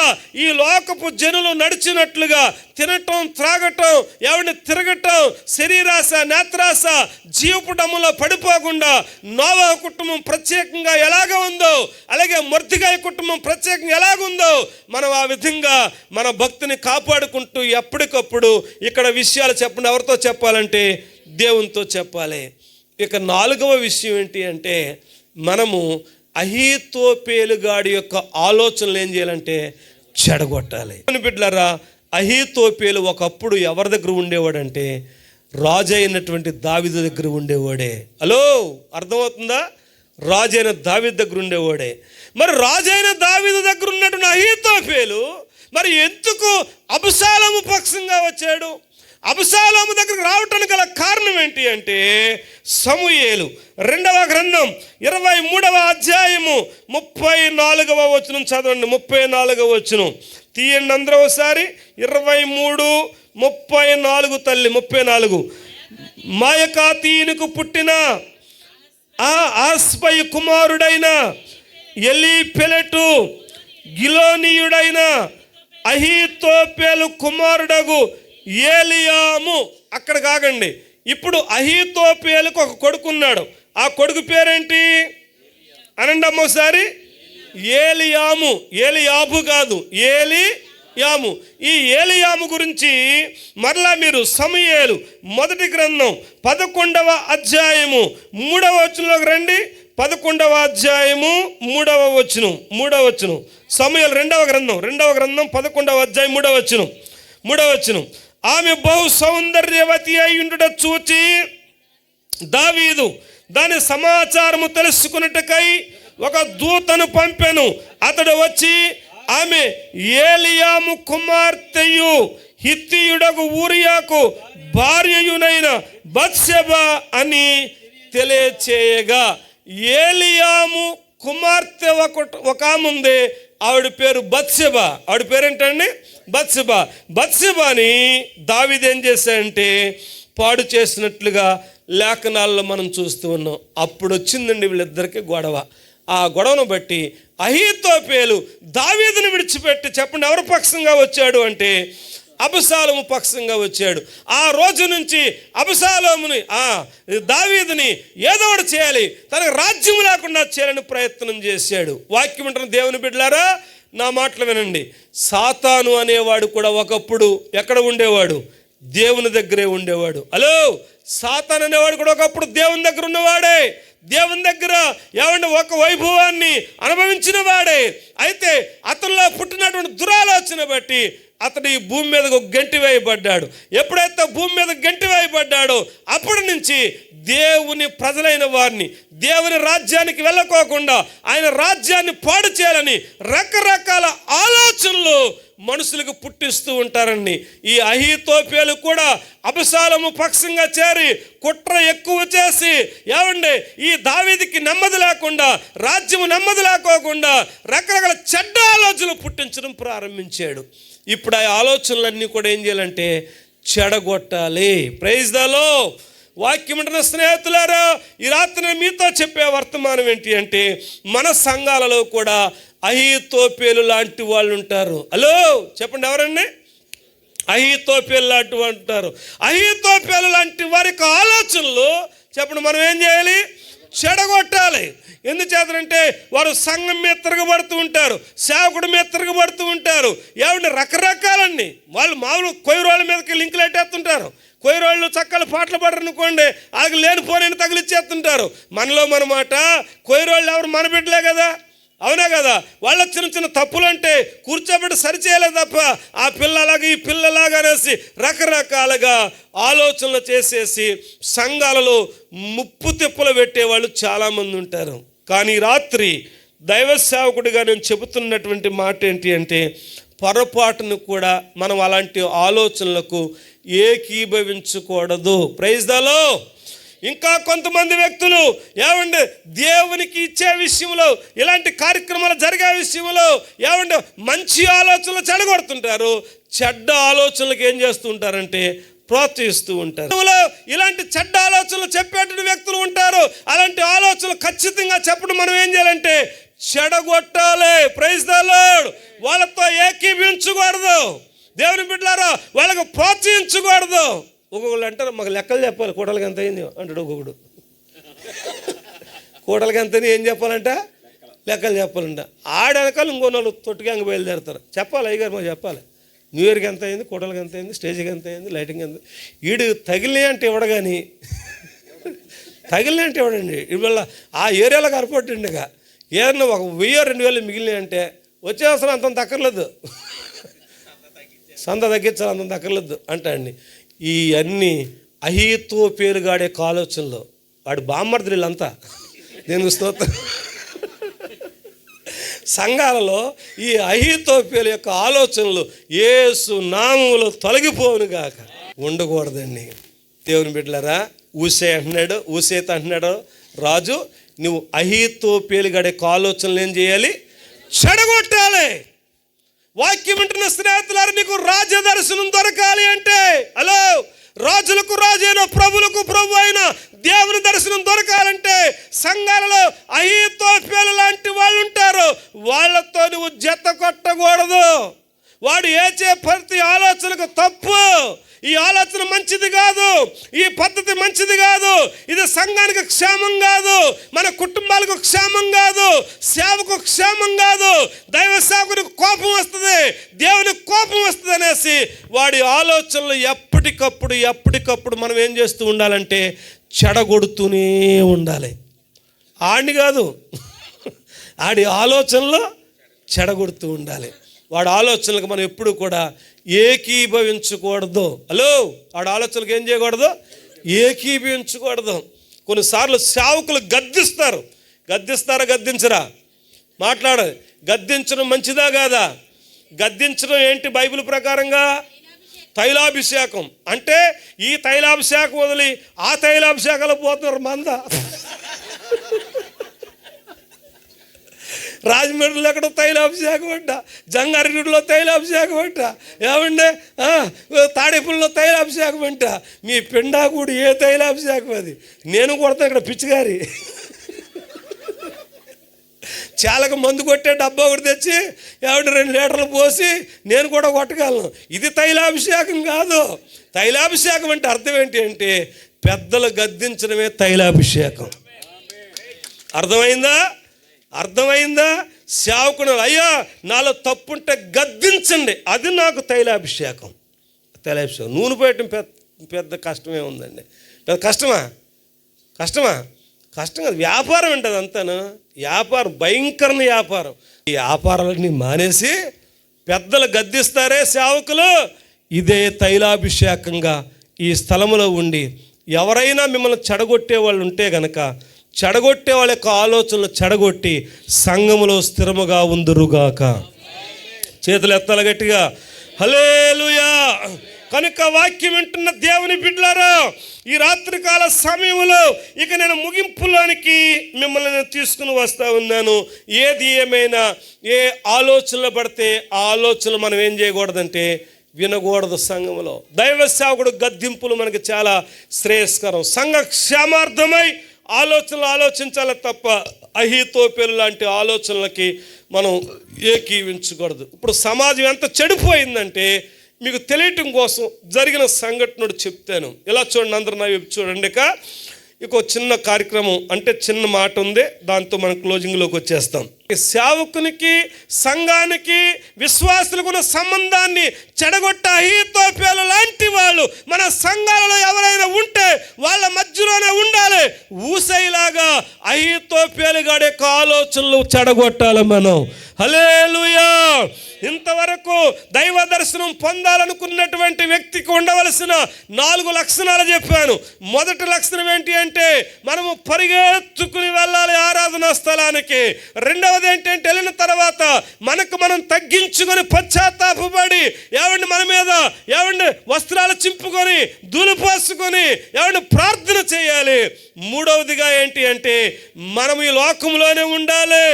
ఈ లోకపు జనులు నడిచినట్లుగా తినటం, త్రాగటం, ఎవరిని తిరగటం, శరీరాశ, నేత్రాశ, జీవపు డమ్ములో పడిపోకుండా నోవహు కుటుంబం ప్రత్యేకంగా ఎలాగ ఉందో అలాగే మొర్దెకై కుటుంబం ప్రత్యేకంగా ఎలాగుందో మనం ఆ విధంగా మన భక్తిని కాపాడుకుంటూ ఎప్పటికప్పుడు ఇక్కడ విషయాలు చెప్పండి. ఎవరితో చెప్పాలంటే దేవునితో చెప్పాలి. ఇక నాలుగవ విషయం ఏంటి అంటే మనము అహీతోపేలుగాడి యొక్క ఆలోచనలు ఏం చేయాలంటే చెడగొట్టాలి. బిడ్డలారా, అహీతోపేలు ఒకప్పుడు ఎవరి దగ్గర ఉండేవాడంటే రాజు అయినటువంటి దావీదు దగ్గర ఉండేవాడే. హలో, అర్థమవుతుందా? రాజు అయిన దావీదు దగ్గర ఉండేవాడే. మరి రాజు అయిన దావీదు దగ్గర ఉన్నటువంటి అహీతోపేలు మరి ఎందుకు అబషాలోము పక్షంగా వచ్చాడు? అబషాలోము దగ్గరకు రావటానికి గల కారణం ఏంటి అంటే సమూయేలు 2వ గ్రంథం 23వ అధ్యాయము 34వ వచనం చదవండి. 34వ వచనం తీయండి అందరూ ఒకసారి. 23:34 తల్లి 34. మాయకాతీయునికి పుట్టిన ఆస్పై కుమారుడైన ఎలీపెలెటు గిలోనీయుడైన అహీతోపేలు కుమారుడగు ఏలియాము. అక్కడ కాకండి. ఇప్పుడు అహీతోపేలుకు ఒక కొడుకున్నాడు. ఆ కొడుకు పేరేంటి అనండి అమ్మోసారి? ఏలియాము. ఏలియాబు కాదు, ఏలియాము. ఈ ఏలియాము గురించి మరలా మీరు సమూయేలు 1వ గ్రంథం 11వ అధ్యాయము 3వ వచనంలోకి రండి. 11వ అధ్యాయము 3వ వచనం. సమూయేలు 2వ గ్రంథం 11వ అధ్యాయం 3వ వచనం. ఆమె బహు సౌందర్యవతి అయి ఉండుట చూచి దావీదు దాని సమాచారము తెలుసుకున్నట్టుకై ఒక దూతను పంపెను. అతడు వచ్చి ఆమె ఏలియాము కుమార్తెయు హిత్తీయుడగు ఊరియాకు భార్యయునైన బత్షెబా అని తెలియచేయగా, ఏలియాము కుమార్తె ఒక ఆమె ఉంది. ఆవిడ పేరు బత్షెబా. ఆవిడ పేరేంటండి? బత్షెబా. బత్షెబాని దావీదు ఏం చేశాడంటే పాడు చేసినట్లుగా లేఖనాల్లో మనం చూస్తూ ఉన్నాం. అప్పుడు వచ్చిందండి వీళ్ళిద్దరికి గొడవ. ఆ గొడవను బట్టి అహీతోపేలు దావీదుని విడిచిపెట్టి చెప్పండి ఎవరి పక్షంగా వచ్చాడు అంటే అబషాలోము పక్షంగా వచ్చాడు. ఆ రోజు నుంచి అబషాలోముని దావీదుని ఏదో ఒకటి చేయాలి, తనకు రాజ్యం లేకుండా చేయాలని ప్రయత్నం చేశాడు. వాక్యం అంటున్న దేవుని బిడ్డలారా, నా మాటలు వినండి. సాతాను అనేవాడు కూడా ఒకప్పుడు ఎక్కడ ఉండేవాడు? దేవుని దగ్గరే ఉండేవాడు. హలో, సాతాను అనేవాడు కూడా ఒకప్పుడు దేవుని దగ్గర ఉన్నవాడే. దేవుని దగ్గర ఏమంటే ఒక వైభవాన్ని అనుభవించిన వాడే. అయితే అతనిలో పుట్టినటువంటి దురాలోచన బట్టి అతడు ఈ భూమి మీదకు గెంటి వేయబడ్డాడు. ఎప్పుడైతే భూమి మీద గెంటి వేయబడ్డాడో అప్పటి నుంచి దేవుని ప్రజలైన వారిని దేవుని రాజ్యానికి వెళ్ళకోకుండా ఆయన రాజ్యాన్ని పాడు చేయాలని రకరకాల ఆలోచనలు మనుషులకు పుట్టిస్తూ ఉంటారండి. ఈ అహీతోపేలు కూడా అబషాలోము పక్షంగా చేరి కుట్ర ఎక్కువ చేసి ఏమండి ఈ దావీదుకి నెమ్మది లేకుండా, రాజ్యము నెమ్మది లేకోకుండా రకరకాల చెడ్డ ఆలోచనలు పుట్టించడం ప్రారంభించాడు. ఇప్పుడు ఆ ఆలోచనలన్నీ కూడా ఏం చేయాలంటే చెడగొట్టాలి. Praise the lord. వాక్యం అంటున్న స్నేహితులారా, ఈ రాత్రి మీతో చెప్పే వర్తమానం ఏంటి అంటే మన సంఘాలలో కూడా అహీతోపేలు లాంటి వాళ్ళు ఉంటారు. హలో చెప్పండి ఎవరండి? అహీతోపేలు లాంటి వాళ్ళు ఉంటారు. అహీతోపేలు లాంటి వారికి ఆలోచనలు చెప్పండి మనం ఏం చేయాలి? చెడగొట్టాలి. ఎందుచేతంటే వారు సంఘం మీద తిరగబడుతూ ఉంటారు, సేవకుడి మీద తిరగబడుతూ ఉంటారు. ఏమంటే రకరకాలండి. వాళ్ళు మామూలు కొయ్యరోళ్ళ మీదకి లింకులు పెట్టేస్తుంటారు. కొయ్యరోళ్ళు చక్కలు పాటలు పాడరనుకోండి, వాళ్ళకి లేనిపోయిన తగిలిచ్చేస్తుంటారు. మనలో మనమాట కొయ్యరోళ్ళు ఎవరు? మన బిడ్డలే కదా, అవునా కదా? వాళ్ళ చిన్న చిన్న తప్పులు అంటే కూర్చోబెట్టి సరిచేయలేదు తప్ప ఆ పిల్లలాగా ఈ పిల్లలాగా అనేసి రకరకాలుగా ఆలోచనలు చేసేసి సంఘాలలో ముప్పు తిప్పలు పెట్టేవాళ్ళు చాలామంది ఉంటారు. కానీ రాత్రి దైవ సేవకుడిగా నేను చెబుతున్నటువంటి మాట ఏంటి అంటే, పొరపాటును కూడా మనం అలాంటి ఆలోచనలకు ఏకీభవించకూడదు. Praise the lord. ఇంకా కొంతమంది వ్యక్తులు ఏమంటే దేవునికి ఇచ్చే విషయంలో, ఇలాంటి కార్యక్రమాలు జరిగే విషయంలో ఏమంటే మంచి ఆలోచనలు చెడగొడుతుంటారు, చెడ్డ ఆలోచనలకు ఏం చేస్తూ ఉంటారంటే ప్రోత్సహిస్తూ ఉంటారు. ఇలాంటి చెడ్డ ఆలోచనలు చెప్పేటువంటి వ్యక్తులు ఉంటారు. అలాంటి ఆలోచనలు ఖచ్చితంగా చెప్పడం మనం ఏం చేయాలంటే చెడగొట్టాలి. Praise the lord. వాళ్ళతో ఏకీభవించకూడదు. దేవుని బిడ్డలారా, వాళ్ళకు ప్రోత్సహించకూడదు. ఒక్కొక్కళ్ళు అంటారు, మాకు లెక్కలు చెప్పాలి, కూడలికి ఎంత అయింది అంటాడు ఒక్కొక్కడు. కూడలికి ఎంతని ఏం చెప్పాలంట? లెక్కలు చెప్పాలంట. ఆడనకాలు ఇంకో వాళ్ళు తొట్టుగా బయలుదేరుతారు. చెప్పాలి, అయ్యగారు మాకు చెప్పాలి, న్యూ ఇయర్కి ఎంత అయింది, కూడలికి ఎంత అయింది, స్టేజ్కి ఎంత అయింది, లైటింగ్ ఎంత. వీడు తగిలిన అంటే ఇవ్వడు, కానీ తగిలిన అంటే ఇవ్వడండి. ఇవాళ ఆ ఏరియాలో కనపడండి. ఇక ఏదన్నా ఒక 1000-2000 మిగిలినాయి అంటే వచ్చే అవసరం అంత దక్కర్లేదు, సంత తగ్గించాలి, అంత దక్కర్లేదు అంటా అండి. ఈ అన్ని అహీతోపేలుగాడే ఆలోచనలు. వాడు బామ్మర్దులు వీళ్ళంతా. నేను స్తోత్రం. సంఘాలలో ఈ అహీతోపేలు యొక్క ఆలోచనలు యేసు నామములో తొలగిపోవును గాక. ఉండకూడదండి. దేవుని బిడ్డలారా, ఊసేత అంటున్నాడు రాజు, నువ్వు అహీతోపేలుగాడే ఆలోచనలు ఏం చేయాలి? చెడగొట్టాలి. వాక్యం వింటున్న స్నేహితులారా, నీకు రాజదర్శనం దొరకాలి అంటే, హలో, రాజులకు రాజు అయిన ప్రభులకు ప్రభు అయిన దేవుని దర్శనం దొరకాలంటే సంఘాలలో అహీతోపేలు లాంటి వాళ్ళు ఉంటారు. వాళ్ళతో నువ్వు జత కొట్టకూడదు. వాడు ఏచే ప్రతి ఆలోచనకు తప్పు. ఈ ఆలోచన మంచిది కాదు, ఈ పద్ధతి మంచిది కాదు, ఇది సంఘానికి క్షేమం కాదు, మన కుటుంబాలకు క్షేమం కాదు, సేవకు క్షేమం కాదు, దైవ సేవకునికి కోపం వస్తుంది, దేవునికి కోపం వస్తుంది అనేసి వాడి ఆలోచనలు ఎప్పటికప్పుడు మనం ఏం చేస్తూ ఉండాలంటే చెడగొడుతూనే ఉండాలి. ఆడిని కాదు, ఆడి ఆలోచనలు చెడగొడుతూ ఉండాలి. వాడి ఆలోచనలకు మనం ఎప్పుడు కూడా ఏకీభవించకూడదు. హలో, వాడి ఆలోచనలకు ఏం చేయకూడదు? ఏకీభవించకూడదు. కొన్నిసార్లు సేవకులు గద్దిస్తారా గద్దించరా? మాట్లాడాలి. గద్దించడం మంచిదా కాదా? గద్దించడం ఏంటి బైబిల్ ప్రకారంగా? తైలాభిషేకం. అంటే ఈ తైలాభిషేకం వదిలి ఆ తైలాభిషేకాలు పోతున్నారు మంద. రాజమండ్రిలో ఎక్కడో తైలాభిషేకం అంట, జంగారెడ్డిలో తైలాభిషేకం అంట, ఏమంటే తాడేపల్లిలో తైలాభిషేకం అంట. మీ పిండాకుడు ఏ తైలాభిషేకం అది? నేను కొడతా ఇక్కడ పిచ్చిగారి. చాలకు మందు కొట్టే డబ్బా ఒకటి తెచ్చి ఏమంటే 2 లీటర్లు పోసి నేను కూడా కొట్టగలను. ఇది తైలాభిషేకం కాదు. తైలాభిషేకం అంటే అర్థం ఏంటి అంటే పెద్దలు గద్దించడమే తైలాభిషేకం. అర్థమైందా? సేవకుడు, అయ్యా నాలో తప్పుంటే గద్దించండి, అది నాకు తైలాభిషేకం. నూనె పోయటం పెద్ద కష్టమే ఉందండి. పెద్ద కష్టమా? కష్టం కాదు. వ్యాపారం ఉంటుంది అంతాను. వ్యాపారం భయంకరమైన వ్యాపారం. ఈ వ్యాపారాలన్నీ మానేసి పెద్దలు గద్దిస్తారే సేవకులు, ఇదే తైలాభిషేకంగా ఈ స్థలములో ఉండి ఎవరైనా మిమ్మల్ని చెడగొట్టే వాళ్ళు ఉంటే గనక చెడగొట్టే వాళ్ళ యొక్క ఆలోచనలు చెడగొట్టి సంఘములో స్థిరముగా ఉందురుగాక. చేతులు ఎత్తాలి గట్టిగా. హల్లెలూయా. కనుక వాక్యం వింటున్న దేవుని బిడ్డలారా, ఈ రాత్రికాల సమయంలో ఇక నేను ముగింపులోనికి మిమ్మల్ని నేను తీసుకుని వస్తూ ఉన్నాను. ఏది ఏమైనా ఏ ఆలోచనలు పడితే ఆ ఆలోచనలు మనం ఏం చేయకూడదంటే వినకూడదు. సంఘంలో దైవ సేవకుడు గద్దింపులు మనకి చాలా శ్రేయస్కరం. సంఘ క్షేమార్థమై ఆలోచనలు ఆలోచించాలి తప్ప అహీతోపేలు లాంటి ఆలోచనలకి మనం ఏకీవించకూడదు. ఇప్పుడు సమాజం ఎంత చెడిపోయిందంటే మీకు తెలియటం కోసం జరిగిన సంఘటనను చెప్తాను. ఇలా చూడండి, అందరూ నా వైపు చూడండి. ఇక చిన్న కార్యక్రమం అంటే చిన్న మాట ఉంది, దాంతో మనం క్లోజింగ్లోకి వచ్చేస్తాం. సేవకునికి సంఘానికి విశ్వాసులకు ఉన్న సంబంధాన్ని చెడగొట్ట అహీతోపేలు లాంటి వాళ్ళు మన సంఘాలలో ఎవరైనా ఉంటే వాళ్ళ మధ్యలోనే ఉండాలి. ఊసైలాగా అహీతోపేలు గాడి యొక్క ఆలోచనలు చెడగొట్టాలి మనం. హల్లెలూయా. ఇంతవరకు దైవ దర్శనం పొందాలనుకున్నటువంటి వ్యక్తికి ఉండవలసిన 4 లక్షణాలు చెప్పాను. మొదటి లక్షణం ఏంటి అంటే మనము పరిగెత్తుకుని వెళ్ళాలి ఆరాధనా స్థలానికి. రెండవది ఏంటంటే వెళ్ళిన తర్వాత మనకు మనం తగ్గించుకొని పశ్చాత్తాపడి మన మీద వస్త్రాలు చింపుకొని ధూళిపోసుకొని ప్రార్థన చేయాలి. మూడవదిగా ఏంటి అంటే మనం ఈ లోకంలోనే ఉండాలి,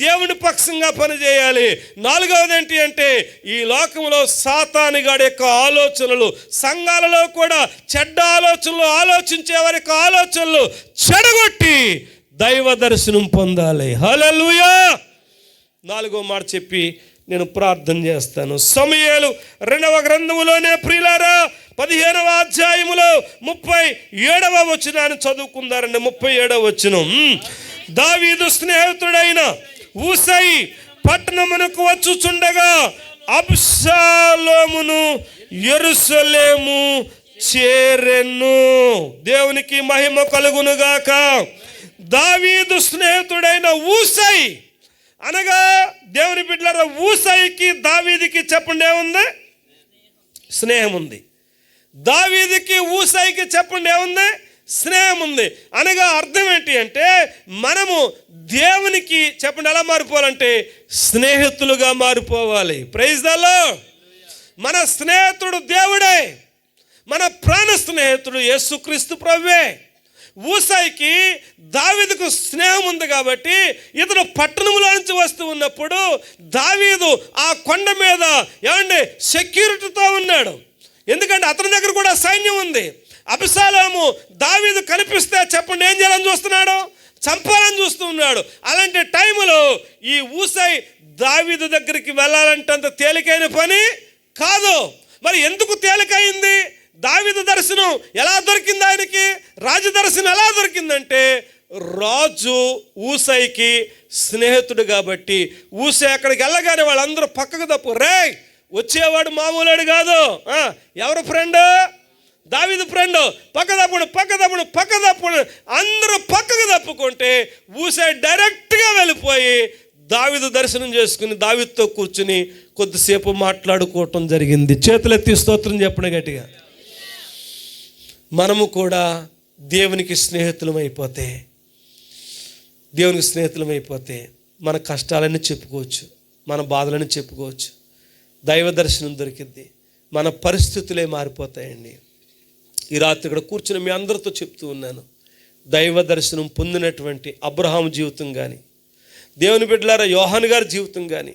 దేవుని పక్షంగా పనిచేయాలి. నాలుగవది ఏంటి అంటే ఈ లోకంలో సాతానుగాడి యొక్క ఆలోచనలు, సంఘాలలో కూడా చెడ్డ ఆలోచనలు ఆలోచించే వారి యొక్క ఆలోచనలు చెడగొట్టి దైవ దర్శనం పొందాలి. హల్లెలూయా. 4వ మాట చెప్పి నేను ప్రార్థన చేస్తాను. సమూయేలు 2వ గ్రంథములోనే ప్రియులారా 15వ అధ్యాయములో 37వ వచనాన్ని చదువుకుందారండి. 37వ వచనం. దావీదు స్నేహితుడైన ఊసై పట్టణమునకు వచ్చుచుండగా అబ్షాలోమును యెరూషలేము చేరెను. దేవునికి మహిమ కలుగునుగాక. దావీదు స్నేహితుడైన ఊసై అనగా దేవుని బిడ్డలారా, ఊసైకి దావీదుకి చెప్పండి ఏముంది? స్నేహం ఉంది. దావీదుకి ఊసైకి చెప్పండి ఏముంది? స్నేహం ఉంది. అనగా అర్థం ఏంటి అంటే మనము దేవునికి చెప్పండి ఎలా మారిపోవాలంటే స్నేహితులుగా మారిపోవాలి. Praise the Lord. మన స్నేహితుడు దేవుడే, మన ప్రాణ స్నేహితుడు యేసుక్రీస్తు ప్రభువే. ఊసైకి దావీదుకు స్నేహం ఉంది కాబట్టి ఇతను పట్టణంలో నుంచి వస్తూ ఉన్నప్పుడు దావీదు ఆ కొండ మీద సెక్యూరిటీతో ఉన్నాడు. ఎందుకంటే అతని దగ్గర కూడా సైన్యం ఉంది. అబ్షాలోము దావీదు కనిపిస్తే చెప్పండి ఏం చేయాలని చూస్తున్నాడు? చంపాలని చూస్తూ ఉన్నాడు. అలాంటి టైంలో ఈ ఊసై దావీదు దగ్గరికి వెళ్ళాలంటే అంత తేలికైన పని కాదు. మరి ఎందుకు తేలికైంది? దావీదు దర్శనం ఎలా దొరికింది ఆయనకి? రాజు దర్శనం ఎలా దొరికిందంటే రాజు ఊసైకి స్నేహితుడు కాబట్టి ఊసై అక్కడికి వెళ్ళగానే వాళ్ళందరూ పక్కకు తప్పు. రే వచ్చేవాడు మామూలుడు కాదు. ఎవరు ఫ్రెండ్? దావీదు ఫ్రెండ్. పక్క తప్పుడు అందరూ పక్కకు తప్పుకుంటే ఊసై డైరెక్ట్గా వెళ్ళిపోయి దావీదు దర్శనం చేసుకుని దావీదుతో కూర్చుని కొద్దిసేపు మాట్లాడుకోవటం జరిగింది. చేతులెత్తి స్తోత్రం చెప్పండి గట్టిగా. మనము కూడా దేవునికి స్నేహితులమైపోతే మన కష్టాలన్నీ చెప్పుకోవచ్చు, మన బాధలన్నీ చెప్పుకోవచ్చు. దైవ దర్శనం దొరికింది, మన పరిస్థితులే మారిపోతాయండి. ఈ రాత్రి ఇక్కడ కూర్చుని మీ అందరితో చెప్తూ ఉన్నాను, దైవ దర్శనం పొందినటువంటి అబ్రహాము జీవితం కానీ, దేవుని బిడ్డలారా యోహాను గారి జీవితం కానీ,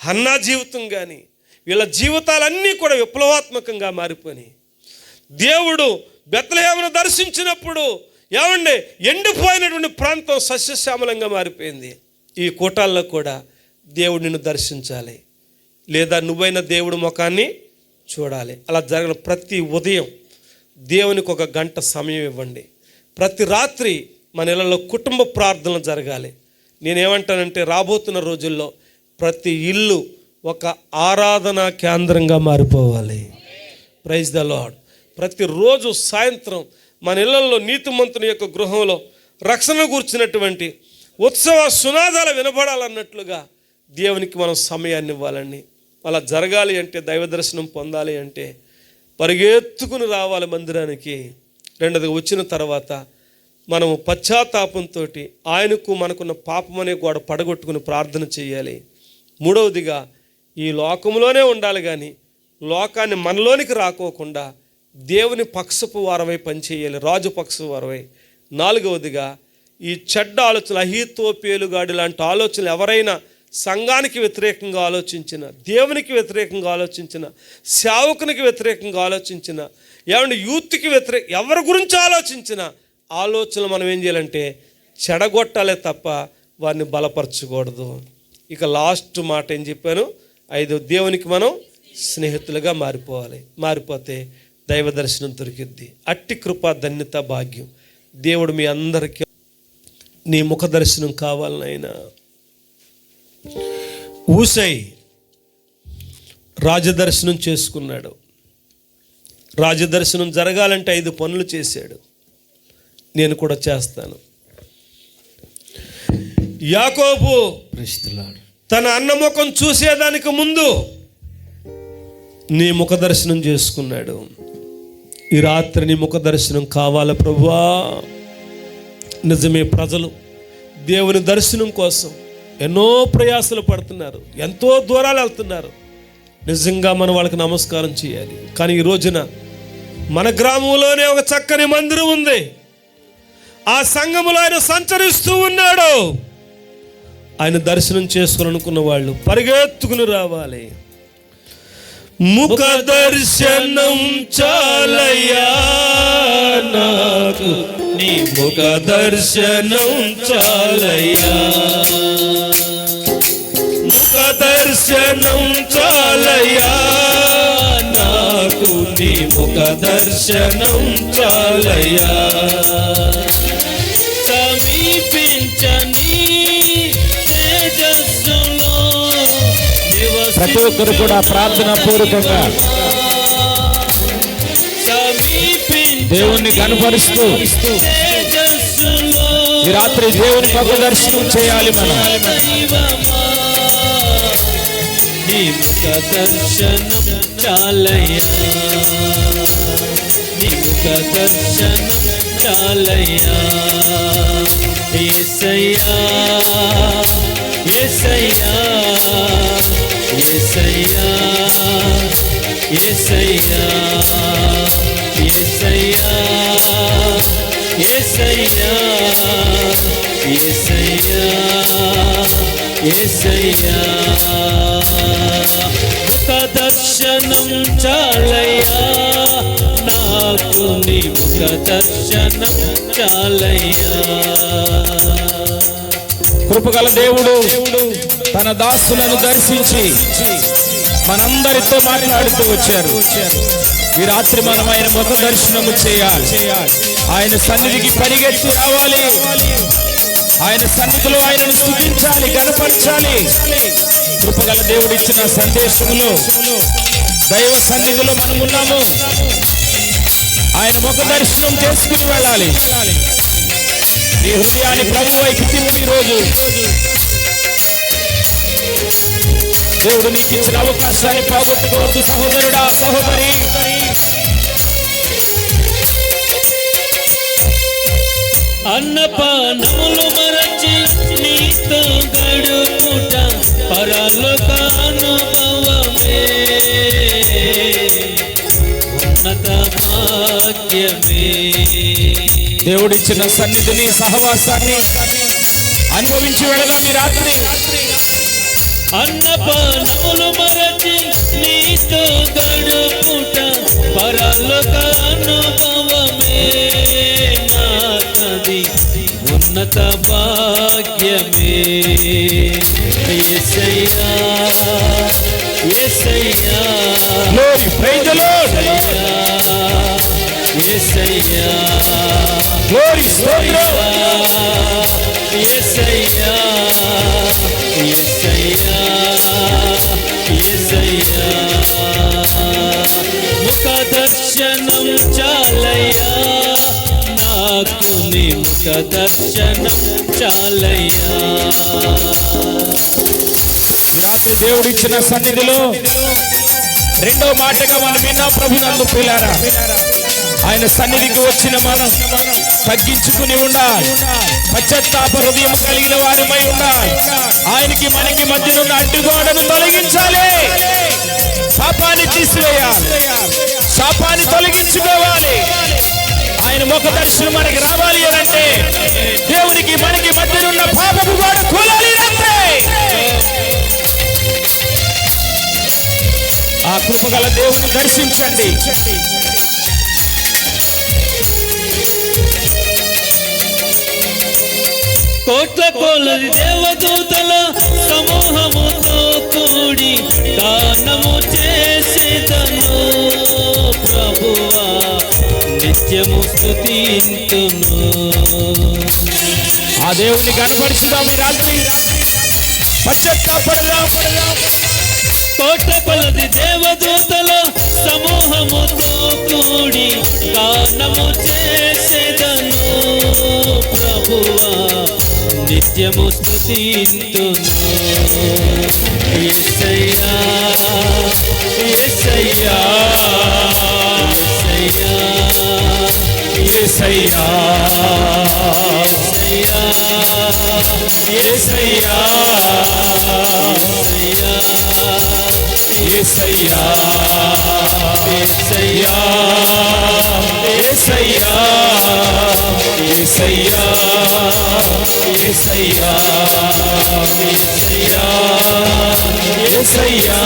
హన్నా జీవితం కానీ, వీళ్ళ జీవితాలన్నీ కూడా విప్లవాత్మకంగా మారిపోయి దేవుడు బెత్లెహేమును దర్శించినప్పుడు ఎండిపోయినటువంటి ప్రాంతం సస్యశ్యామలంగా మారిపోయింది. ఈ కూటాల్లో కూడా దేవుడు నిన్ను దర్శించాలి, లేదా నువ్వైనా దేవుడి ముఖాన్ని చూడాలి. అలా జరగని ప్రతి ఉదయం దేవునికి 1 గంట సమయం ఇవ్వండి. ప్రతి రాత్రి మన ఇళ్ళలో కుటుంబ ప్రార్థనలు జరగాలి. నేనేమంటానంటే రాబోతున్న రోజుల్లో ప్రతి ఇల్లు ఒక ఆరాధనా కేంద్రంగా మారిపోవాలి. Praise the Lord. ప్రతిరోజు సాయంత్రం మన ఇళ్లలో నీతిమంతుని యొక్క గృహంలో రక్షణ కూర్చున్నటువంటి ఉత్సవ సునాదాలు వినబడాలన్నట్లుగా దేవునికి మనం సమయాన్ని ఇవ్వాలండి. అలా జరగాలి అంటే దైవ దర్శనం పొందాలి అంటే పరిగెత్తుకుని రావాలి మందిరానికి. రెండోది వచ్చిన తర్వాత మనము పశ్చాత్తాపంతో ఆయనకు మనకున్న పాపం అనే గోడ పడగొట్టుకుని ప్రార్థన చేయాలి. మూడవదిగా ఈ లోకంలోనే ఉండాలి కానీ లోకాన్ని మనలోనికి రాకోకుండా దేవుని పక్షపు వారమై పనిచేయాలి, రాజు పక్షపు వారమై. నాలుగవదిగా ఈ చెడ్డ ఆలోచనలు, అహీతోపేలుగాడి లాంటి ఆలోచనలు ఎవరైనా సంఘానికి వ్యతిరేకంగా ఆలోచించిన, దేవునికి వ్యతిరేకంగా ఆలోచించిన, సేవకునికి వ్యతిరేకంగా ఆలోచించిన, యూత్కి ఎవరి గురించి ఆలోచించిన ఆలోచనలు మనం ఏం చేయాలంటే చెడగొట్టాలే తప్ప వారిని బలపరచకూడదు. ఇక లాస్ట్ మాట ఏం చెప్పాను? 5 దేవునికి మనం స్నేహితులుగా మారిపోవాలి. మారిపోతే దైవ దర్శనం దొరికిద్ది. అట్టి కృప ధన్యత భాగ్యం దేవుడు మీ అందరికీ. నీ ముఖ దర్శనం కావాలనైనా. ఊసై రాజదర్శనం చేసుకున్నాడు. రాజదర్శనం జరగాలంటే 5 పనులు చేశాడు. నేను కూడా చేస్తాను. యాకోబు తన అన్న ముఖం చూసేదానికి ముందు నీ ముఖ దర్శనం చేసుకున్నాడు. ఈ రాత్రి నీ ముఖ దర్శనం కావాలి ప్రభువా. నిజమే, ప్రజలు దేవుని దర్శనం కోసం ఎన్నో ప్రయాసలు పడుతున్నారు, ఎంతో దూరాలు వెళ్తున్నారు. నిజంగా మనం వాళ్ళకి నమస్కారం చేయాలి. కానీ ఈ రోజున మన గ్రామంలోనే ఒక చక్కని మందిరం ఉంది. ఆ సంఘములో ఆయన సంచరిస్తూ ఉన్నాడు. ఆయన దర్శనం చేసుకోవాలనుకున్న వాళ్ళు పరిగెత్తుకుని రావాలి. ముఖ దర్శనం చాలయ్యా నాకు, నీ ముఖ దర్శనం చాలయ్యా, ముఖ దర్శనం చాలయ్యా నాకు, నీ ముఖ దర్శనం చాలయ్యా. సమీపించని తేజస్సులో ప్రతి ఒక్కరు కూడా ప్రార్థన పూర్వకంగా దేవుణ్ణి కనపరుస్తూ ఈ రాత్రి దేవుని ముఖ దర్శనం చేయాలి. మనం నీ ముఖ దర్శనం చాలయ్యా, నీ ముఖ దర్శనం చాలయ్యా. యేసయ్యా యేసయ్యా యేసయ్యా యేసయ్యా యేసయ్యా యేసయ్యా యేసయ్యా యేసయ్యా. ముఖ దర్శనం చాలయ్యా నాకు, నీ ముఖ దర్శనం చాలయ్యా. కృపగల దేవుడు తన దాసులను దర్శించి మనందరితో మాట్లాడుతూ వచ్చారు. ఈ రాత్రి మనం ఆయన ముఖ దర్శనము చేయాలి. ఆయన సన్నిధికి పరిగెత్తి రావాలి. ఆయన సన్నిధిలో ఆయనను స్తుతించాలి, గణపరచాలి. కృపగల దేవుడు ఇచ్చిన సందేశములో దైవ సన్నిధిలో మనం ఉన్నాము. ఆయన ముఖ దర్శనం చేసుకుని వెళ్ళాలి. నీ హృదయాన్ని ప్రభు వైపు తిప్పి ఈరోజు దేవుడు నీకు ఇచ్చిన అవకాశాన్ని పోగొట్టుకోవద్దు సహోదరుడా, సహోదరి. అన్నపానములు మరచి నీతో గడుపుట పరలోక అనుభవమే, ఉన్నత భాగ్యమే. దేవుడిచ్చిన సన్నిధిని, సహవాసాన్ని అనుభవించి వెళదాం ఈ రాత్రి. అన్నపానములు మరచి నీతో గడుపుట పరలోక అనుభవమే, నాది ఉన్నత భాగ్యమే. యేసయ్యా యేసయ్యా Glory, praise the Lord. Yesayya Glory, స్తోత్రం. యేసయ్యా యేసయ్యా యేసయ్యా. ముఖ దర్శనం చాలయ్యా నాకు, నీ ముఖ దర్శనం చాలయ్యా. ఈ రాత్రి దేవుడిచ్చిన సన్నిధిలో రెండో మాటగా మనం విన్నా, ప్రభు నందు ప్రియులారా, ఆయన సన్నిధికి వచ్చిన మనం తగ్గించుకుని ఉండాలి. పశ్చాత్తాప హృదయం కలిగిన వారిమై ఉండాలి. ఆయనకి మనకి మధ్యనున్న అడ్డుగోడను తొలగించాలి. శాపాన్ని తీసివేయాలి, శాపాన్ని తొలగించుకోవాలి. ఆయన ముఖ దర్శనం మనకి రావాలి అంటే దేవునికి మనకి మధ్యనున్న పాపపు గోడ కూలాలి అంటే ఆ కృపగల దేవుని దర్శించండి. కోట్ల కొలది దేవదూతల సమూహముతో కూడి గానము చేసేదను ప్రభువా, నిత్యము స్తుతింతును. ఆ దేవుని కనపరిచుదాం ఈ రాత్రి. పశ్చాత్తాపడదాం. కోట్ల కొలది దేవదూతల సమూహముతో కూడి గానము చేసేదను ప్రభువా, నిత్యము స్తుతింతును. యేసయ్యా యేసయ్యా యేసయ్యా యేసయ్యా యేసయ్యా యేసయ్యా యేసయ్యా యేసయ్యా యేసయ్యా యేసయ్యా యేసయ్యా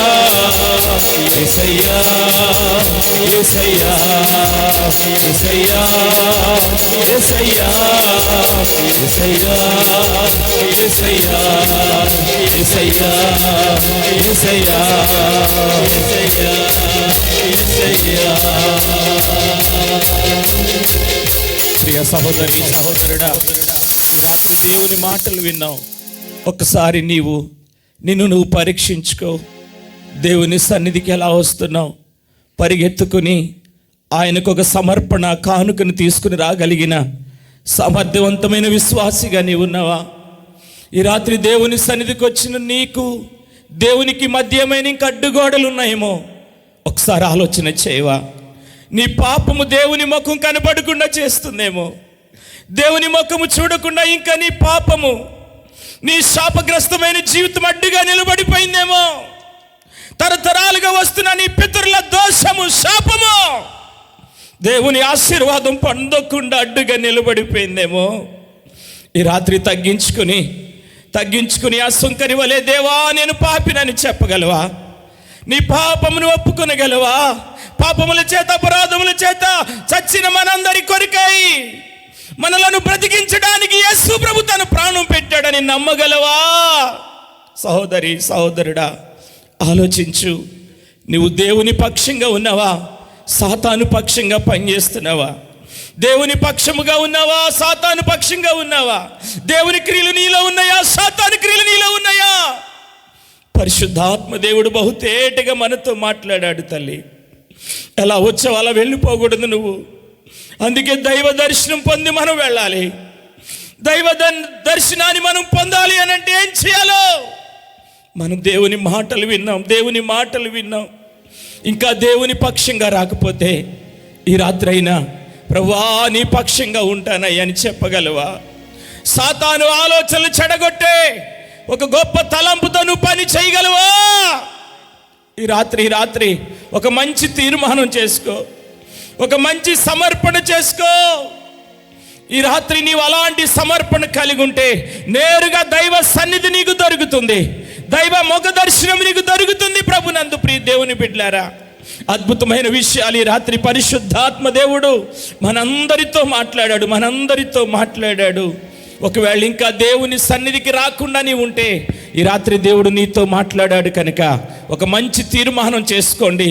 యేసయ్యా యేసయ్యా యేసయ్యా యేసయ్యా యేసయ్యా యేసయ్యా యేసయ్యా యేసయ్యా ప్రియ సహోదరి సహోదరుడా, రాత్రి దేవుని మాటలు విన్నావు. ఒక్కసారి నిన్ను పరీక్షించుకో. దేవుని సన్నిధికి ఎలా వస్తున్నావు? పరిగెత్తుకుని ఆయనకు ఒక సమర్పణ కానుకను తీసుకుని రాగలిగిన సమర్థవంతమైన విశ్వాసిగా నీవు ఉన్నావా? ఈ రాత్రి దేవుని సన్నిధికి వచ్చిన నీకు దేవునికి మధ్యమైన ఇంక అడ్డుగోడలు ఉన్నాయేమో ఒకసారి ఆలోచన చేయవా? నీ పాపము దేవుని ముఖం కనపడకుండా చేస్తుందేమో, దేవుని ముఖము చూడకుండా ఇంకా నీ పాపము, నీ శాపగ్రస్తమైన జీవితం అడ్డుగా నిలబడిపోయిందేమో, తరతరాలుగా వస్తున్న నీ పితరుల దోషము శాపము దేవుని ఆశీర్వాదం పొందకుండా అడ్డుగా నిలబడిపోయిందేమో. ఈ రాత్రి తగ్గించుకుని ఆ సుంకరి వలె, దేవా నేను పాపినని చెప్పగలవా? నీ పాపమును ఒప్పుకొనగలవా? పాపముల చేత అపరాధముల చేత చచ్చిన మనందరి కొరకై మనలను బ్రతికించడానికి యేసు ప్రభు తన ప్రాణం పెట్టాడని నమ్మగలవా? సహోదరి సహోదరుడా, ఆలోచించు. నువ్వు దేవుని పక్షంగా ఉన్నావా? సాతాను పక్షంగా పనిచేస్తున్నావా? దేవుని పక్షముగా ఉన్నావా? సాతాను పక్షంగా ఉన్నావా? దేవుని క్రియలు నీలో ఉన్నాయా? సాతాను క్రియలు నీలో ఉన్నాయా? పరిశుద్ధాత్మ దేవుడు బహుతేటగా మనతో మాట్లాడాడు. తల్లి, ఎలా వచ్చావు అలా వెళ్ళిపోకూడదు నువ్వు. అందుకే దైవ దర్శనం పొంది మనం వెళ్ళాలి. దైవ దర్శనాన్ని మనం పొందాలి అని అంటే ఏం చేయాలో? మనం దేవుని మాటలు విన్నాం. ఇంకా దేవుని పక్షంగా రాకపోతే ఈ రాత్రి అయినా ప్రభువా నీ పక్షంగా ఉంటానయ్యా అని చెప్పగలవా? సాతాను ఆలోచనలు చెడగొట్టే ఒక గొప్ప తలంపుతో నువ్వు పని చేయగలవా? ఈ రాత్రి ఒక మంచి తీర్మానం చేసుకో, ఒక మంచి సమర్పణ చేసుకో. ఈ రాత్రి నీవు అలాంటి సమర్పణ కలిగి ఉంటే నేరుగా దైవ సన్నిధి నీకు దొరుకుతుంది, దైవ ముఖ దర్శనం నీకు దొరుకుతుంది. ప్రభునందు ప్రియ దేవుని బిడ్డలారా, అద్భుతమైన విషయాలు ఈ రాత్రి పరిశుద్ధాత్మ దేవుడు మనందరితో మాట్లాడాడు. ఒకవేళ ఇంకా దేవుని సన్నిధికి రాకుండా నీవు ఉంటే ఈ రాత్రి దేవుడు నీతో మాట్లాడాడు కనుక ఒక మంచి తీర్మానం చేసుకోండి.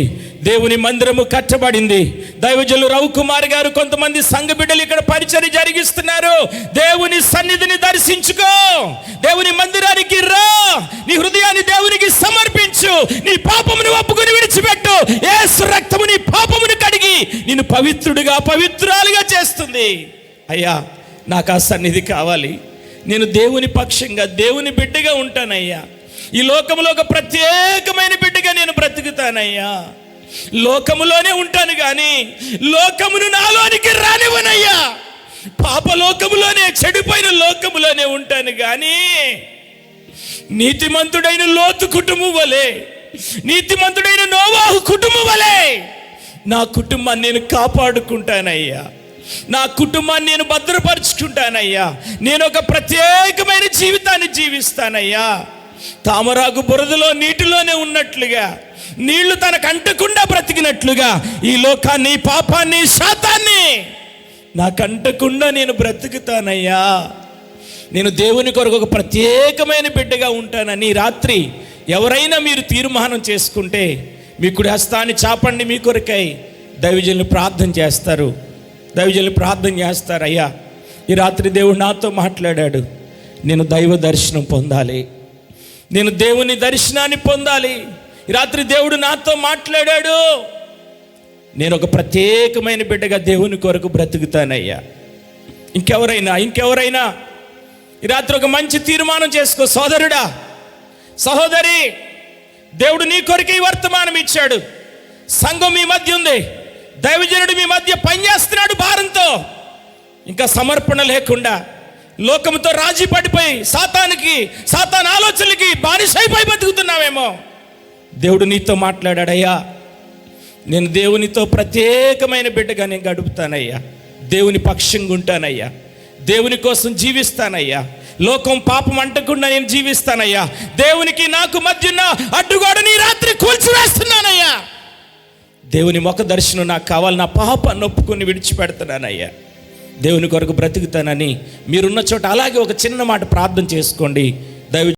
దేవుని మందిరము కట్టబడింది. దైవజనులు రవికుమార్ గారు కొంతమంది సంఘ బిడ్డలు ఇక్కడ పరిచర్య జరిగిస్తున్నారు. దేవుని సన్నిధిని దర్శించుకో, దేవుని మందిరానికి రా, నీ హృదయాన్ని దేవునికి సమర్పించు, నీ పాపమును ఒప్పుకొని విడిచిపెట్టు. యేసు రక్తము నీ పాపమును కడిగి నిన్ను పవిత్రురాలుగా చేస్తుంది. అయ్యా నాకు ఆ సన్నిధి కావాలి, నేను దేవుని పక్షంగా దేవుని బిడ్డగా ఉంటానయ్యా, ఈ లోకములో ఒక ప్రత్యేకమైన బిడ్డగా నేను బ్రతుకుతానయ్యా, లోకములోనే ఉంటాను కానీ లోకమును నాలోనికి రానివ్వనయ్యా, పాపలోకములోనే చెడిపోయిన లోకములోనే ఉంటాను కానీ నీతిమంతుడైన లోతు కుటుంబం వలె, నీతిమంతుడైన నోవాహు కుటుంబం వలె నా కుటుంబాన్ని నేను కాపాడుకుంటానయ్యా, నా కుటుంబాన్ని నేను భద్రపరుచుకుంటానయ్యా, నేను ఒక ప్రత్యేకమైన జీవితాన్ని జీవిస్తానయ్యా. తామరాకు బురదలో నీటిలోనే ఉన్నట్లుగా, నీళ్లు తనకు అంటకుండా బ్రతికినట్లుగా ఈ లోకాన్ని, పాపాన్ని, శాతాన్ని నాకు అంటకుండా నేను బ్రతుకుతానయ్యా. నేను దేవుని కొరకు ఒక ప్రత్యేకమైన బిడ్డగా ఉంటానని రాత్రి ఎవరైనా మీరు తీర్మానం చేసుకుంటే మీ కుడి హస్తాన్ని చాపండి, మీ కొరకై దైవజనులు ప్రార్థన చేస్తారు. అయ్యా ఈ రాత్రి దేవుడు నాతో మాట్లాడాడు, నేను దైవ దర్శనం పొందాలి, నేను దేవుని దర్శనాన్ని పొందాలి. ఈ రాత్రి దేవుడు నాతో మాట్లాడాడు, నేను ఒక ప్రత్యేకమైన బిడ్డగా దేవుని కొరకు బ్రతుకుతానయ్యా. ఇంకెవరైనా ఈ రాత్రి ఒక మంచి తీర్మానం చేసుకో సోదరుడా, సహోదరి. దేవుడు నీ కొరకు ఈ వర్తమానం ఇచ్చాడు. సంఘం మీ మధ్య ఉంది, దైవజనుడు మీ మధ్య పనిచేస్తున్నాడు భారంతో. ఇంకా సమర్పణ లేకుండా లోకంతో రాజీ పడిపోయి సాతాను ఆలోచనలకి బానిసైపోయి బతుకుతున్నావేమో. దేవుడు నీతో మాట్లాడాడయ్యా, నేను దేవునితో ప్రత్యేకమైన బిడ్డగా నేను గడుపుతానయ్యా, దేవుని పక్షంగా ఉంటానయ్యా, దేవుని కోసం జీవిస్తానయ్యా, లోకం పాపం అంటకుండా నేను జీవిస్తానయ్యా, దేవునికి నాకు మధ్య ఉన్న అడ్డుగోడని ఈ రాత్రి కూల్చివేస్తున్నానయ్యా, దేవుని ముఖ దర్శనం నాకు కావాలి, నా పాపాన్ని ఒప్పుకొని విడిచిపెడుతున్నానయ్యా, దేవుని కొరకు బ్రతుకుతానని మీరున్న చోట అలాగే ఒక చిన్న మాట ప్రార్థన చేసుకోండి. దైవ